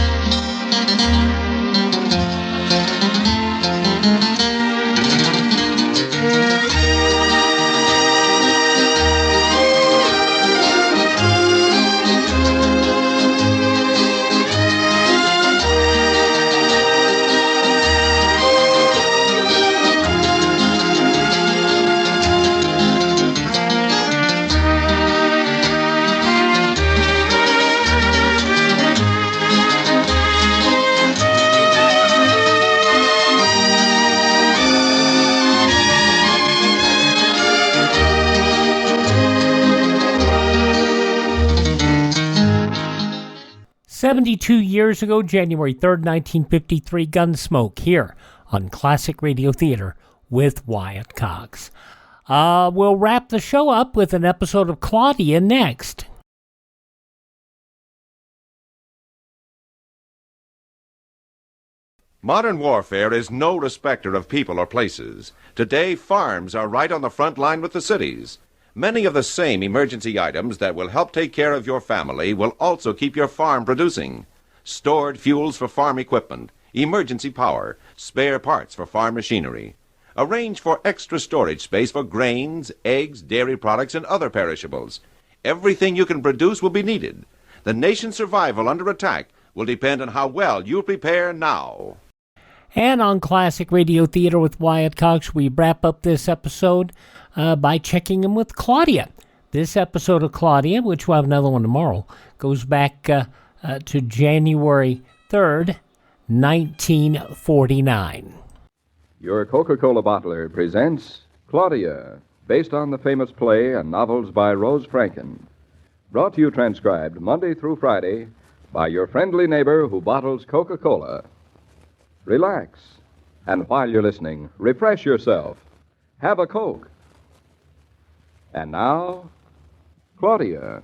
"72 years ago, January 3rd, 1953, Gunsmoke, here on Classic Radio Theater with Wyatt Cox. We'll wrap the show up with an episode of Claudia next. Modern warfare is no respecter of people or places. Today, farms are right on the front line with the cities. Many of the same emergency items that will help take care of your family will also keep your farm producing. Stored fuels for farm equipment, emergency power, spare parts for farm machinery. Arrange for extra storage space for grains, eggs, dairy products, and other perishables. Everything you can produce will be needed. The nation's survival under attack will depend on how well you prepare now. And on Classic Radio Theater with Wyatt Cox, we wrap up this episode by checking in with Claudia. This episode of Claudia, which we'll have another one tomorrow, goes back to January 3rd, 1949. Your Coca-Cola bottler presents Claudia, based on the famous play and novels by Rose Franken. Brought to you transcribed Monday through Friday by your friendly neighbor who bottles Coca-Cola. Relax, and while you're listening, refresh yourself. Have a Coke. And now, Claudia.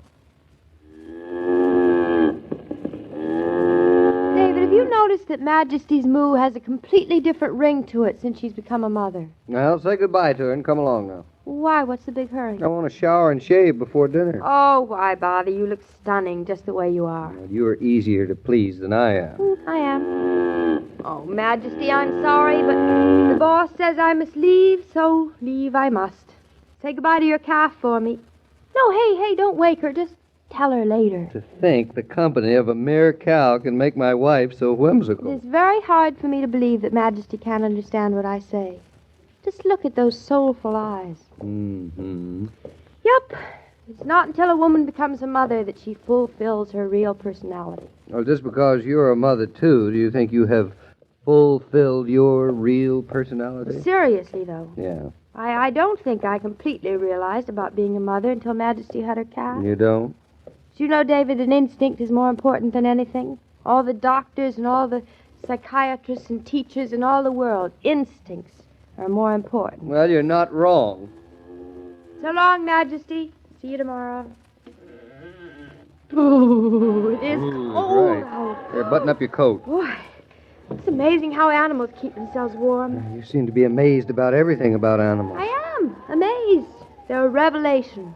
David, have you noticed that Majesty's moo has a completely different ring to it since she's become a mother? Well, say goodbye to her and come along now. Why? What's the big hurry? I want to shower and shave before dinner. Oh, why bother? You look stunning just the way you are. Well, you are easier to please than I am. I am. Oh, Majesty, I'm sorry, but the boss says I must leave, so leave I must. Say goodbye to your calf for me. No, hey, don't wake her. Just tell her later. To think the company of a mere cow can make my wife so whimsical. It is very hard for me to believe that Majesty can't understand what I say. Just look at those soulful eyes. Mm-hmm. Yep. It's not until a woman becomes a mother that she fulfills her real personality. Well, just because you're a mother, too, do you think you have fulfilled your real personality? Seriously, though. Yeah. I don't think I completely realized about being a mother until Majesty had her calf. You don't? Do you know, David, an instinct is more important than anything? All the doctors and all the psychiatrists and teachers in all the world, instincts are more important. Well, you're not wrong. So long, Majesty. See you tomorrow. Ooh, it is cold Right. out. Here, button up your coat. Boy, it's amazing how animals keep themselves warm. You seem to be amazed about everything about animals. I am amazed. They're a revelation.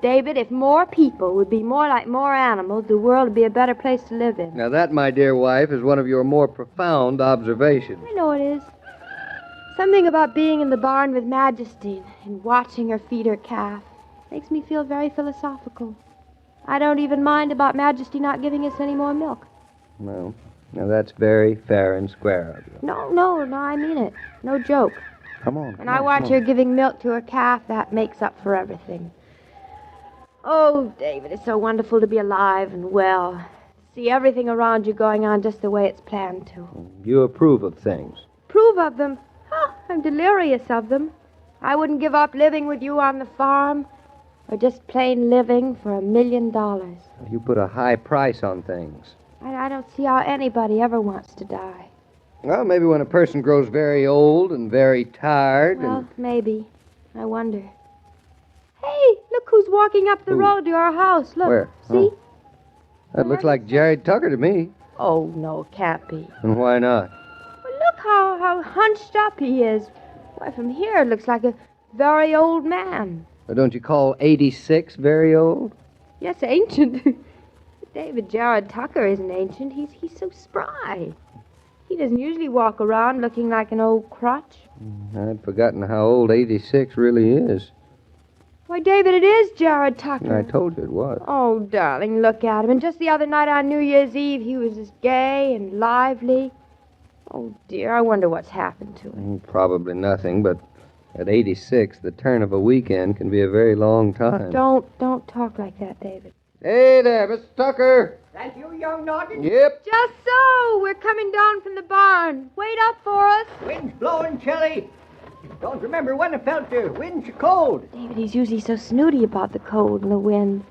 David, if more people would be more like more animals, the world would be a better place to live in. Now, that, my dear wife, is one of your more profound observations. I know it is. Something about being in the barn with Majesty and watching her feed her calf makes me feel very philosophical. I don't even mind about Majesty not giving us any more milk. Well, now that's very fair and square of you. No, I mean it. No joke. Come on. When I watch her giving milk to her calf, that makes up for everything. Oh, David, it's so wonderful to be alive and well. See everything around you going on just the way it's planned to. You approve of things. Prove of them? Oh, I'm delirious of them. I wouldn't give up living with you on the farm or just plain living for $1 million. You put a high price on things. I don't see how anybody ever wants to die. Well, maybe when a person grows very old and very tired Well, maybe. I wonder. Hey, look who's walking up the road to our house. Look. Where? See? Oh. That looks like Jared Tucker to me. Oh, no, it can't be. And why not? Well, look how hunched up he is. Why, from here it looks like a very old man. Don't you call 86 very old? Yes, ancient. David, Jared Tucker isn't ancient. He's so spry. He doesn't usually walk around looking like an old crutch. I'd forgotten how old 86 really is. Why, David, it is Jared Tucker. I told you it was. Oh, darling, look at him. And just the other night on New Year's Eve, he was as gay and lively. Oh, dear, I wonder what's happened to him. Probably nothing, but at 86, the turn of a weekend can be a very long time. Don't talk like that, David. Hey there, Mr. Tucker. That you, young Norton? Yep. Just so. We're coming down from the barn. Wait up for us. Wind's blowing chilly. Don't remember when it felt the wind's cold. David, he's usually so snooty about the cold and the wind.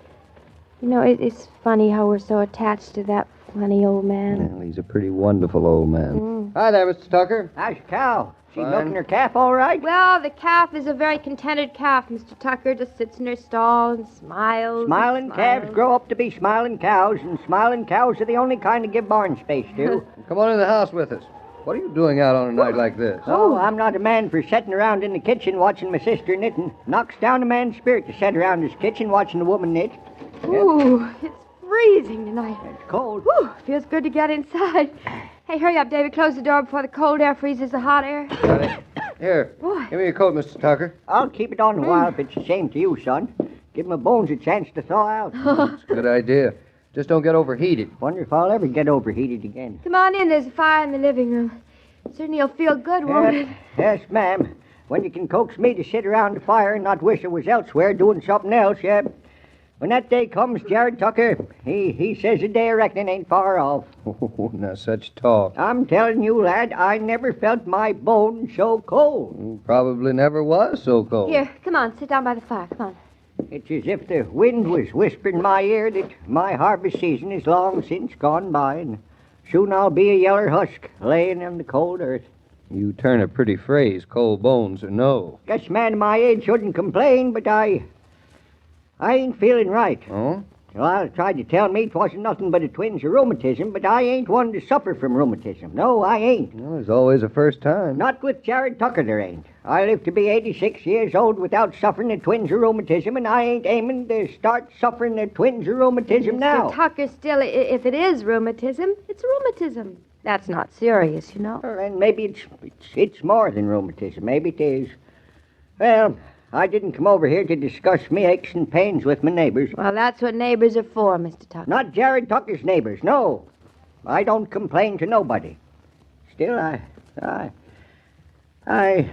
You know, it's funny how we're so attached to that funny old man. Well, he's a pretty wonderful old man. Hi there, Mr. Tucker. How's your cow? She Fine. milking her calf all right? Well, the calf is a very contented calf, Mr. Tucker. Just sits in her stall and smiles. Smiling and calves smiles. grow up to be smiling cows, and smiling cows are the only kind to give barn space to. Come on in the house with us. What are you doing out on a night like this? Oh, I'm not a man for sitting around in the kitchen watching my sister knitting. Knocks down a man's spirit to sit around his kitchen watching a woman knit. Ooh, it's freezing tonight. It's cold. Whew, feels good to get inside. Hey, hurry up, David. Close the door before the cold air freezes the hot air. Got it. Here, give me your coat, Mr. Tucker. I'll keep it on a while if it's the same to you, son. Give my bones a chance to thaw out. That's a good idea. Just don't get overheated. Wonder if I'll ever get overheated again. Come on in. There's a fire in the living room. Certainly you'll feel good, won't it? Yes, ma'am. When you can coax me to sit around the fire and not wish I was elsewhere doing something else, yeah. When that day comes, Jared Tucker, he says the day of reckoning ain't far off. Oh, now such talk. I'm telling you, lad, I never felt my bones so cold. Probably never was so cold. Here, come on. Sit down by the fire. Come on. It's as if the wind was whispering in my ear that my harvest season is long since gone by, and soon I'll be a yeller husk laying in the cold earth. You turn a pretty phrase, cold bones or no. Guess a man my age shouldn't complain, but I ain't feeling right. Oh? Well, tried to tell me it wasn't nothing but a twinge of rheumatism, but I ain't one to suffer from rheumatism. No, I ain't. Well, there's always a first time. Not with Jared Tucker, there ain't. I live to be 86 years old without suffering a twinge of rheumatism, and I ain't aiming to start suffering a twinge of rheumatism now. Mr. Tucker, still, if it is rheumatism, it's rheumatism. That's not serious, you know. Well, and maybe it's more than rheumatism. Maybe it is. Well, I didn't come over here to discuss me aches and pains with my neighbors. Well, that's what neighbors are for, Mr. Tucker. Not Jared Tucker's neighbors, no. I don't complain to nobody. Still, I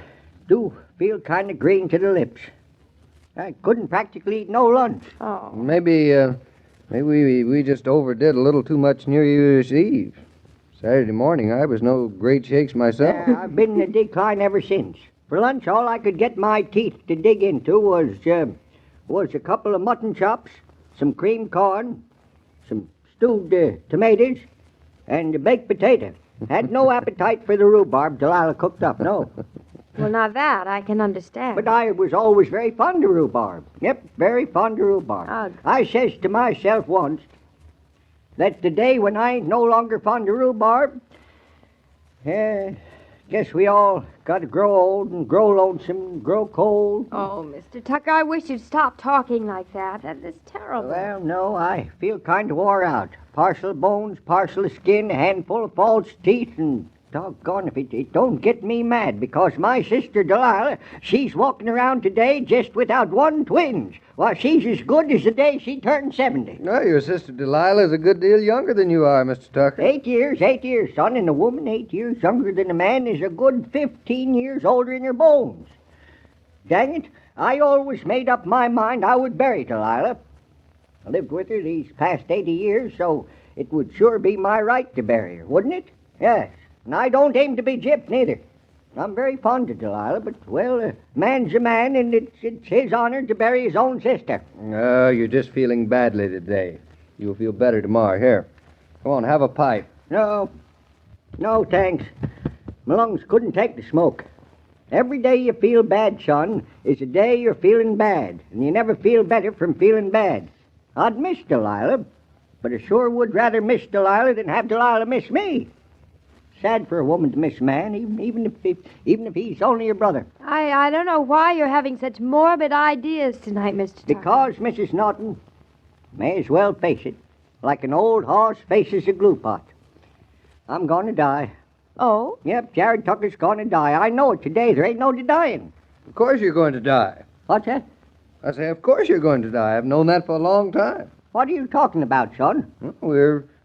do feel kind of green to the lips. I couldn't practically eat no lunch. Oh. Maybe we just overdid a little too much New Year's Eve. Saturday morning, I was no great shakes myself. Yeah, I've been in a decline ever since. For lunch, all I could get my teeth to dig into was a couple of mutton chops, some creamed corn, some stewed tomatoes, and a baked potato. Had no appetite for the rhubarb Delilah cooked up, no. Well, now that I can understand. But I was always very fond of rhubarb. Yep, very fond of rhubarb. Ugh. I says to myself once that the day when I ain't no longer fond of rhubarb, guess we all got to grow old and grow lonesome and grow cold. Oh, Mr. Tucker, I wish you'd stop talking like that. That is terrible. Well, no, I feel kind of wore out. Partial bones, partial skin, a handful of false teeth, and doggone if it don't get me mad, because my sister Delilah, she's walking around today just without one twinge. Well, she's as good as the day she turned 70. No, your sister Delilah is a good deal younger than you are, Mr. Tucker. 8 years, son, and a woman 8 years younger than a man is a good 15 years older in her bones. Dang it, I always made up my mind I would bury Delilah. I lived with her these past 80 years, so it would sure be my right to bury her, wouldn't it? Yes, and I don't aim to be gypped, neither. I'm very fond of Delilah, but, well, a man's a man, and it's his honor to bury his own sister. Oh, you're just feeling badly today. You'll feel better tomorrow. Here, come on, have a pipe. No, thanks. My lungs couldn't take the smoke. Every day you feel bad, son, is a day you're feeling bad, and you never feel better from feeling bad. I'd miss Delilah, but I sure would rather miss Delilah than have Delilah miss me. Sad for a woman to miss a man, even if he's only your brother. I don't know why you're having such morbid ideas tonight, Mr. Tucker. Because, Mrs. Norton, may as well face it, like an old horse faces a glue pot. I'm going to die. Oh? Yep, Jared Tucker's going to die. I know it today. There ain't no denying. Of course you're going to die. What's that? I say, of course you're going to die. I've known that for a long time. What are you talking about, son?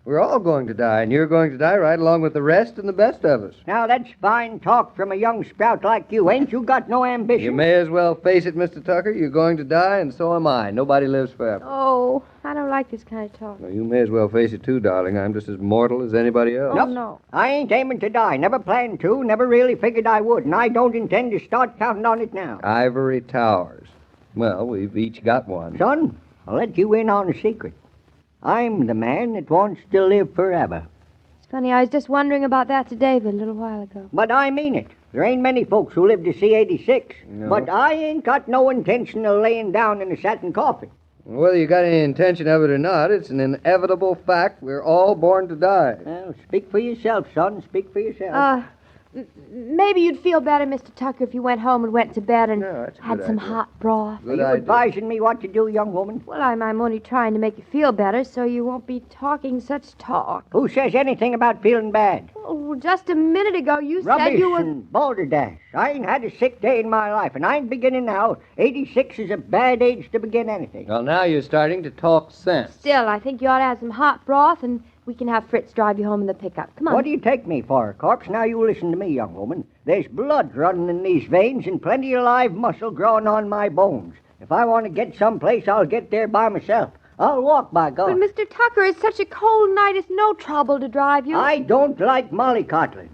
We're all going to die, and you're going to die right along with the rest and the best of us. Now, that's fine talk from a young sprout like you. Ain't you got no ambition? You may as well face it, Mr. Tucker. You're going to die, and so am I. Nobody lives forever. Oh, I don't like this kind of talk. Well, you may as well face it, too, darling. I'm just as mortal as anybody else. Nope. No. I ain't aiming to die. Never planned to. Never really figured I would, and I don't intend to start counting on it now. Ivory towers. Well, we've each got one. Son, I'll let you in on a secret. I'm the man that wants to live forever. It's funny, I was just wondering about that to David a little while ago. But I mean it. There ain't many folks who live to see 86. No. But I ain't got no intention of laying down in a satin coffin. Whether you got any intention of it or not, it's an inevitable fact. We're all born to die. Well, speak for yourself, son. Speak for yourself. Maybe you'd feel better, Mr. Tucker, if you went home and went to bed and that's a had good some idea. hot broth. Are you advising me what to do, young woman? Well, I'm only trying to make you feel better so you won't be talking such talk. Who says anything about feeling bad? Oh, just a minute ago you Rubbish said you were... and balderdash. I ain't had a sick day in my life, and I ain't beginning now. 86 is a bad age to begin anything. Well, now you're starting to talk sense. Still, I think you ought to have some hot broth and we can have Fritz drive you home in the pickup. Come on. What do you take me for, Corpse? Now you listen to me, young woman. There's blood running in these veins and plenty of live muscle growing on my bones. If I want to get someplace, I'll get there by myself. I'll walk, by God. But, Mr. Tucker, it's such a cold night, it's no trouble to drive you. I don't like mollycoddling.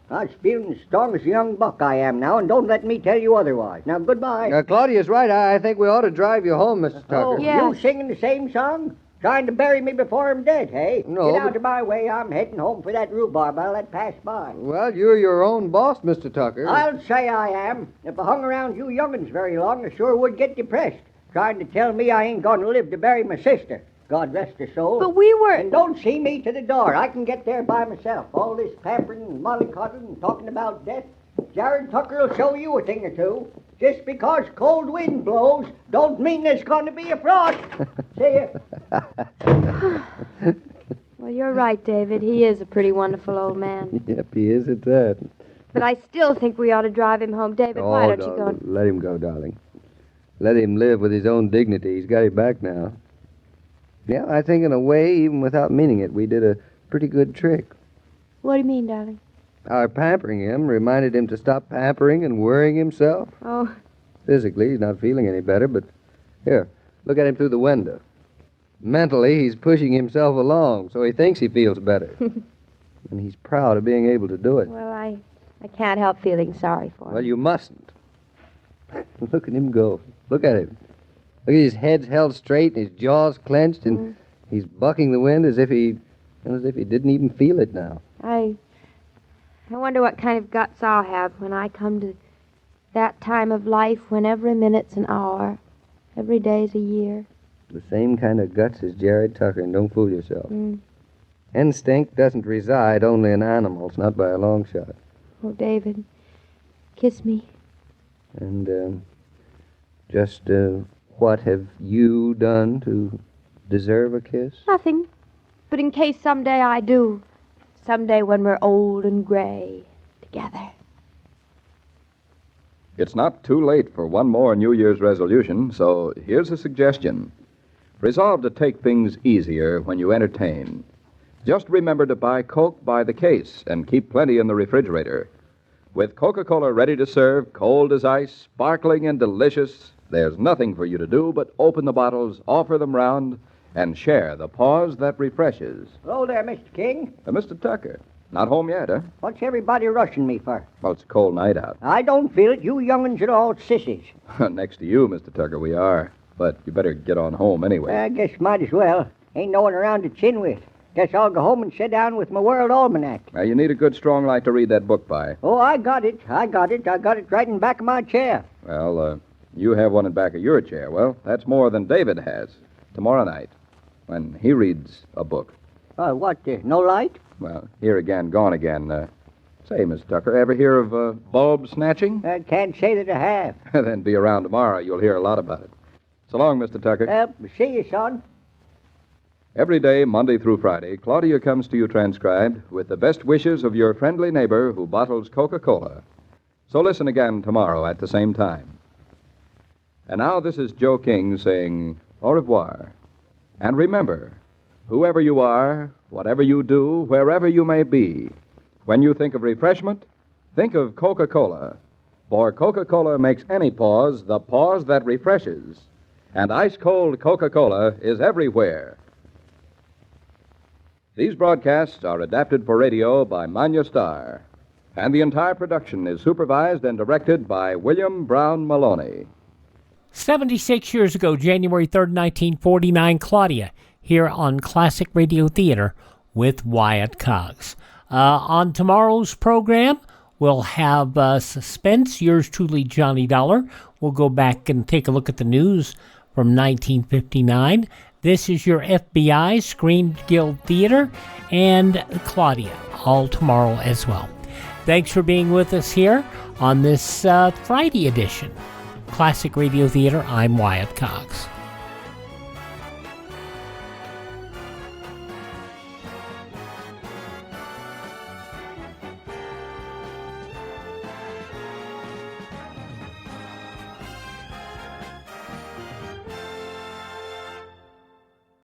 I'm feeling as strong as a young buck I am now, and don't let me tell you otherwise. Now, goodbye. Claudia's right. I think we ought to drive you home, Mr. Tucker. Oh, you singing the same song? Trying to bury me before I'm dead, hey? No, Get out but- of my way. I'm heading home for that rhubarb I'll let pass by. Well, you're your own boss, Mr. Tucker. I'll say I am. If I hung around you young'uns very long, I sure would get depressed. Trying to tell me I ain't going to live to bury my sister. God rest her soul. But we were... And don't see me to the door. I can get there by myself. All this pampering and mollycoddling and talking about death. Jared Tucker will show you a thing or two. Just because cold wind blows don't mean there's going to be a frost. See ya. Well, you're right, David. He is a pretty wonderful old man. Yep, he is at that. But I still think we ought to drive him home. David, why don't you go... and- Let him go, darling. Let him live with his own dignity. He's got it back now. Yeah, I think in a way, even without meaning it, we did a pretty good trick. What do you mean, darling? Our pampering him reminded him to stop pampering and worrying himself. Oh, Physically, he's not feeling any better, but here, look at him through the window. Mentally, he's pushing himself along, so he thinks he feels better. And he's proud of being able to do it. well, I can't help feeling sorry for him. Well, you mustn't. Look at him go. Look at him. Look at his head held straight and his jaws clenched, and he's bucking the wind as if he didn't even feel it now. I wonder what kind of guts I'll have when I come to that time of life when every minute's an hour, every day's a year. The same kind of guts as Jared Tucker, and don't fool yourself. Mm. Instinct doesn't reside only in animals, not by a long shot. Oh, David, kiss me. And, what have you done to deserve a kiss? Nothing. But in case someday I do, someday when we're old and gray together. It's not too late for one more New Year's resolution, so here's a suggestion. Resolve to take things easier when you entertain. Just remember to buy Coke by the case and keep plenty in the refrigerator. With Coca-Cola ready to serve, cold as ice, sparkling and delicious, there's nothing for you to do but open the bottles, offer them round, and share the pause that refreshes. Hello there, Mr. King. Mr. Tucker, not home yet, huh? What's everybody rushing me for? Well, it's a cold night out. I don't feel it. You young'uns are all sissies. Next to you, Mr. Tucker, we are. But you better get on home anyway. I guess might as well. Ain't no one around to chin with. Guess I'll go home and sit down with my World Almanac. Now, you need a good, strong light to read that book by. Oh, I got it. I got it right in back of my chair. Well, you have one in back of your chair. Well, that's more than David has. Tomorrow night, when he reads a book. What, no light? Well, here again, gone again. Say, Miss Tucker, ever hear of bulb snatching? I can't say that I have. Then be around tomorrow. You'll hear a lot about it. So long, Mr. Tucker. See you, son. Every day, Monday through Friday, Claudia comes to you transcribed with the best wishes of your friendly neighbor who bottles Coca-Cola. So listen again tomorrow at the same time. And now this is Joe King saying au revoir. And remember, whoever you are, whatever you do, wherever you may be, when you think of refreshment, think of Coca-Cola. For Coca-Cola makes any pause the pause that refreshes. And ice-cold Coca-Cola is everywhere. These broadcasts are adapted for radio by Manya Starr, and the entire production is supervised and directed by William Brown Maloney. 76 years ago, January 3rd, 1949, Claudia, here on Classic Radio Theater with Wyatt Cox. On tomorrow's program, we'll have Suspense, yours truly, Johnny Dollar. We'll go back and take a look at the news from 1959. This is your FBI, Screen Guild Theater, and Claudia, all tomorrow as well. Thanks for being with us here on this Friday edition. Classic Radio Theater, I'm Wyatt Cox.